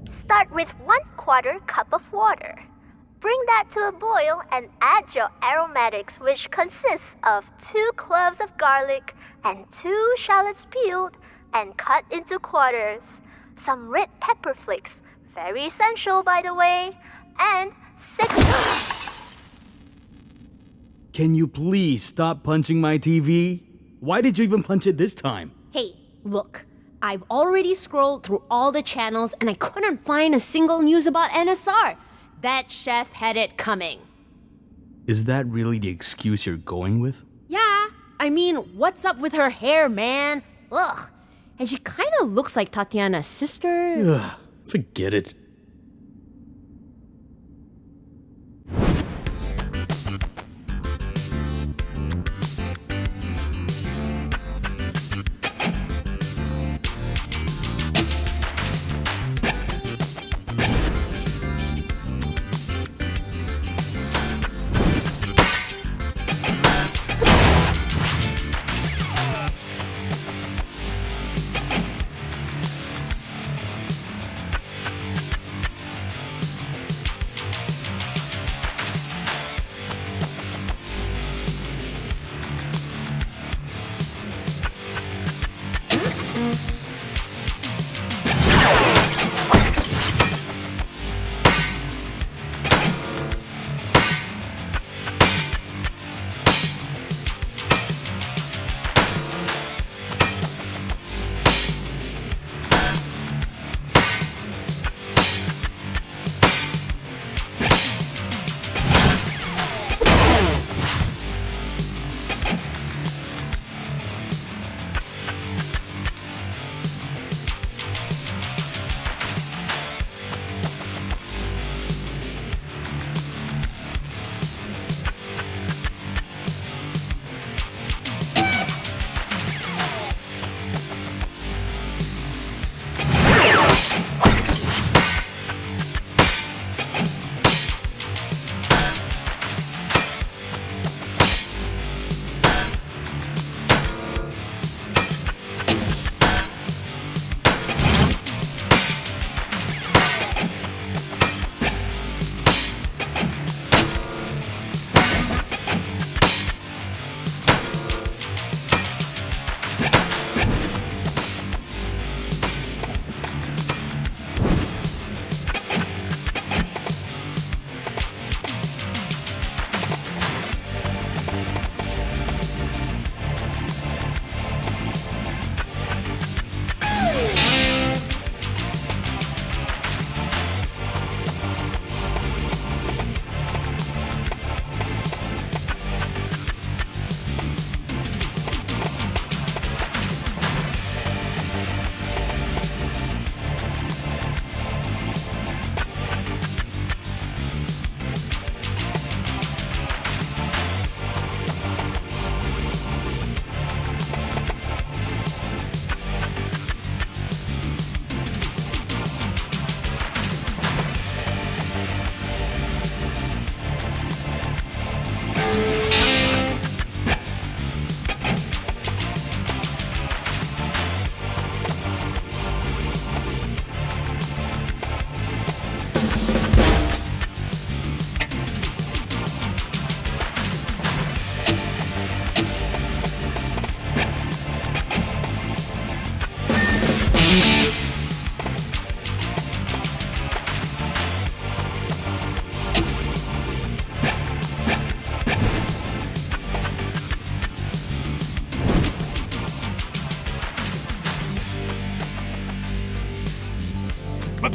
Start with 1/4 cup of water. Bring that to a boil and add your aromatics, which consists of 2 cloves of garlic and 2 shallots peeled and cut into quarters, some red pepper flakes, very essential by the way, and 6... Can you please stop punching my TV? Why did you even punch it this time? Hey, look. I've already scrolled through all the channels and I couldn't find a single news about NSR. That chef had it coming. Is that really the excuse you're going with? Yeah, I mean, what's up with her hair, man? Ugh. And she kind of looks like Tatiana's sister. Ugh, forget it.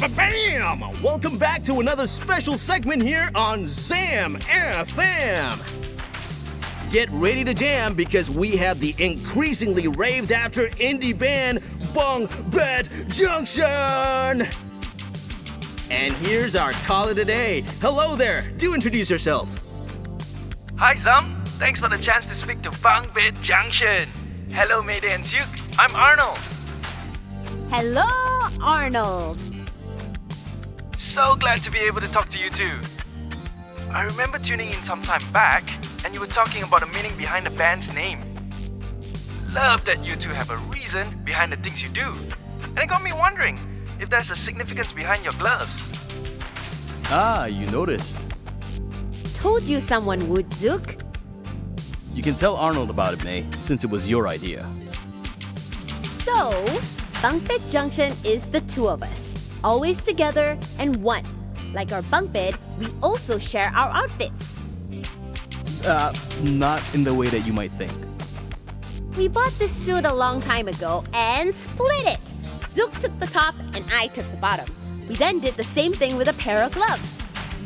Bam! Welcome back to another special segment here on Zam FM. Get ready to jam because we have the increasingly raved after indie band Bong Bet Junction. And here's our caller today. Hello there. Do introduce yourself. Hi, Zam. Thanks for the chance to speak to Bang Bet Junction. Hello, Mayday and Zook. I'm Arnold. Hello, Arnold. So glad to be able to talk to you too. I remember tuning in some time back, and you were talking about the meaning behind the band's name. Love that you two have a reason behind the things you do. And it got me wondering if there's a significance behind your gloves. Ah, you noticed. Told you someone would, Zook. You can tell Arnold about it, May, since it was your idea. So, Bunk Bed Junction is the two of us, always together and one. Like our bunk bed, we also share our outfits. Not in the way that you might think. We bought this suit a long time ago and split it. Zook took the top and I took the bottom. We then did the same thing with a pair of gloves.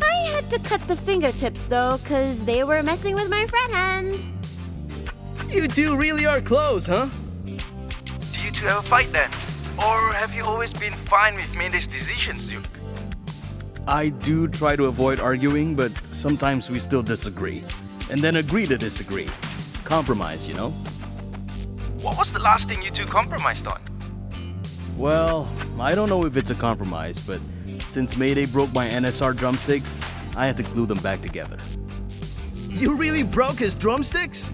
I had to cut the fingertips though, cause they were messing with my fret hand. You two really are close, huh? Do you two ever fight then? Or have you always been fine with May's decisions, Zook? I do try to avoid arguing, but sometimes we still disagree. And then agree to disagree. Compromise, you know? What was the last thing you two compromised on? Well, I don't know if it's a compromise, but since Mayday broke my NSR drumsticks, I had to glue them back together. You really broke his drumsticks?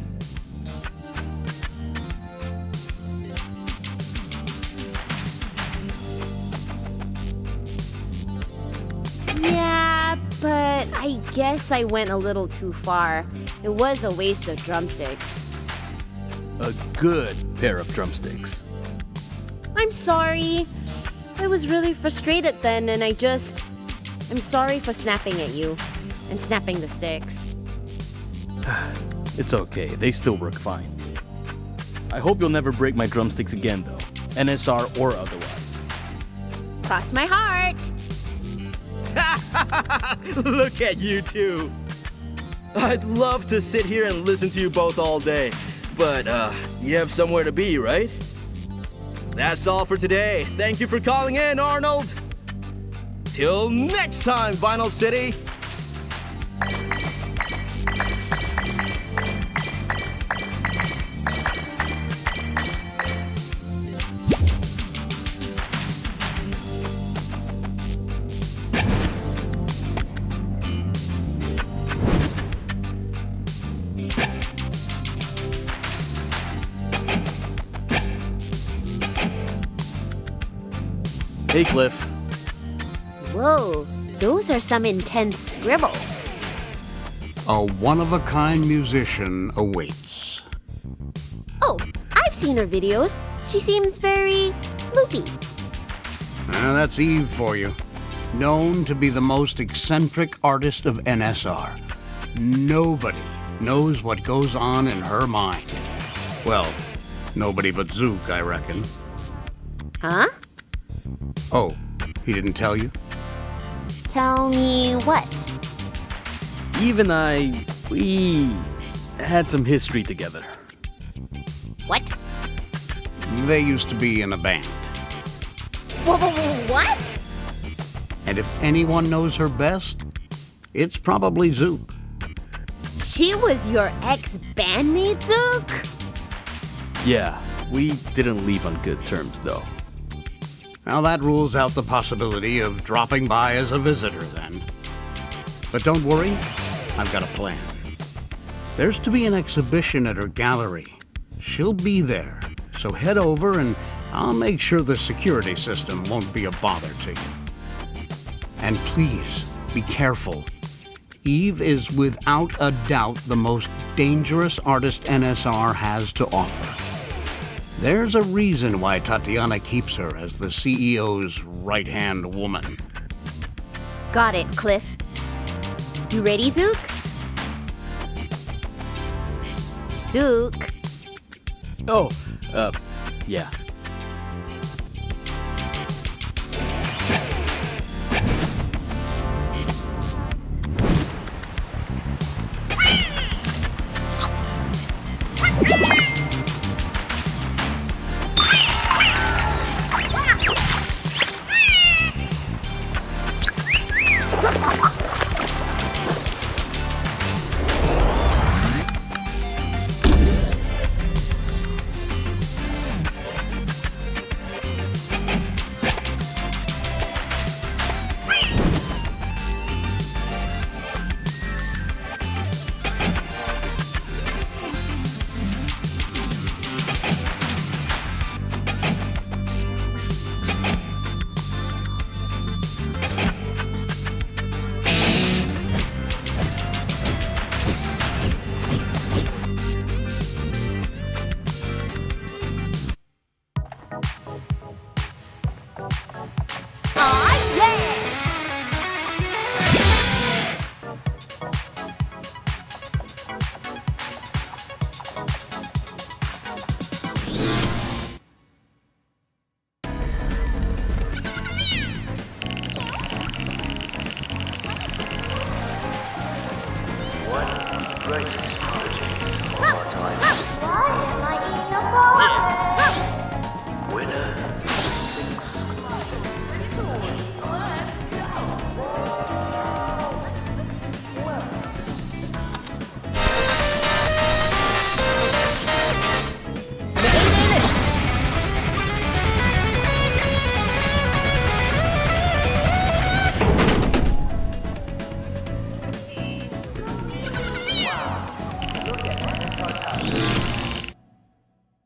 Yeah, but I guess I went a little too far. It was a waste of drumsticks. A good pair of drumsticks. I'm sorry. I was really frustrated then and I'm sorry for snapping at you and snapping the sticks. It's okay, they still work fine. I hope you'll never break my drumsticks again though, NSR or otherwise. Cross my heart. Look at you two. I'd love to sit here and listen to you both all day, but you have somewhere to be, right? That's all for today. Thank you for calling in, Arnold. Till next time, Vinyl City. Hey, Cliff. Whoa, those are some intense scribbles. A one-of-a-kind musician awaits. Oh, I've seen her videos. She seems very loopy. That's Eve for you. Known to be the most eccentric artist of NSR. Nobody knows what goes on in her mind. Well, nobody but Zook, I reckon. Huh? Oh, he didn't tell you? Tell me what? Eve and we had some history together. What? They used to be in a band. What? And if anyone knows her best, it's probably Zook. She was your ex-bandmate, Zook? Yeah, we didn't leave on good terms though. Now that rules out the possibility of dropping by as a visitor then. But don't worry, I've got a plan. There's to be an exhibition at her gallery. She'll be there, so head over and I'll make sure the security system won't be a bother to you. And please, be careful. Eve is without a doubt the most dangerous artist NSR has to offer. There's a reason why Tatiana keeps her as the CEO's right-hand woman. Got it, Cliff. You ready, Zook? Zook? Oh, yeah. greatest prodigies of our time. Why am I eating a ball? Winner of 6 consecutive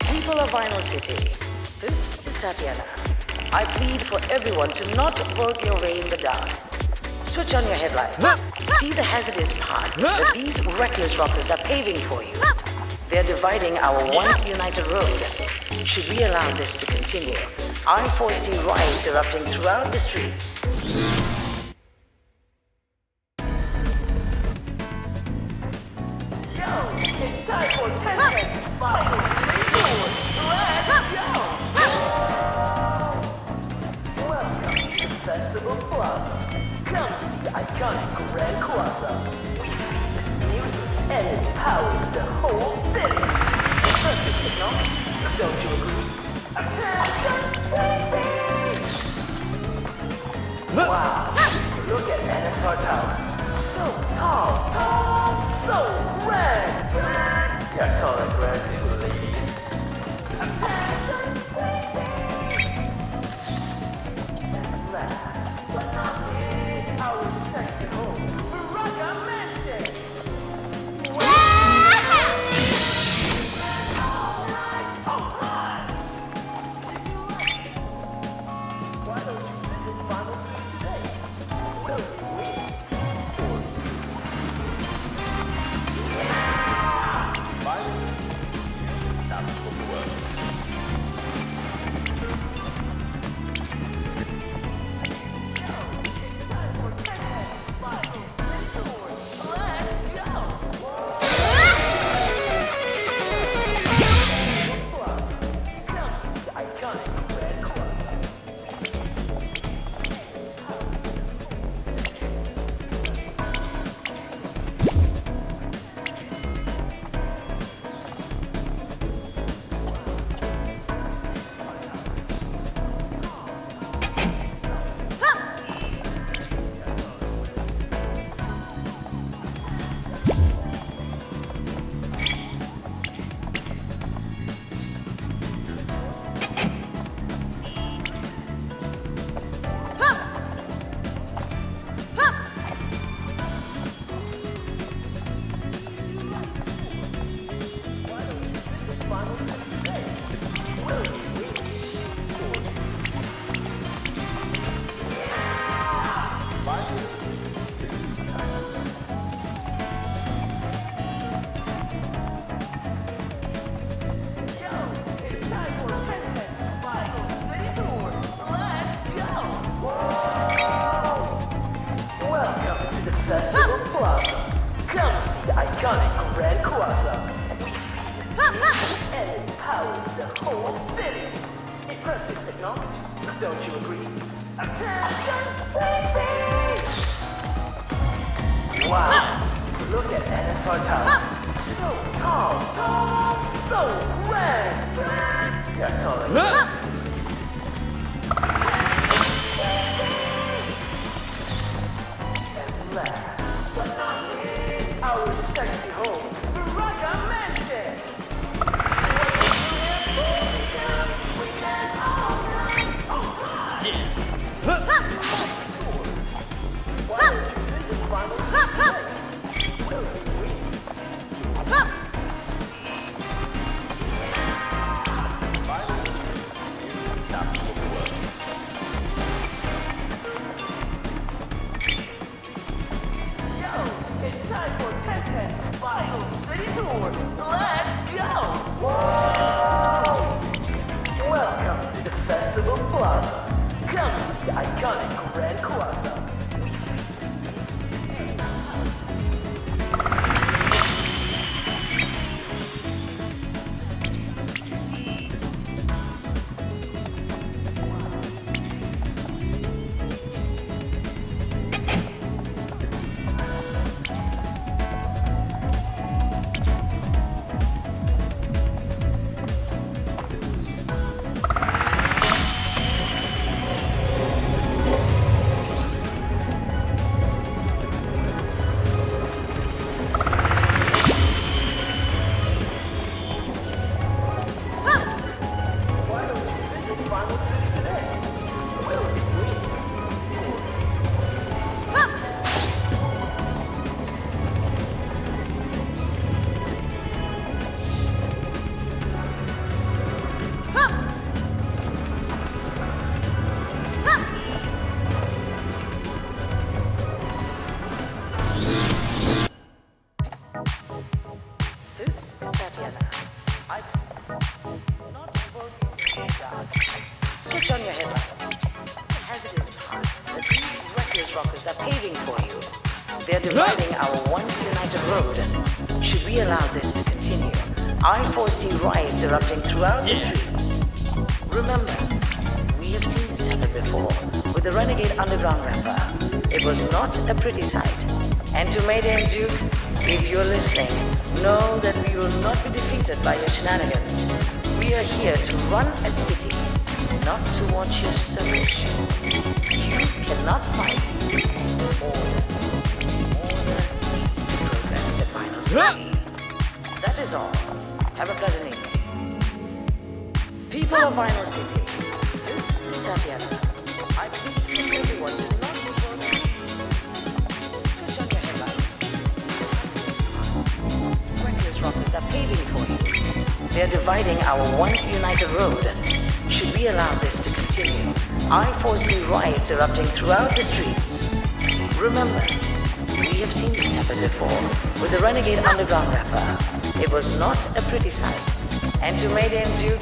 People of Vinyl City, this is Tatiana. I plead for everyone to not work your way in the dark. Switch on your headlights. See the hazardous path that these reckless rockers are paving for you. They're dividing our once united road. Should we allow this to continue, I foresee riots erupting throughout the streets. It's time for 10 minutes final reward. Let's go! Welcome to Festival Plaza. Come see the iconic Grand Plaza. We feed music and it powers the whole city. Perfect technology, don't you agree? Attention, baby! Wow, look at NSR Tower. So tall, so grand, Yeah, tall and grand too, ladies. Attention, baby! And last but not least, our sexy home, Baraka Mansion. Alright. Why don't you visit Vinyl City today? Will you win? Welcome to the Festival Plaza. Come see the iconic Grand Plaza. We feed music and it powers the whole city. Impressive technology, don't you agree? Attention, baby! Wow, look at NSR Tower. So tall, so rockers are paving for you. They're dividing our once united road. Should we allow this to continue, I foresee riots erupting throughout the streets. Remember, we have seen this happen before with the renegade underground rapper. It was not a pretty sight. And to Mayday and Duke, if you're listening, know that we will not be defeated by your shenanigans. We are here to run a city, not to watch your circus show. You cannot fight order. Order needs to progress at Final City. That is all. Have a pleasant evening. People of Vinyl City, this is Tatiana. I plead with everyone to not move on. Switch on your headlights. Reckless rockers are paving for you. They're dividing our once united road. Should we allow this to continue, I foresee riots erupting throughout the streets. Remember, we have seen this happen before with the renegade underground rapper. It was not a pretty sight. And to Mayday and Duke,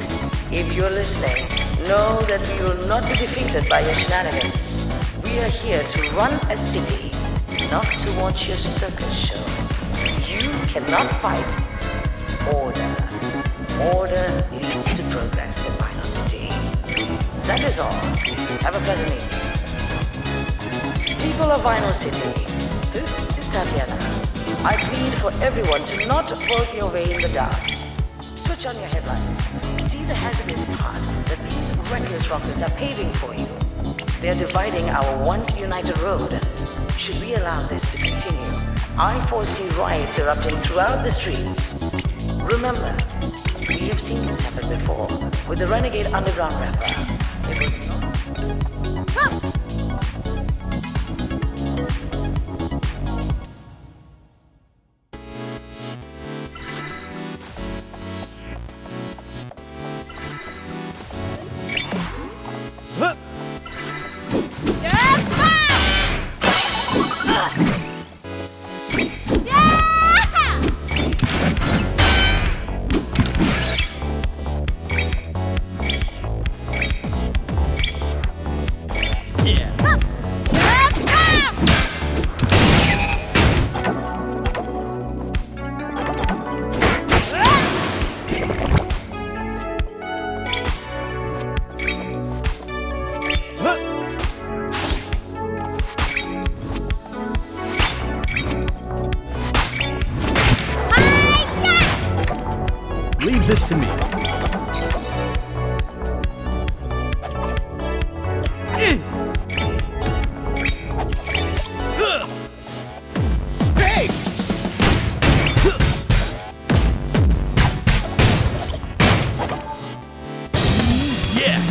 if you're listening, know that we will not be defeated by your shenanigans. We are here to run a city, not to watch your circus show. You cannot fight order. Order leads to progress in Vinyl City. That is all. Have a pleasant evening. People of Vinyl City, this is Tatiana. I plead for everyone to not work your way in the dark. Switch on your headlights. See the hazardous path that these reckless rockers are paving for you. They're dividing our once united road. Should we allow this to continue, I foresee riots erupting throughout the streets. Remember, we have seen this happen before with the renegade underground rapper. It was Leave this to me. Hey! Yes!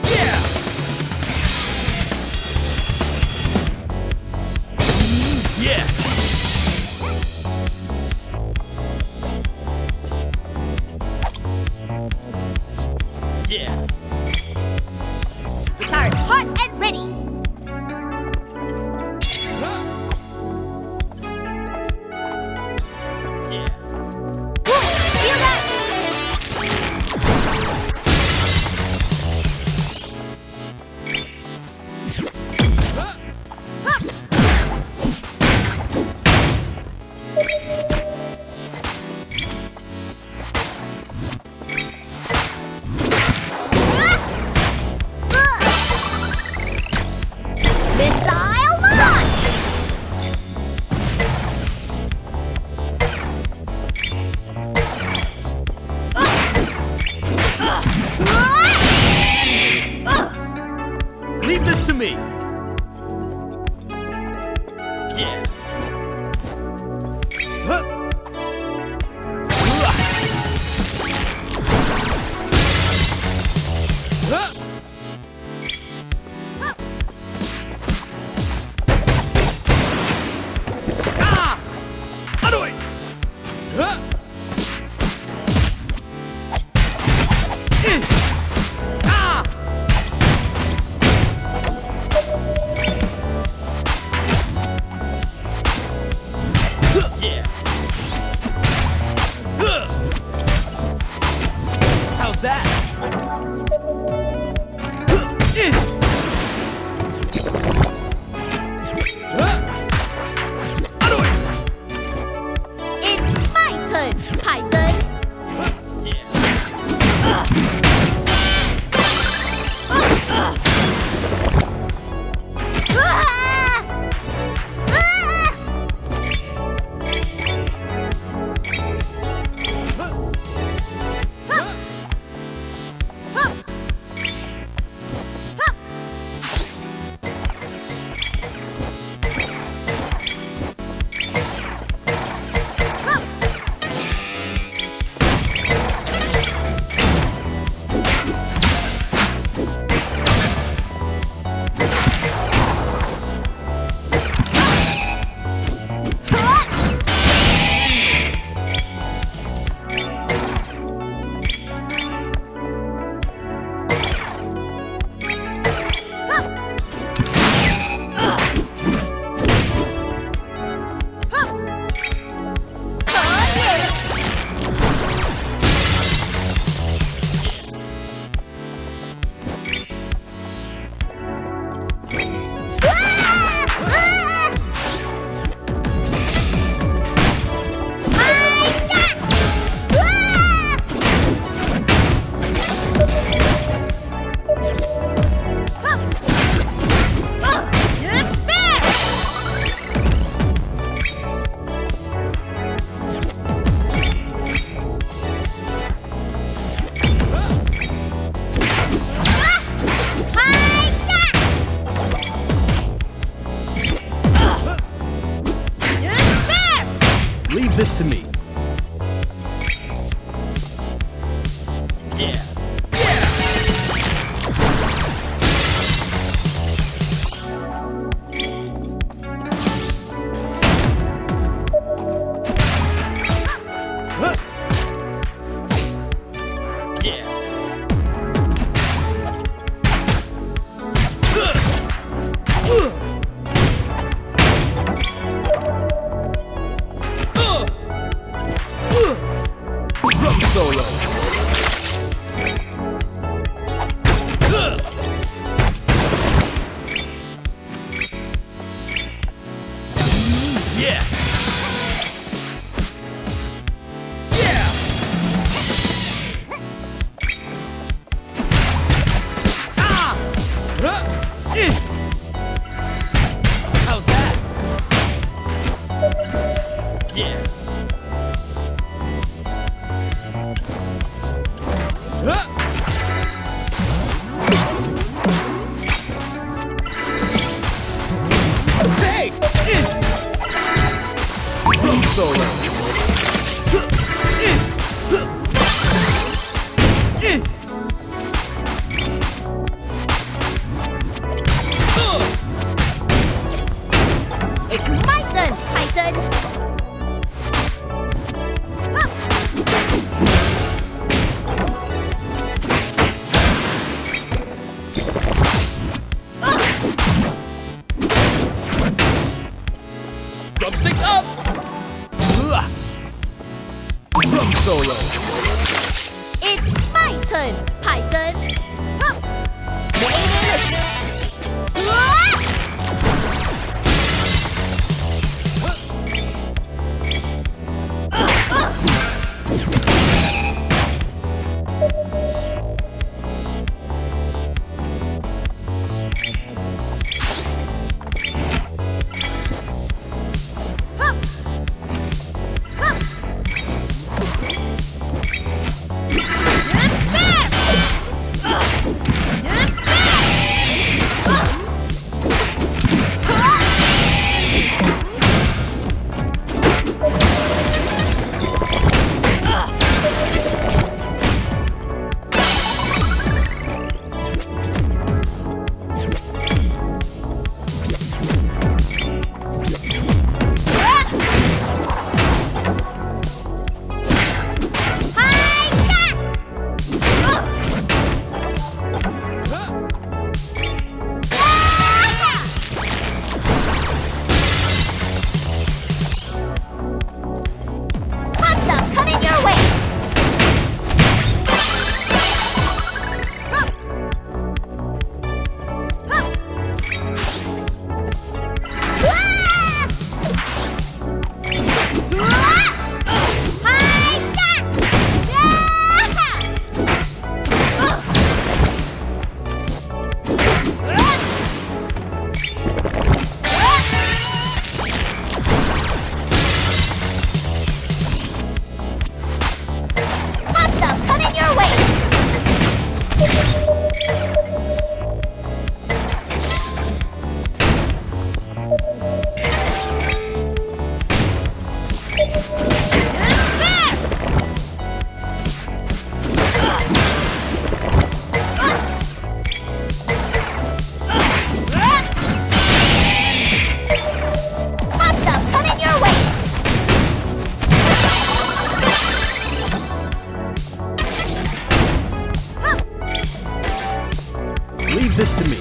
Yeah! Yes! Drum solo. Yes. Yeah. Ah. How's that? Yeah. Hey! Drum solo. It's my turn, Python! Drumsticks up! Drum solo. It's my turn, Python! Leave this to me.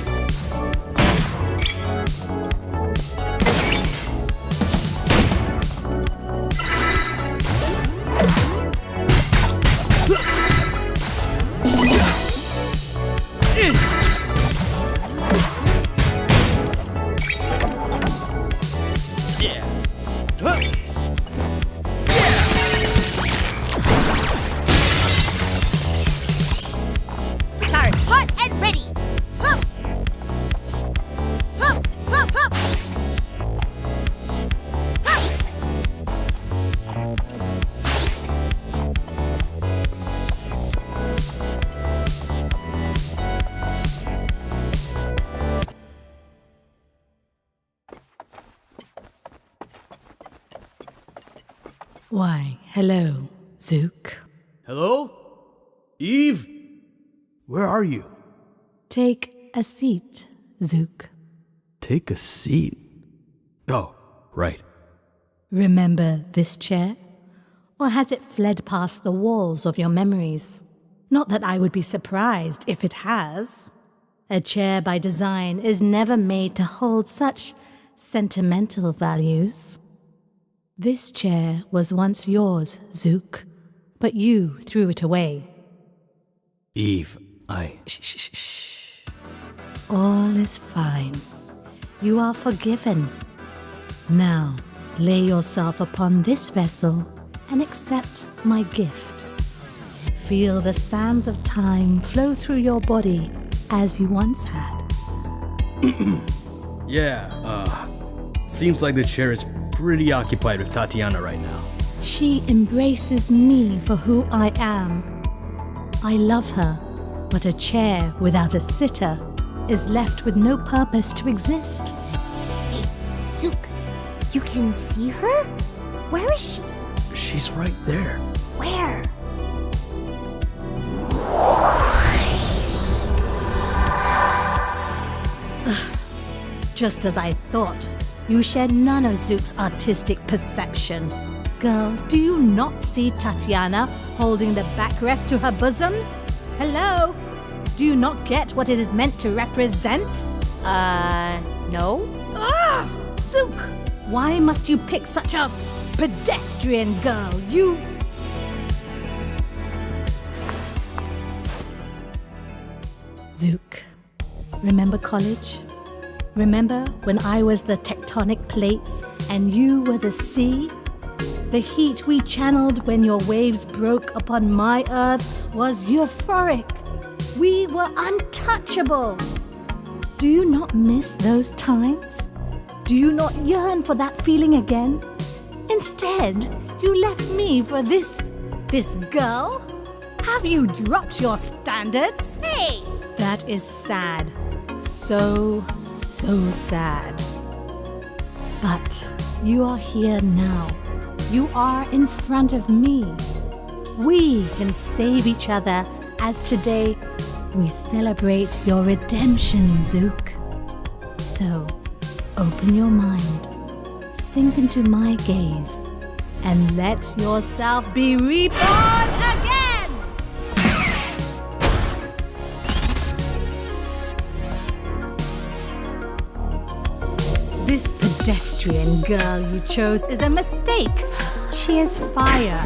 Start hot and ready! Hup! Hup! Hup! Hup! Why, hello, Zook. Hello? Eve? Where are you? Take a seat, Zook. Take a seat. Oh, right. Remember this chair? Or has it fled past the walls of your memories? Not that I would be surprised if it has. A chair by design is never made to hold such sentimental values. This chair was once yours, Zook, but you threw it away. Eve, Shh. All is fine. You are forgiven. Now, lay yourself upon this vessel and accept my gift. Feel the sands of time flow through your body as you once had. Seems like the chair is pretty occupied with Tatiana right now. She embraces me for who I am. I love her, but a chair without a sitter is left with no purpose to exist. Hey, Zook, you can see her? Where is she? She's right there. Where? Just as I thought, you share none of Zook's artistic perception. Girl, do you not see Tatiana holding the backrest to her bosoms? Hello? Do you not get what it is meant to represent? No? Zook! Why must you pick such a pedestrian girl? You... Zook, remember college? Remember when I was the tectonic plates and you were the sea? The heat we channeled when your waves broke upon my earth was euphoric. We were untouchable. Do you not miss those times? Do you not yearn for that feeling again? Instead, you left me for this girl? Have you dropped your standards? Hey! That is sad. So sad. But you are here now. You are in front of me. We can save each other as today we celebrate your redemption, Zook. So, open your mind, sink into my gaze, and let yourself be reborn again! This pedestrian girl you chose is a mistake. She is fire.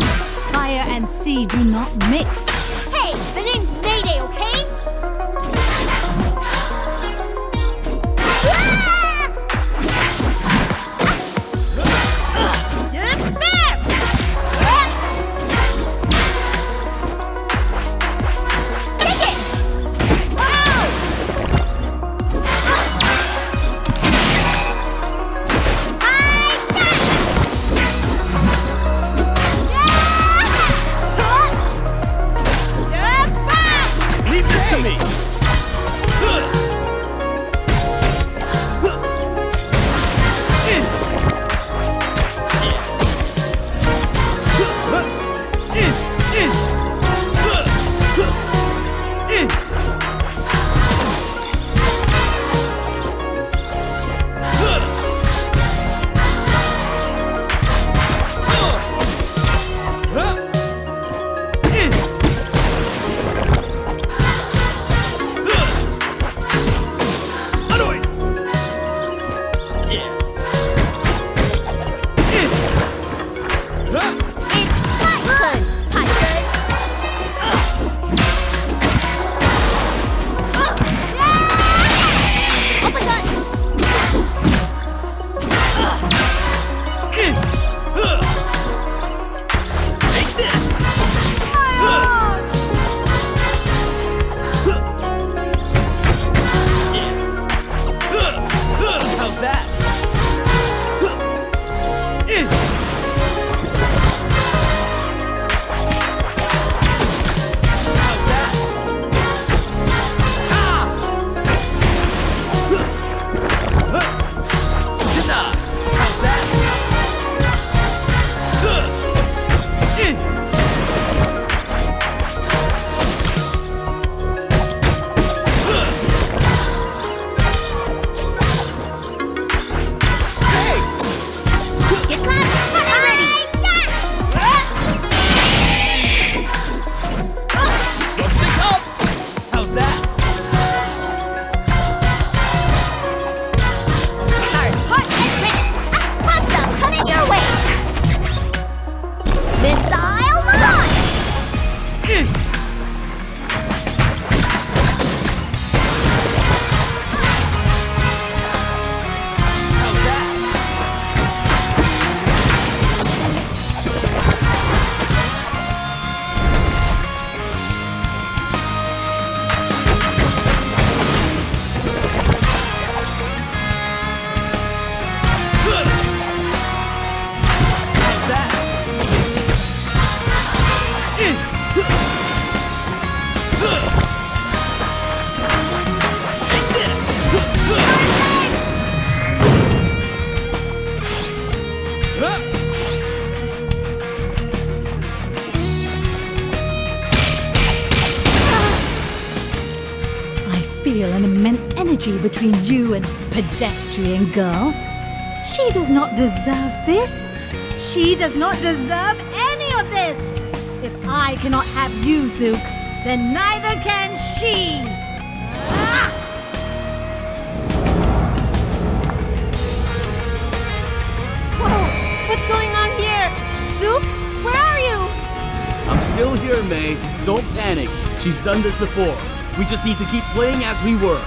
Fire and sea do not mix. Hey, the name's Mayday, okay? Leave this to me! feel an immense energy between you and pedestrian girl. She does not deserve this. She does not deserve any of this. If I cannot have you, Zook, then neither can she. Ah! Whoa! What's going on here? Zook, where are you? I'm still here, May. Don't panic. She's done this before. We just need to keep playing as we were.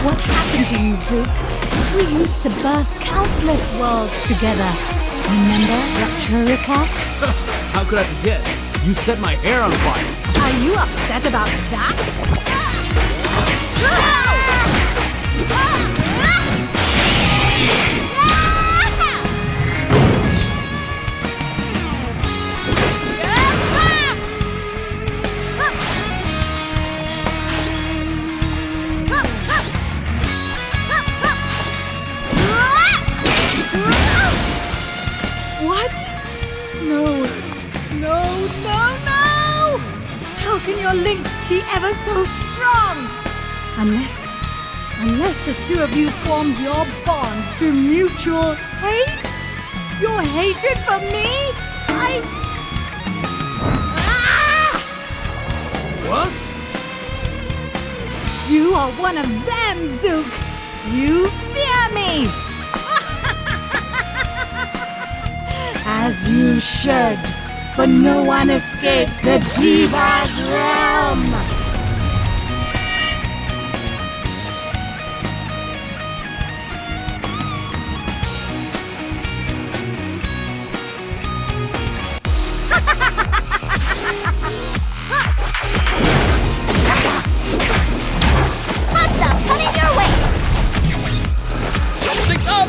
What happened to you, Zook? We used to birth countless worlds together. Remember Rapturika? How could I forget? You set my hair on fire. Are you upset about that? What? No. No, no, no! How can your links be ever so strong? Unless the two of you formed your bond through mutual hate? Your hatred for me? What? You are one of them, Zook! You fear me! As you should, for no one escapes the Diva's realm! Pasta, coming your way! Chopsticks up!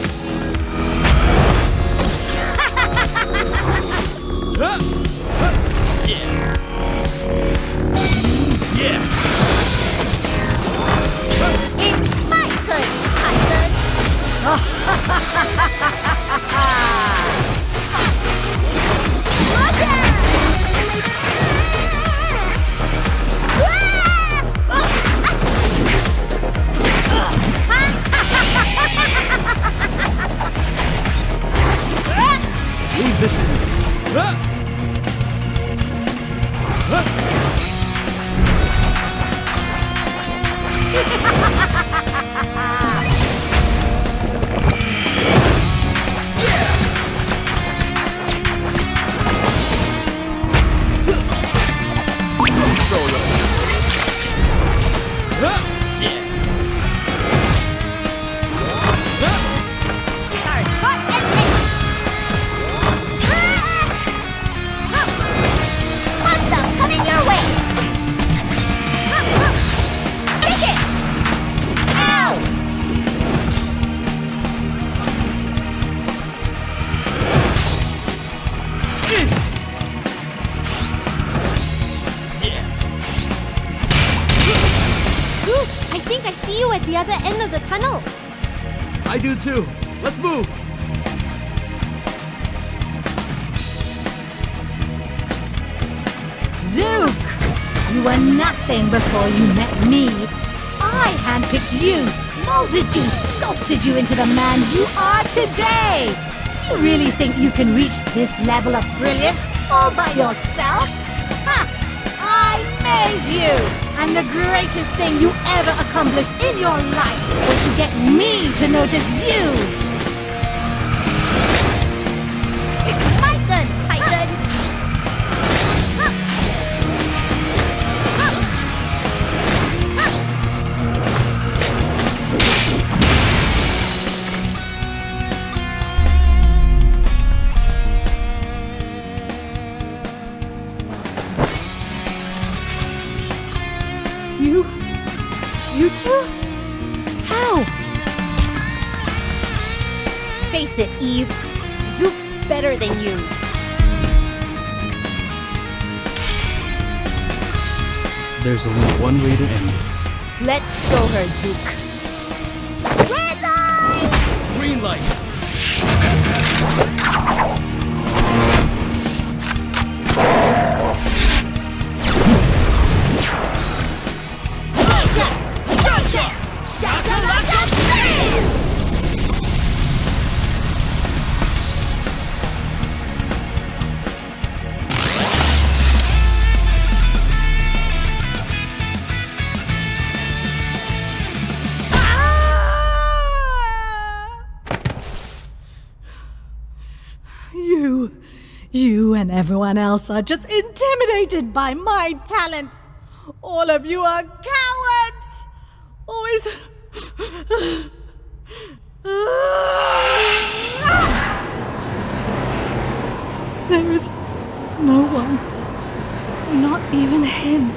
Yes! It's my turn, Tyson! Look Leave this to me. Pasta, coming your way! Take it! Ow! Ooh, I think I see you at the other end of the tunnel. I do too. Let's move. Zook! You were nothing before you met me. I handpicked you, molded you, sculpted you into the man you are today. Do you really think you can reach this level of brilliance all by yourself? Ha! I made you! And the greatest thing you ever accomplished in your life was to get me to notice you! It's my turn, Tyson! You too? How? Face it, Eve. Zook's better than you. There's only one way to end this. Let's show her, Zook. Red eye! green light. Shakalaka Slam! You and everyone else are just intimidated by my talent. All of you are cowards. Always. There is no one, not even him.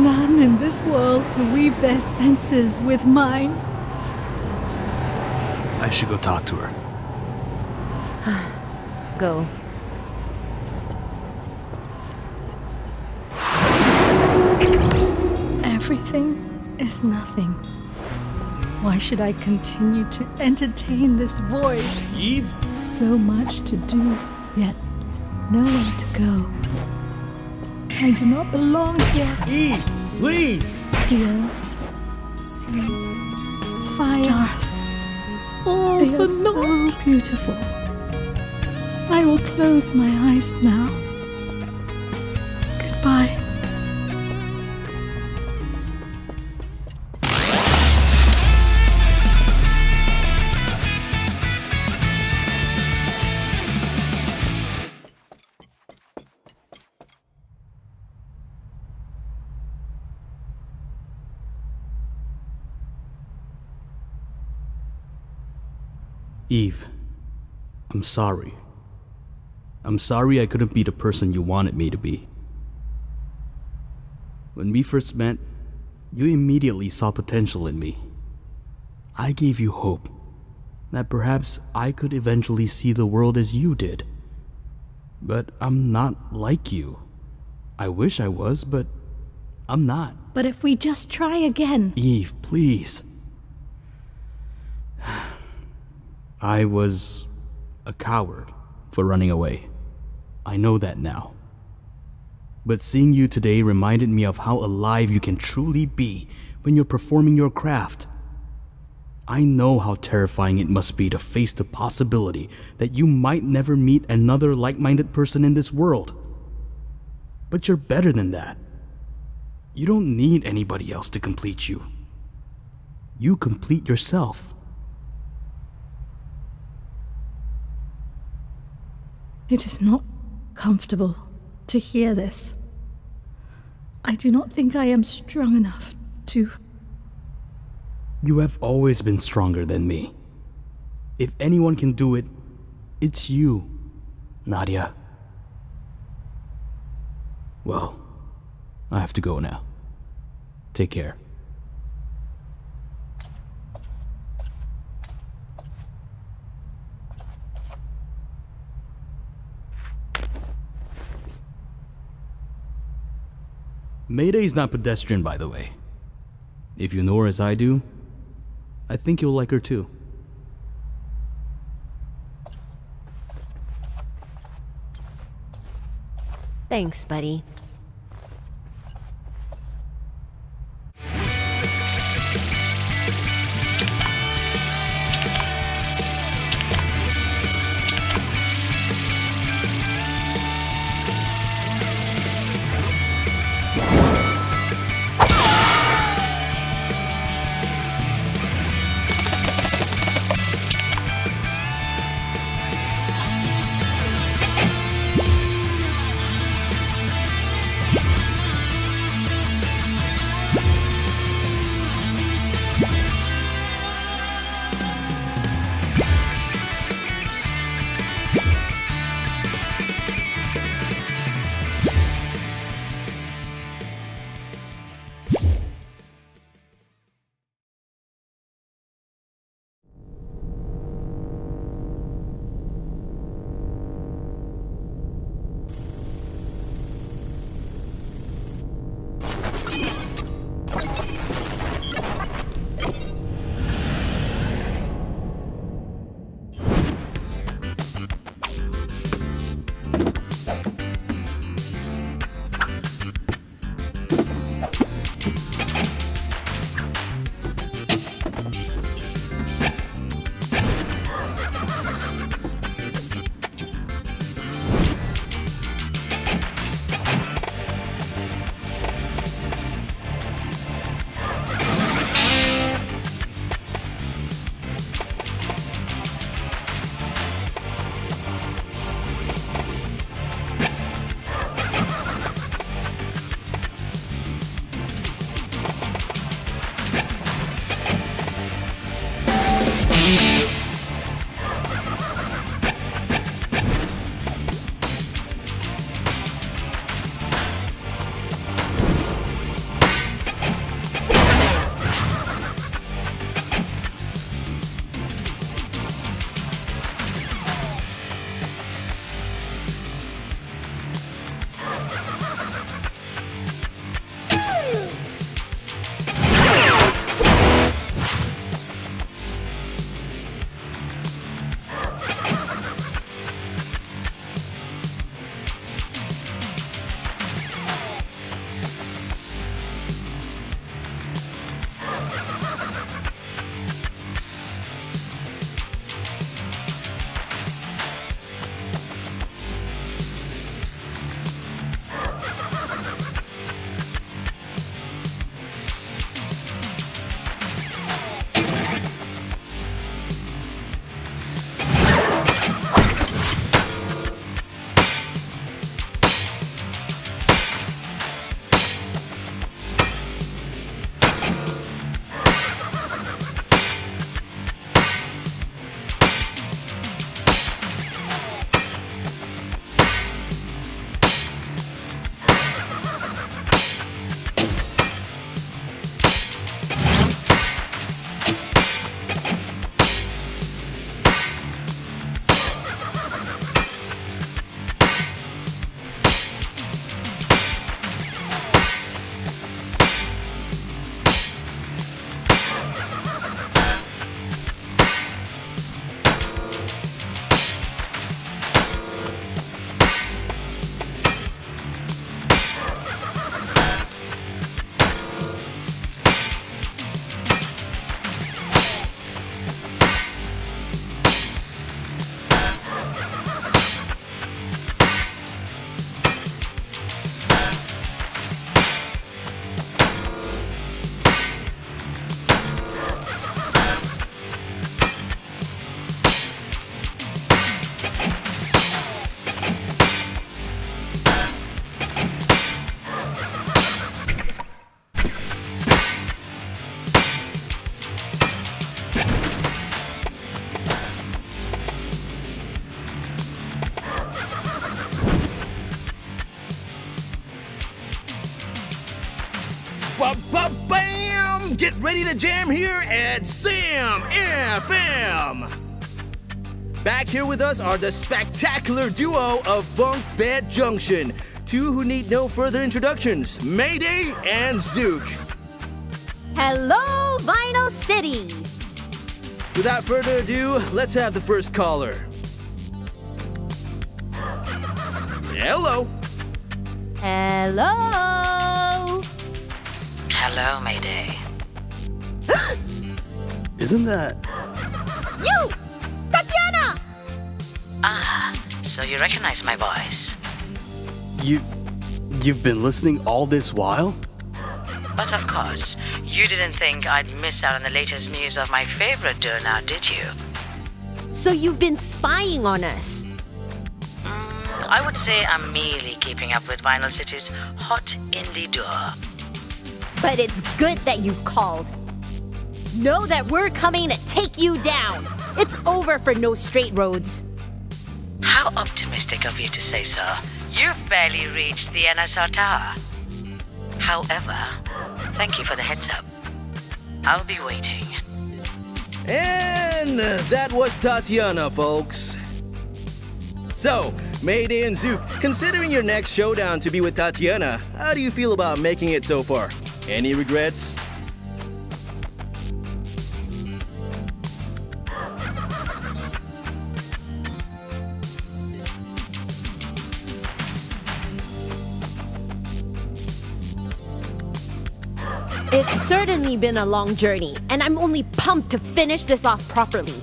None in this world to weave their senses with mine. I should go talk to her. Go. Everything is nothing. Why should I continue to entertain this void? Eve? So much to do, yet nowhere to go. I do not belong here. Eve, please! Here, sea, fire, stars, all they for naught. So beautiful. I will close my eyes now. Goodbye. Eve, I'm sorry. I'm sorry I couldn't be the person you wanted me to be. When we first met, you immediately saw potential in me. I gave you hope that perhaps I could eventually see the world as you did. But I'm not like you. I wish I was, but I'm not. But if we just try again... Eve, please. I was a coward for running away. I know that now. But seeing you today reminded me of how alive you can truly be when you're performing your craft. I know how terrifying it must be to face the possibility that you might never meet another like-minded person in this world. But you're better than that. You don't need anybody else to complete you. You complete yourself. It is not comfortable to hear this. I do not think I am strong enough to... You have always been stronger than me. If anyone can do it, it's you, Nadia. Well, I have to go now. Take care. Mayday's not pedestrian, by the way. If you know her as I do, I think you'll like her too. Thanks, buddy. Bam! Get ready to jam here at Sam FM! Back here with us are the spectacular duo of Bunk Bed Junction. Two who need no further introductions, Mayday and Zook. Hello, Vinyl City! Without further ado, let's have the first caller. Hello. Hello! Hello, Mayday. Isn't that... You! Tatiana! Ah, so you recognize my voice. You've been listening all this while? But of course, you didn't think I'd miss out on the latest news of my favorite duo now, did you? So you've been spying on us? I would say I'm merely keeping up with Vinyl City's hot indie duo. But it's good that you've called. Know that we're coming to take you down. It's over for No Straight Roads. How optimistic of you to say so. You've barely reached the NSR Tower. However, thank you for the heads up. I'll be waiting. And that was Tatiana, folks. So, Mayday and Zook, considering your next showdown to be with Tatiana, how do you feel about making it so far? Any regrets? It's certainly been a long journey, and I'm only pumped to finish this off properly.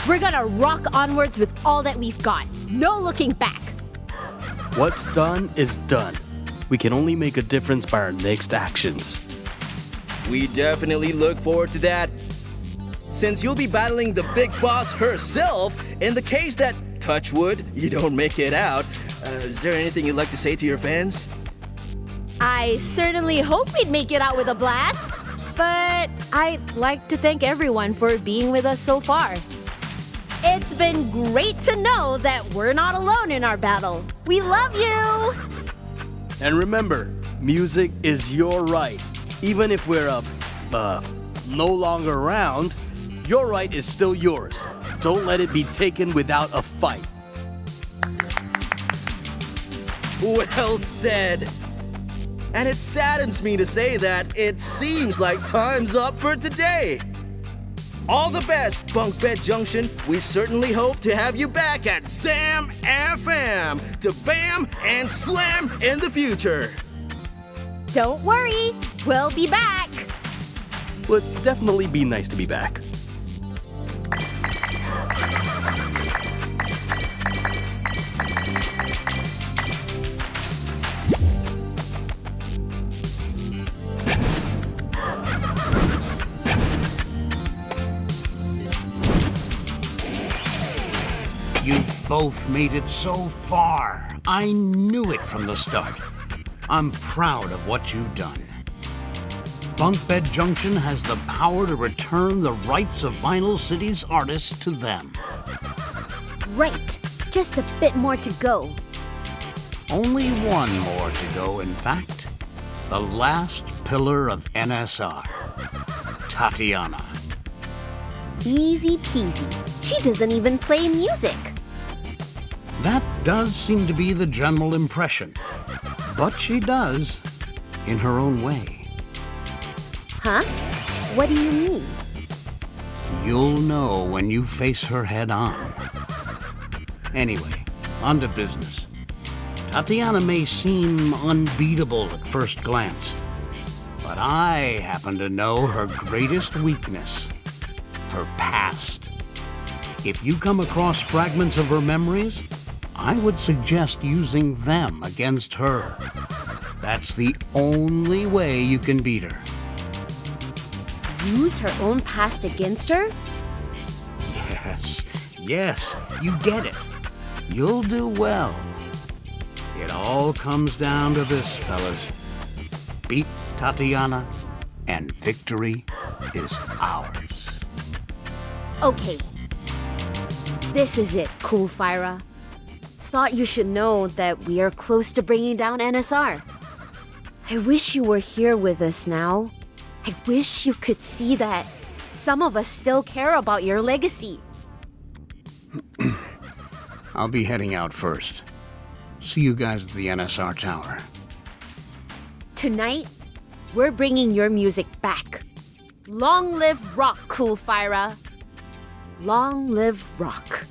We're gonna rock onwards with all that we've got. No looking back. What's done is done. We can only make a difference by our next actions. We definitely look forward to that. Since you'll be battling the big boss herself, in the case that, touch wood, you don't make it out, is there anything you'd like to say to your fans? I certainly hope we'd make it out with a blast. But I'd like to thank everyone for being with us so far. It's been great to know that we're not alone in our battle. We love you! And remember, music is your right. Even if we're no longer around, your right is still yours. Don't let it be taken without a fight. Well said. And it saddens me to say that it seems like time's up for today. All the best, Bunk Bed Junction. We certainly hope to have you back at Sam FM to bam and slam in the future. Don't worry, we'll be back. Would definitely be nice to be back. You've both made it so far. I knew it from the start. I'm proud of what you've done. Bunk Bed Junction has the power to return the rights of Vinyl City's artists to them. Right, just a bit more to go. Only one more to go, in fact. The last pillar of NSR, Tatiana. Easy peasy. She doesn't even play music. That does seem to be the general impression. But she does, in her own way. Huh? What do you mean? You'll know when you face her head on. Anyway, on to business. Tatiana may seem unbeatable at first glance, but I happen to know her greatest weakness, her past. If you come across fragments of her memories, I would suggest using them against her. That's the only way you can beat her. Use her own past against her? Yes, you get it. You'll do well. It all comes down to this, fellas. Beat Tatiana, and victory is ours. Okay. This is it, Cool Fyra. Thought you should know that we are close to bringing down NSR. I wish you were here with us now. I wish you could see that some of us still care about your legacy. I'll be heading out first. See you guys at the NSR Tower. Tonight, we're bringing your music back. Long live rock, Cool Fyra. Long live rock.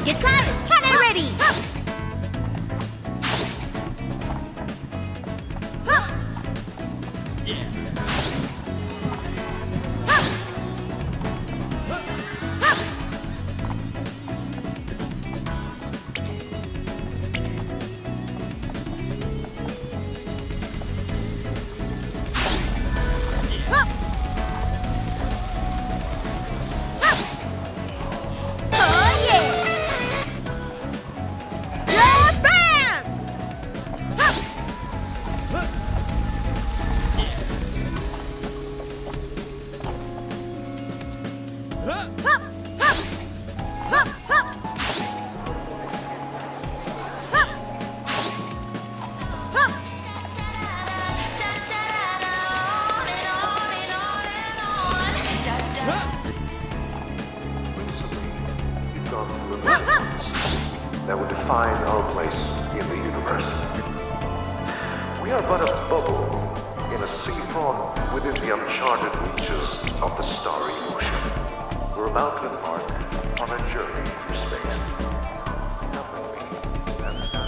Guitars, hot and ready! That would define our place in the universe. We are but a bubble in a sea form within the uncharted reaches of the starry ocean. We're about to embark on a journey through space. Come with me and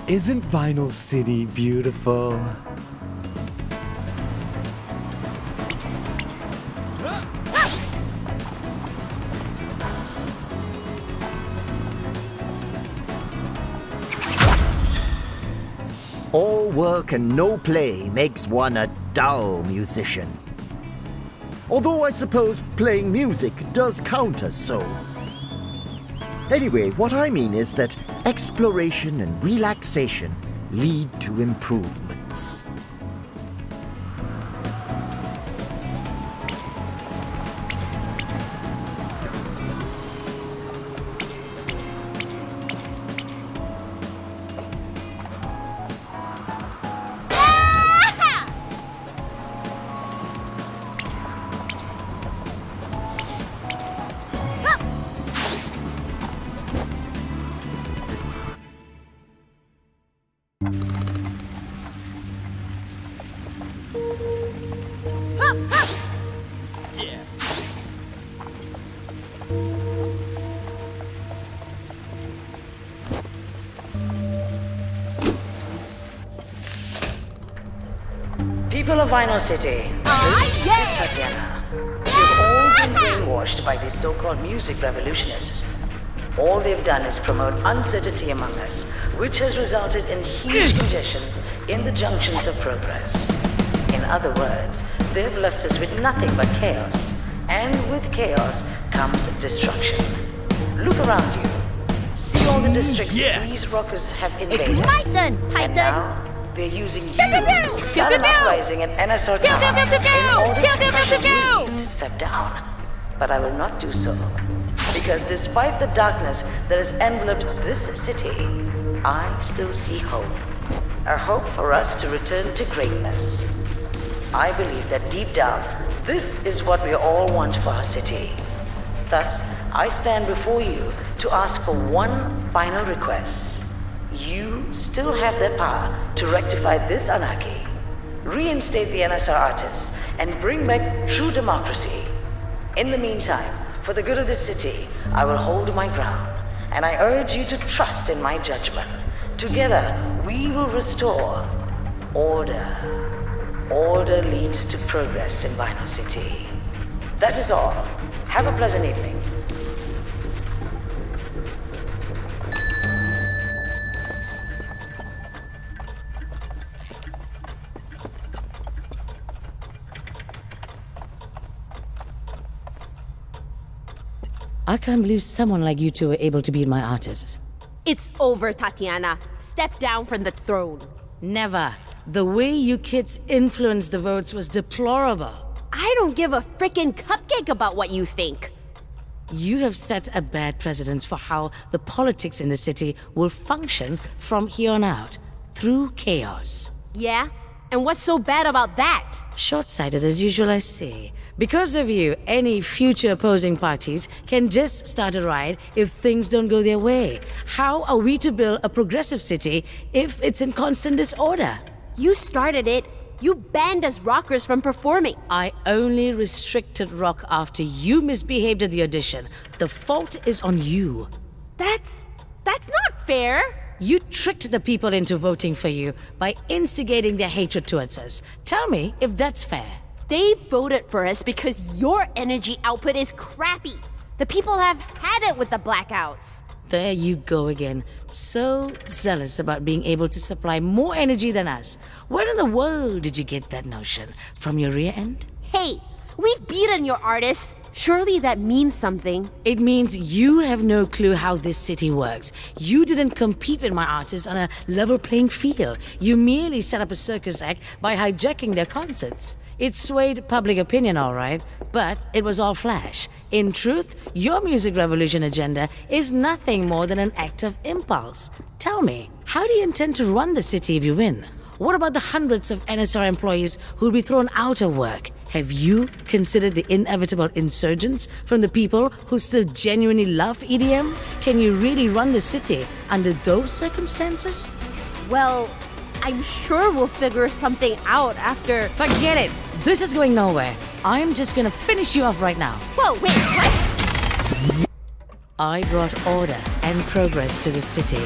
Isn't Vinyl City beautiful? All work and no play makes one a dull musician. Although I suppose playing music does count as so. Anyway, what I mean is that exploration and relaxation lead to improvements. People of Vinyl City, this is Tatiana. You've all been brainwashed by these so-called music revolutionists. All they've done is promote uncertainty among us, which has resulted in huge congestions in the junctions of progress. In other words, they've left us with nothing but chaos. And with chaos comes destruction. Look around you. See all the districts these rockers have invaded. Ignite them, And Python! now they're using you to start an uprising in NSR Town in order to pressure me to step down. But I will not do so. Because despite the darkness that has enveloped this city, I still see hope. A hope for us to return to greatness. I believe that deep down, this is what we all want for our city. Thus, I stand before you to ask for one final request. You still have the power to rectify this anarchy, reinstate the NSR artists, and bring back true democracy. In the meantime, for the good of the city, I will hold my ground, and I urge you to trust in my judgment. Together, we will restore order. Order leads to progress in Vinyl City. That is all. Have a pleasant evening. I can't believe someone like you two were able to beat my artists. It's over, Tatiana. Step down from the throne. Never. The way you kids influenced the votes was deplorable. I don't give a frickin' cupcake about what you think. You have set a bad precedent for how the politics in the city will function from here on out, through chaos. Yeah? And what's so bad about that? Short-sighted as usual, I see. Because of you, any future opposing parties can just start a riot if things don't go their way. How are we to build a progressive city if it's in constant disorder? You started it. You banned us rockers from performing. I only restricted rock after you misbehaved at the audition. The fault is on you. That's not fair. You tricked the people into voting for you by instigating their hatred towards us. Tell me if that's fair. They voted for us because your energy output is crappy. The people have had it with the blackouts. There you go again. So zealous about being able to supply more energy than us. Where in the world did you get that notion? From your rear end? Hey, we've beaten your artists. Surely that means something. It means you have no clue how this city works. You didn't compete with my artists on a level playing field. You merely set up a circus act by hijacking their concerts. It swayed public opinion, all right, but it was all flash. In truth, your music revolution agenda is nothing more than an act of impulse. Tell me, how do you intend to run the city if you win? What about the hundreds of NSR employees who'll be thrown out of work? Have you considered the inevitable insurgents from the people who still genuinely love EDM? Can you really run the city under those circumstances? Well, I'm sure we'll figure something out after... Forget it! This is going nowhere. I'm just gonna finish you off right now. Whoa, wait, what? I brought order and progress to the city.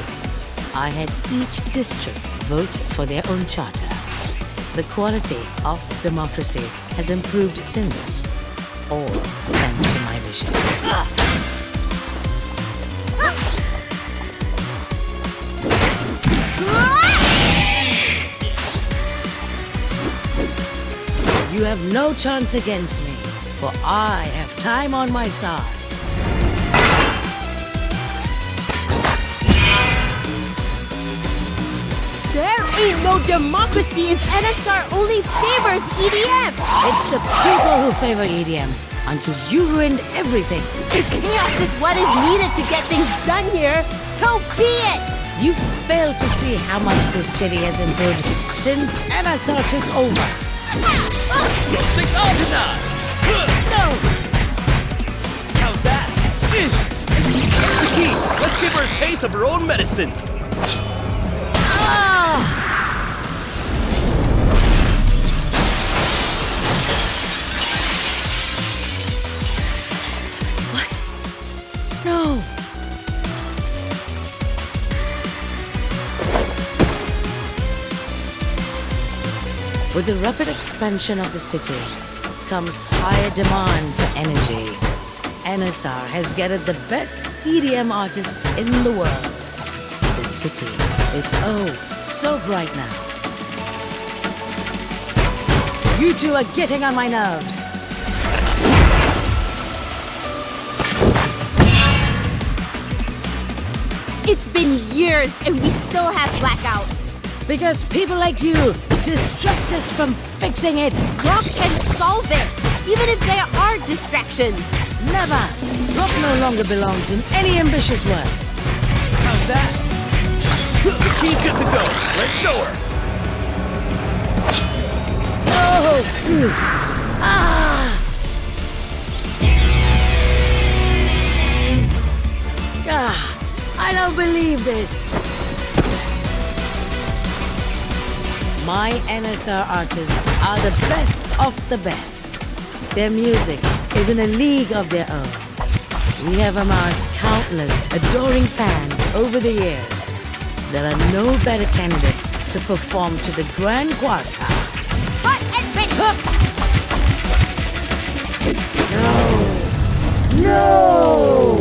I had each district vote for their own charter. The quality of democracy has improved since, all thanks to my vision. You have no chance against me, for I have time on my side. There ain't no democracy if NSR only favors EDM! It's the people who favor EDM until you ruined everything. If chaos is what is needed to get things done here, so be it! You failed to see how much this city has improved since NSR took over. Stick out tonight! No! How's that? That's the key! Let's give her a taste of her own medicine! No! With the rapid expansion of the city comes higher demand for energy. NSR has gathered the best EDM artists in the world. The city is so bright now. You two are getting on my nerves. It's been years and we still have blackouts. Because people like you distract us from fixing it. Rock can solve it, even if there are distractions. Never. Rock no longer belongs in any ambitious work. How's that? The key's good to go. Let's show her. I don't believe this. My NSR artists are the best of the best. Their music is in a league of their own. We have amassed countless adoring fans over the years. There are no better candidates to perform to the Grand Kwasa. Hot and ready! No!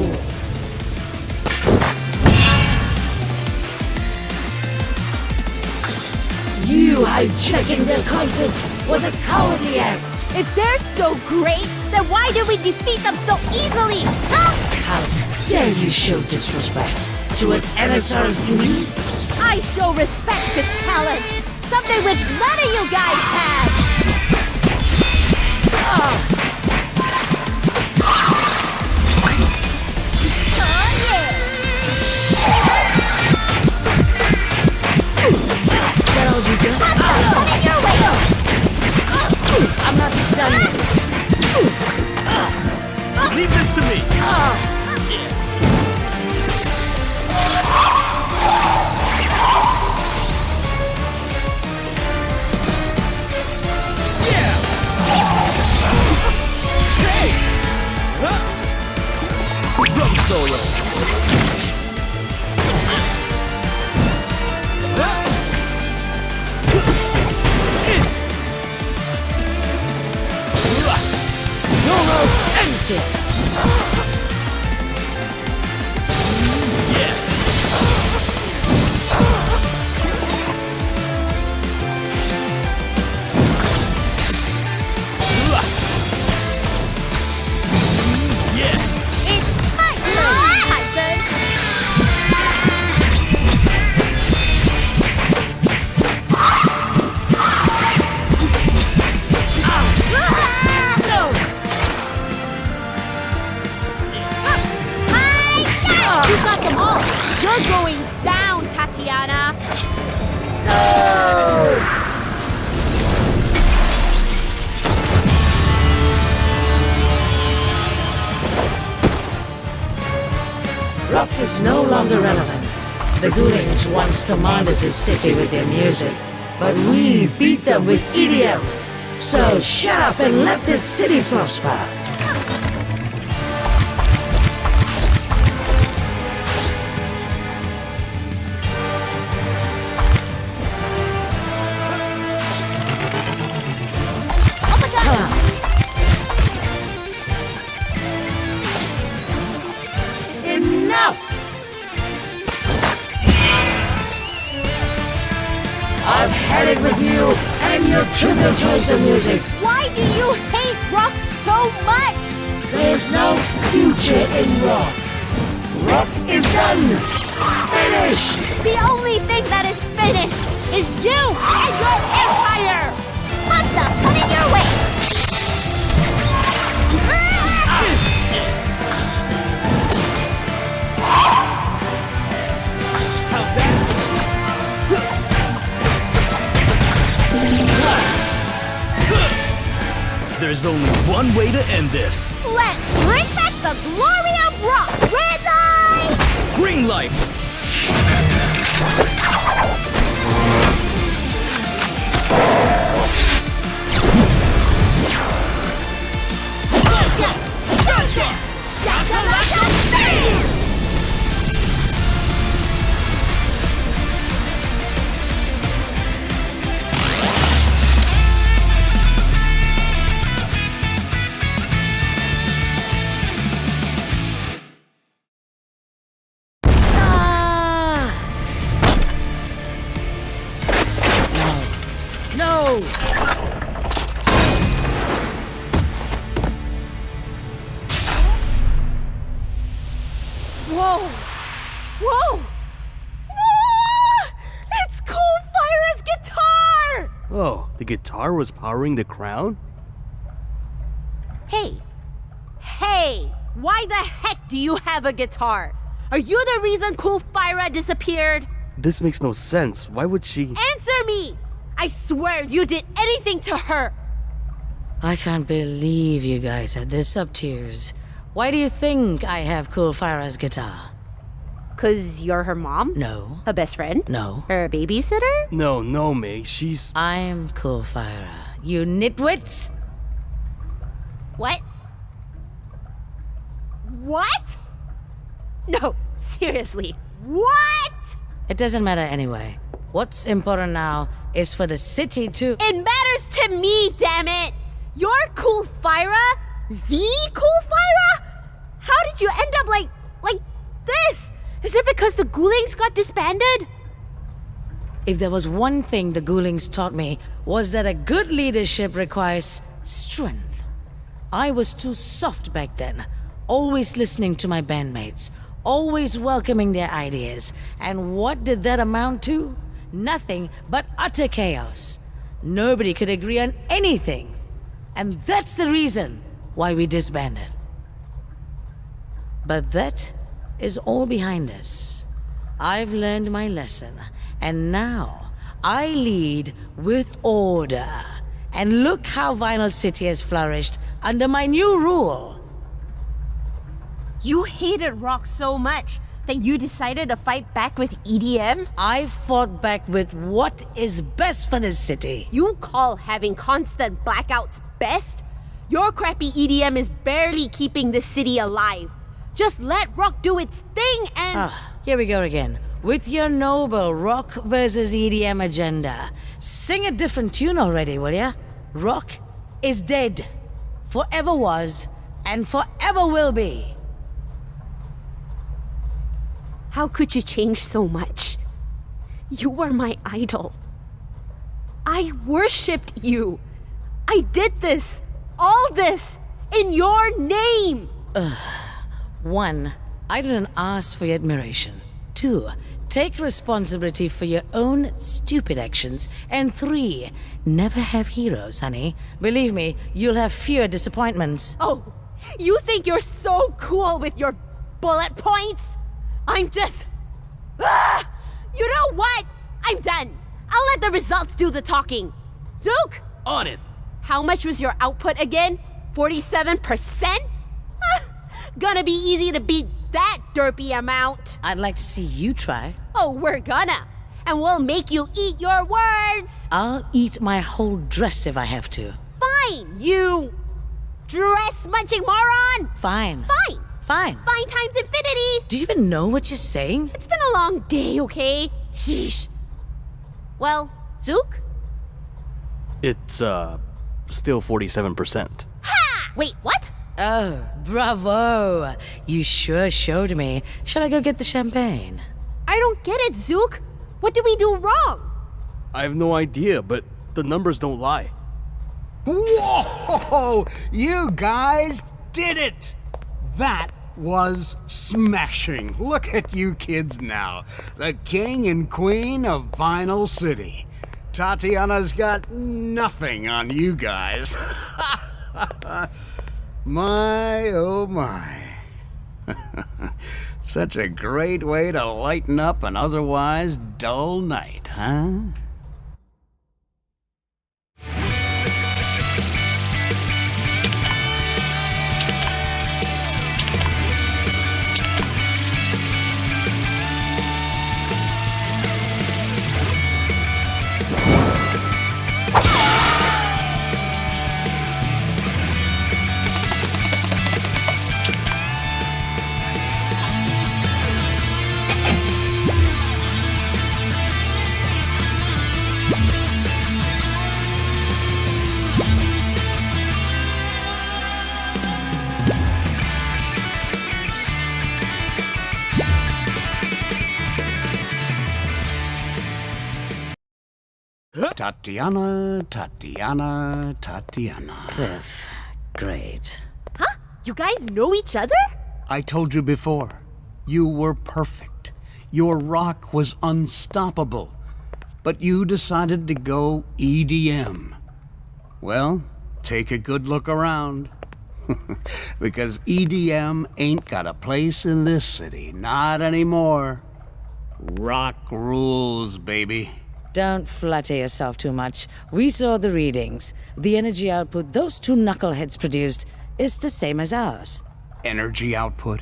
You hijacking their concert was a cowardly act. If they're so great, then why did we defeat them so easily? Huh? How dare you show disrespect towards NSR's elites? I show respect to talent, something which none of you guys have. I'm not done yet. Leave this to me. Drum solo. Ends it. Yes. Yes. It's my husband. You got them all. You're going down, Tatiana. Rock is no longer relevant. The Goolings once commanded this city with their music, but we beat them with EDM. So shut up and let this city prosper. triple choice of music. Why do you hate rock so much? There's no future in rock. Rock is done. Finished. The only thing that is finished is you and your empire! Monster, coming your way! There's only one way to end this. Let's bring back the glory of rock! Red eye! Green light! Shakalaka Bam! No! Whoa! Whoa! Whoa! It's Cool Fire's guitar! Oh, the guitar was powering the crown? Hey! Hey! Why the heck do you have a guitar? Are you the reason Cool Fire disappeared? This makes no sense. Why would she? Answer me! I swear you did anything to her! I can't believe you guys had this up to yours. Why do you think I have Cool Fira's guitar? 'Cause you're her mom? No. Her best friend? No. Her babysitter? No, May. She's... I'm Cool Fira. You nitwits! What? What? No, seriously. What? It doesn't matter anyway. What's important now is for the city to... It matters to me, damn it! You're Cool Fira? The Cool Fira? How did you end up like this? Is it because the Ghoulings got disbanded? If there was one thing the Ghoulings taught me, was that a good leadership requires strength. I was too soft back then, always listening to my bandmates, always welcoming their ideas. And what did that amount to? Nothing but utter chaos. Nobody could agree on anything. And that's the reason why we disbanded. But that is all behind us. I've learned my lesson, and now I lead with order. And look how Vinyl City has flourished under my new rule. You hated rock so much that you decided to fight back with EDM? I fought back with what is best for this city. You call having constant blackouts best? Your crappy EDM is barely keeping this city alive. Just let rock do its thing and... Here we go again. With your noble rock versus EDM agenda. Sing a different tune already, will ya? Rock is dead. Forever was, and forever will be. How could you change so much? You were my idol. I worshipped you. I did this, all this, in your name. 1, I didn't ask for your admiration. 2, take responsibility for your own stupid actions. And 3, never have heroes, honey. Believe me, you'll have fewer disappointments. Oh, you think you're so cool with your bullet points? I'm just... You know what? I'm done. I'll let the results do the talking. Zook! On it. How much was your output again? 47%? Gonna be easy to beat that derpy amount. I'd like to see you try. Oh, we're gonna. And we'll make you eat your words. I'll eat my whole dress if I have to. Fine, you dress-munching moron. Fine. Fine. Fine. Fine times infinity. Do you even know what you're saying? It's been a long day, okay? Sheesh. Well, Zook? It's, still 47%. Ha! Wait, what? Oh, bravo. You sure showed me. Shall I go get the champagne? I don't get it, Zook. What did we do wrong? I have no idea, but The numbers don't lie. Whoa! You guys did it! That was smashing. Look at you kids now. The king and queen of Vinyl City. Tatiana's got nothing on you guys. My, oh my. Such a great way to lighten up an otherwise dull night, huh? Tatiana. Cliff, great. Huh? You guys know each other? I told you before, you were perfect. Your rock was unstoppable. But you decided to go EDM. Well, take a good look around. Because EDM ain't got a place in this city, not anymore. Rock rules, baby. Don't flatter yourself too much. We saw the readings. The energy output those two knuckleheads produced is the same as ours. Energy output?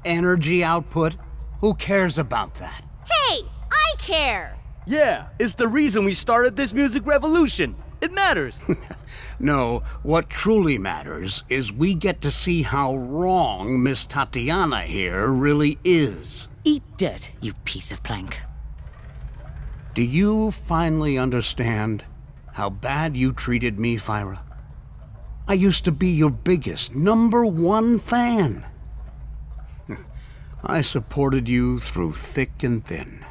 Energy output? Who cares about that? Hey, I care! Yeah, it's the reason we started this music revolution. It matters. No, what truly matters is we get to see how wrong Miss Tatiana here really is. Eat dirt, you piece of plank. Do you finally understand how bad you treated me, Fyra? I used to be your biggest, #1 fan. I supported you through thick and thin.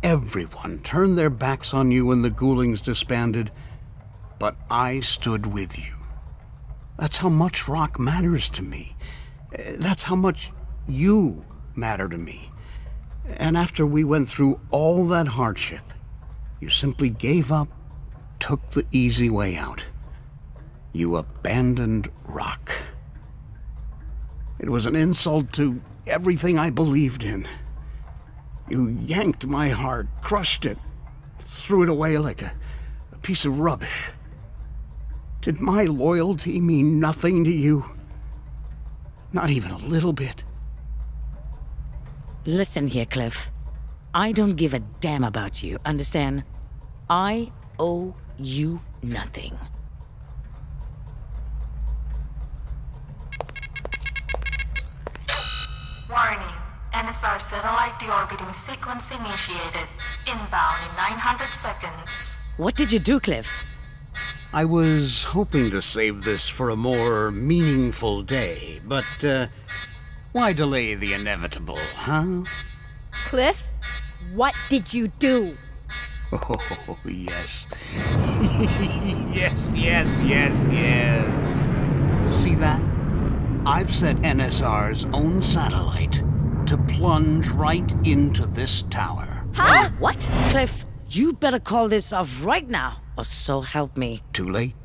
Everyone turned their backs on you when the Ghoulings disbanded, but I stood with you. That's how much rock matters to me. That's how much you matter to me. And after we went through all that hardship, you simply gave up, took the easy way out. You abandoned rock. It was an insult to everything I believed in. You yanked my heart, crushed it, threw it away like a piece of rubbish. Did my loyalty mean nothing to you? Not even a little bit. Listen here, Cliff. I don't give a damn about you, understand? I owe you nothing. Warning. NSR satellite deorbiting sequence initiated. Inbound in 900 seconds. What did you do, Cliff? I was hoping to save this for a more meaningful day, but, why delay the inevitable, huh? Cliff, what did you do? Oh, yes. yes. See that? I've set NSR's own satellite to plunge right into this tower. Huh? What? Cliff, you better call this off right now, or so help me. Too late.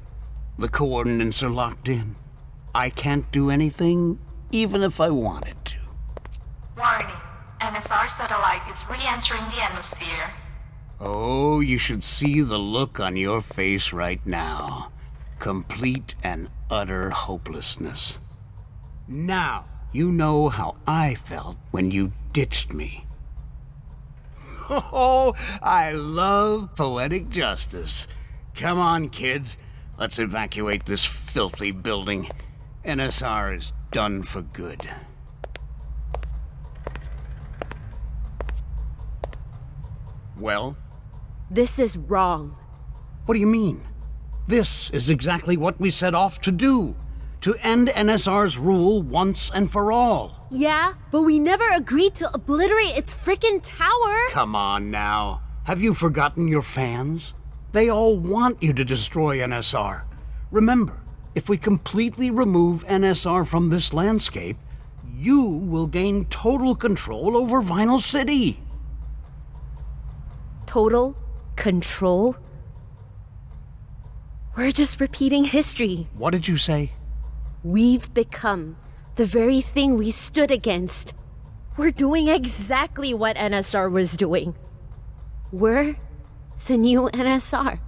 The coordinates are locked in. I can't do anything, even if I wanted to. Warning. NSR satellite is re-entering the atmosphere. Oh, you should see the look on your face right now. Complete and utter hopelessness. Now, you know how I felt when you ditched me. Oh, I love poetic justice. Come on, kids. Let's evacuate this filthy building. NSR is done for good. Well? This is wrong. What do you mean? This is exactly what we set off to do. To end NSR's rule once and for all. Yeah, but we never agreed to obliterate its frickin' tower. Come on now. Have you forgotten your fans? They all want you to destroy NSR. Remember, if we completely remove NSR from this landscape, you will gain total control over Vinyl City. Total control? We're just repeating history. What did you say? We've become the very thing we stood against. We're doing exactly what NSR was doing. We're the new NSR.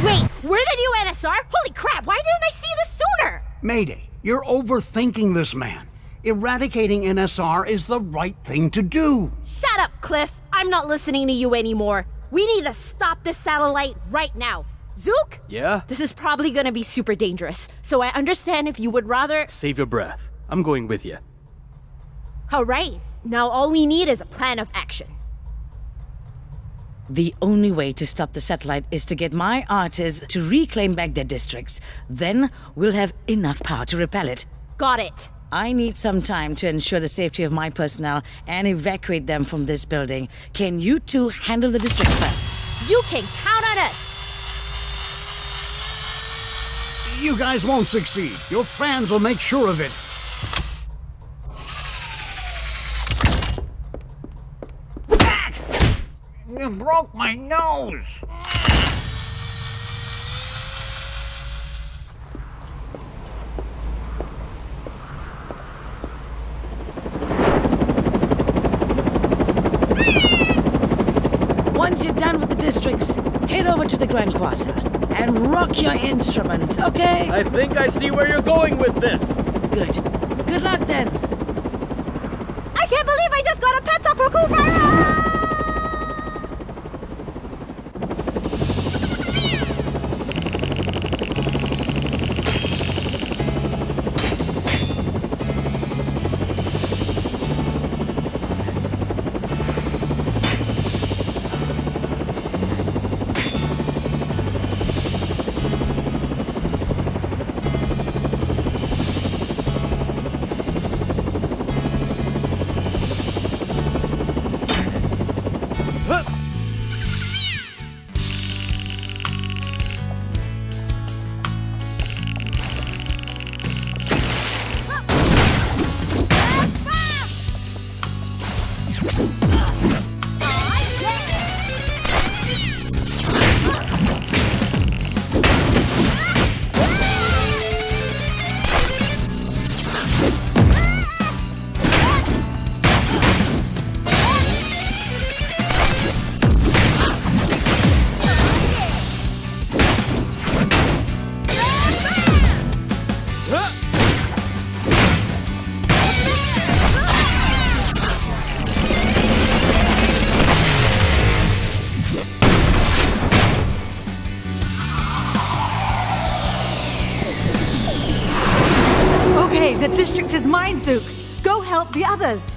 Wait, we're the new NSR? Holy crap, why didn't I see this sooner? Mayday, you're overthinking this, man. Eradicating NSR is the right thing to do. Shut up, Cliff. I'm not listening to you anymore. We need to stop this satellite right now. Zook? Yeah? This is probably gonna be super dangerous, so I understand if you would rather... Save your breath. I'm going with you. Alright, now all we need is a plan of action. The only way to stop the satellite is to get my artists to reclaim back their districts. Then we'll have enough power to repel it. Got it. I need some time to ensure the safety of my personnel and evacuate them from this building. Can you two handle the districts first? You can count on us. You guys won't succeed. Your fans will make sure of it. You broke my nose! Once you're done with the districts, head over to the Grand Croisser and rock your instruments, okay? I think I see where you're going with this. Good. Good luck then. I can't believe I just got a pet up for Cool Fire! The district is mine, Zook. Go help the others.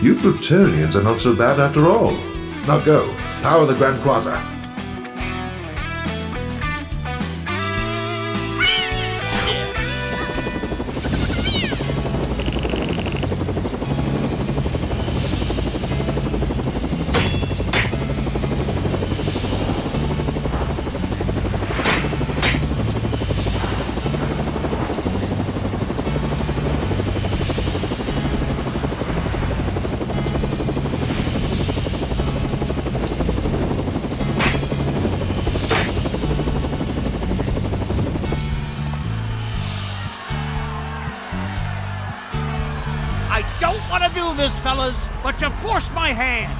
You Plutonians are not so bad after all. Now go, power the Grand Quasar. I don't want to do this, fellas, but you forced my hand.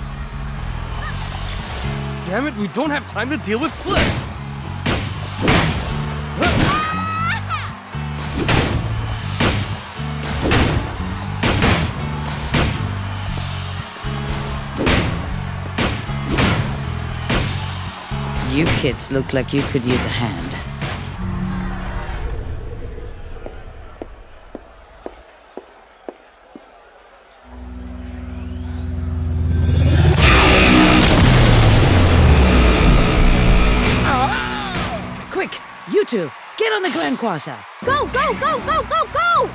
Damn it, we don't have time to deal with Flip. You kids look like you could use a hand. Quick, you two, get on the Grand Quasar. Go, go, go, go, go, go!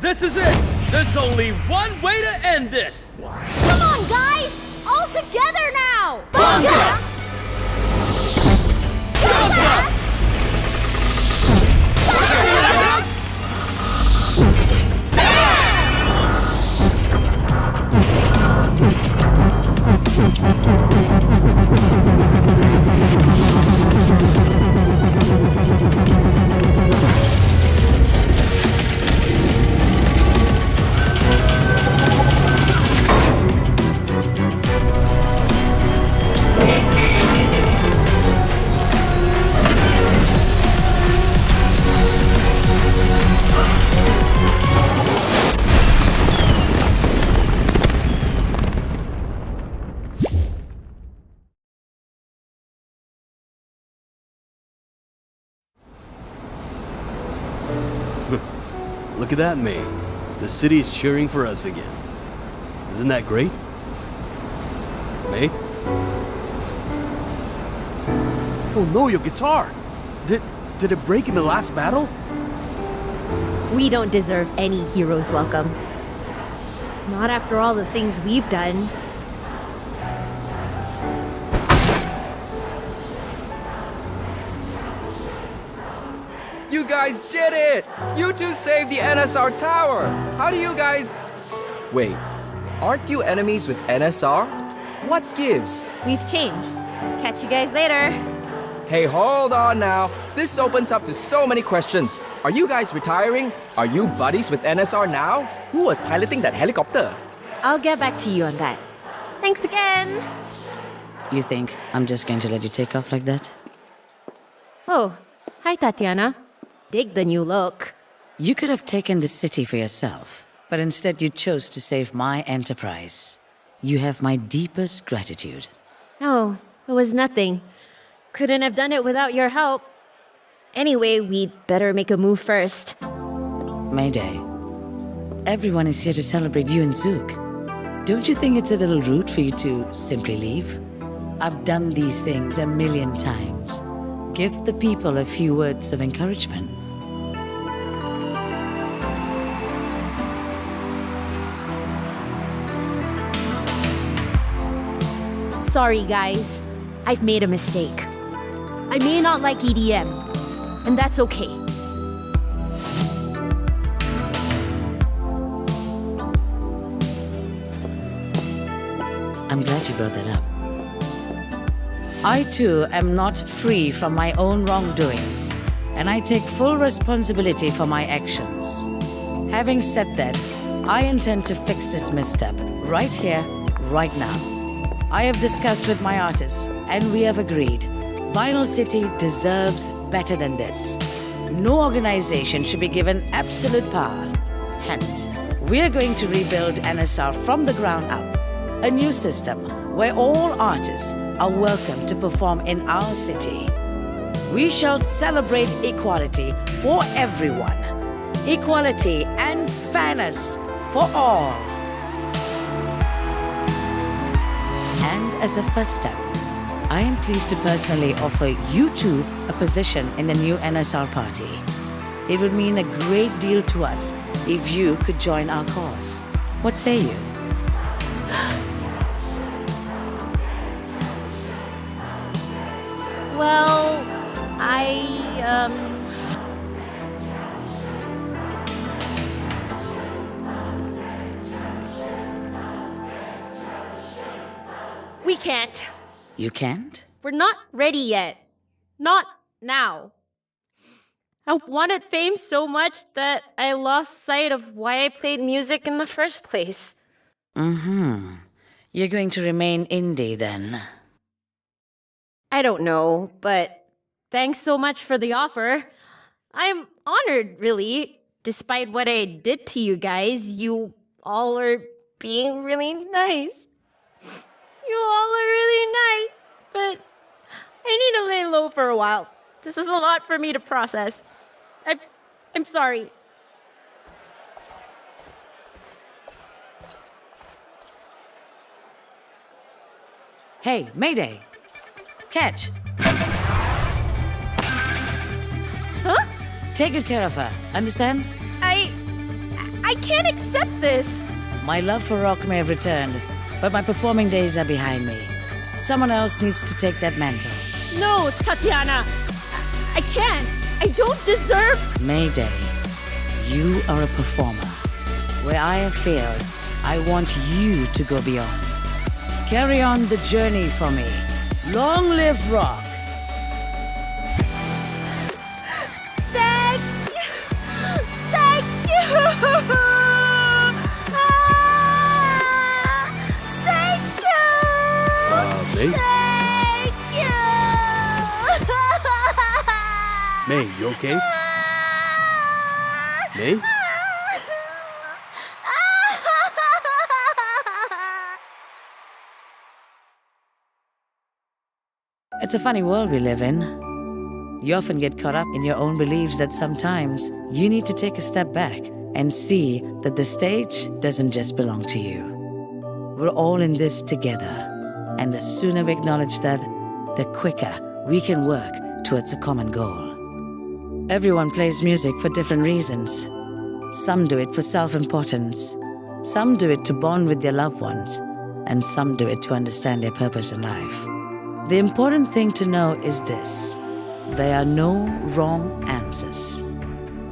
This is it! There's only one way to end this! Come on, guys! All together now! Bunga! Bunga! Look at that, May. The city's cheering for us again. Isn't that great? May? Oh no, your guitar! Did it break in the last battle? We don't deserve any hero's welcome. Not after all the things we've done. You guys did it! You two saved the NSR tower! How do you guys... Wait, aren't you enemies with NSR? What gives? We've changed. Catch you guys later. Hey, hold on now. This opens up to so many questions. Are you guys retiring? Are you buddies with NSR now? Who was piloting that helicopter? I'll get back to you on that. Thanks again. You think I'm just going to let you take off like that? Oh, hi, Tatiana. Dig the new look. You could have taken the city for yourself, but instead you chose to save my enterprise. You have my deepest gratitude. Oh, it was nothing. Couldn't have done it without your help. Anyway, we'd better make a move first. Mayday. Everyone is here to celebrate you and Zook. Don't you think it's a little rude for you to simply leave? I've done these things a million times. Give the people a few words of encouragement. Sorry, guys. I've made a mistake. I may not like EDM, and that's okay. I'm glad you brought that up. I too am not free from my own wrongdoings, and I take full responsibility for my actions. Having said that, I intend to fix this misstep right here, right now. I have discussed with my artists, and we have agreed. Vinyl City deserves better than this. No organization should be given absolute power. Hence, we are going to rebuild NSR from the ground up. A new system where all artists are welcome to perform in our city. We shall celebrate equality for everyone. Equality and fairness for all. And as a first step, I am pleased to personally offer you two a position in the new NSR party. It would mean a great deal to us if you could join our cause. What say you? Well, we can't. You can't? We're not ready yet. Not now. I wanted fame so much that I lost sight of why I played music in the first place. You're going to remain indie then? I don't know, but thanks so much for the offer. I'm honored, really. Despite what I did to you guys, you all are being really nice. You all are really nice, but I need to lay low for a while. This is a lot for me to process. I'm sorry. Hey, Mayday! Catch! Huh? Take good care of her, understand? I can't accept this. My love for rock may have returned, but my performing days are behind me. Someone else needs to take that mantle. No, Tatiana. I can't. I don't deserve... Mayday, you are a performer. Where I have failed, I want you to go beyond. Carry on the journey for me. Long live rock! Thank you! Thank you! Thank you! May? Thank you! May, you okay? May? It's a funny world we live in. You often get caught up in your own beliefs that sometimes you need to take a step back and see that the stage doesn't just belong to you. We're all in this together, and the sooner we acknowledge that, the quicker we can work towards a common goal. Everyone plays music for different reasons. Some do it for self-importance, some do it to bond with their loved ones, and some do it to understand their purpose in life. The important thing to know is this: there are no wrong answers.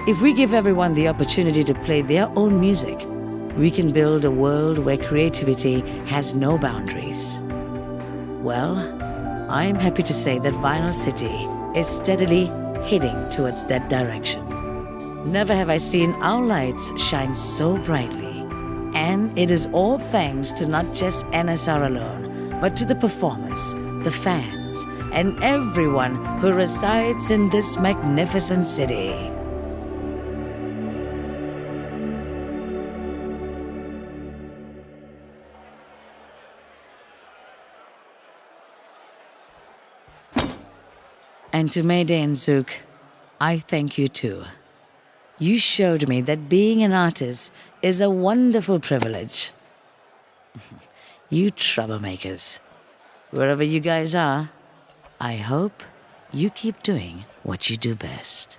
If we give everyone the opportunity to play their own music, we can build a world where creativity has no boundaries. Well, I'm happy to say that Vinyl City is steadily heading towards that direction. Never have I seen our lights shine so brightly. And it is all thanks to not just NSR alone, but to the performers, the fans, and everyone who resides in this magnificent city. And to Mayday and Zook, I thank you too. You showed me that being an artist is a wonderful privilege. You troublemakers, wherever you guys are, I hope you keep doing what you do best.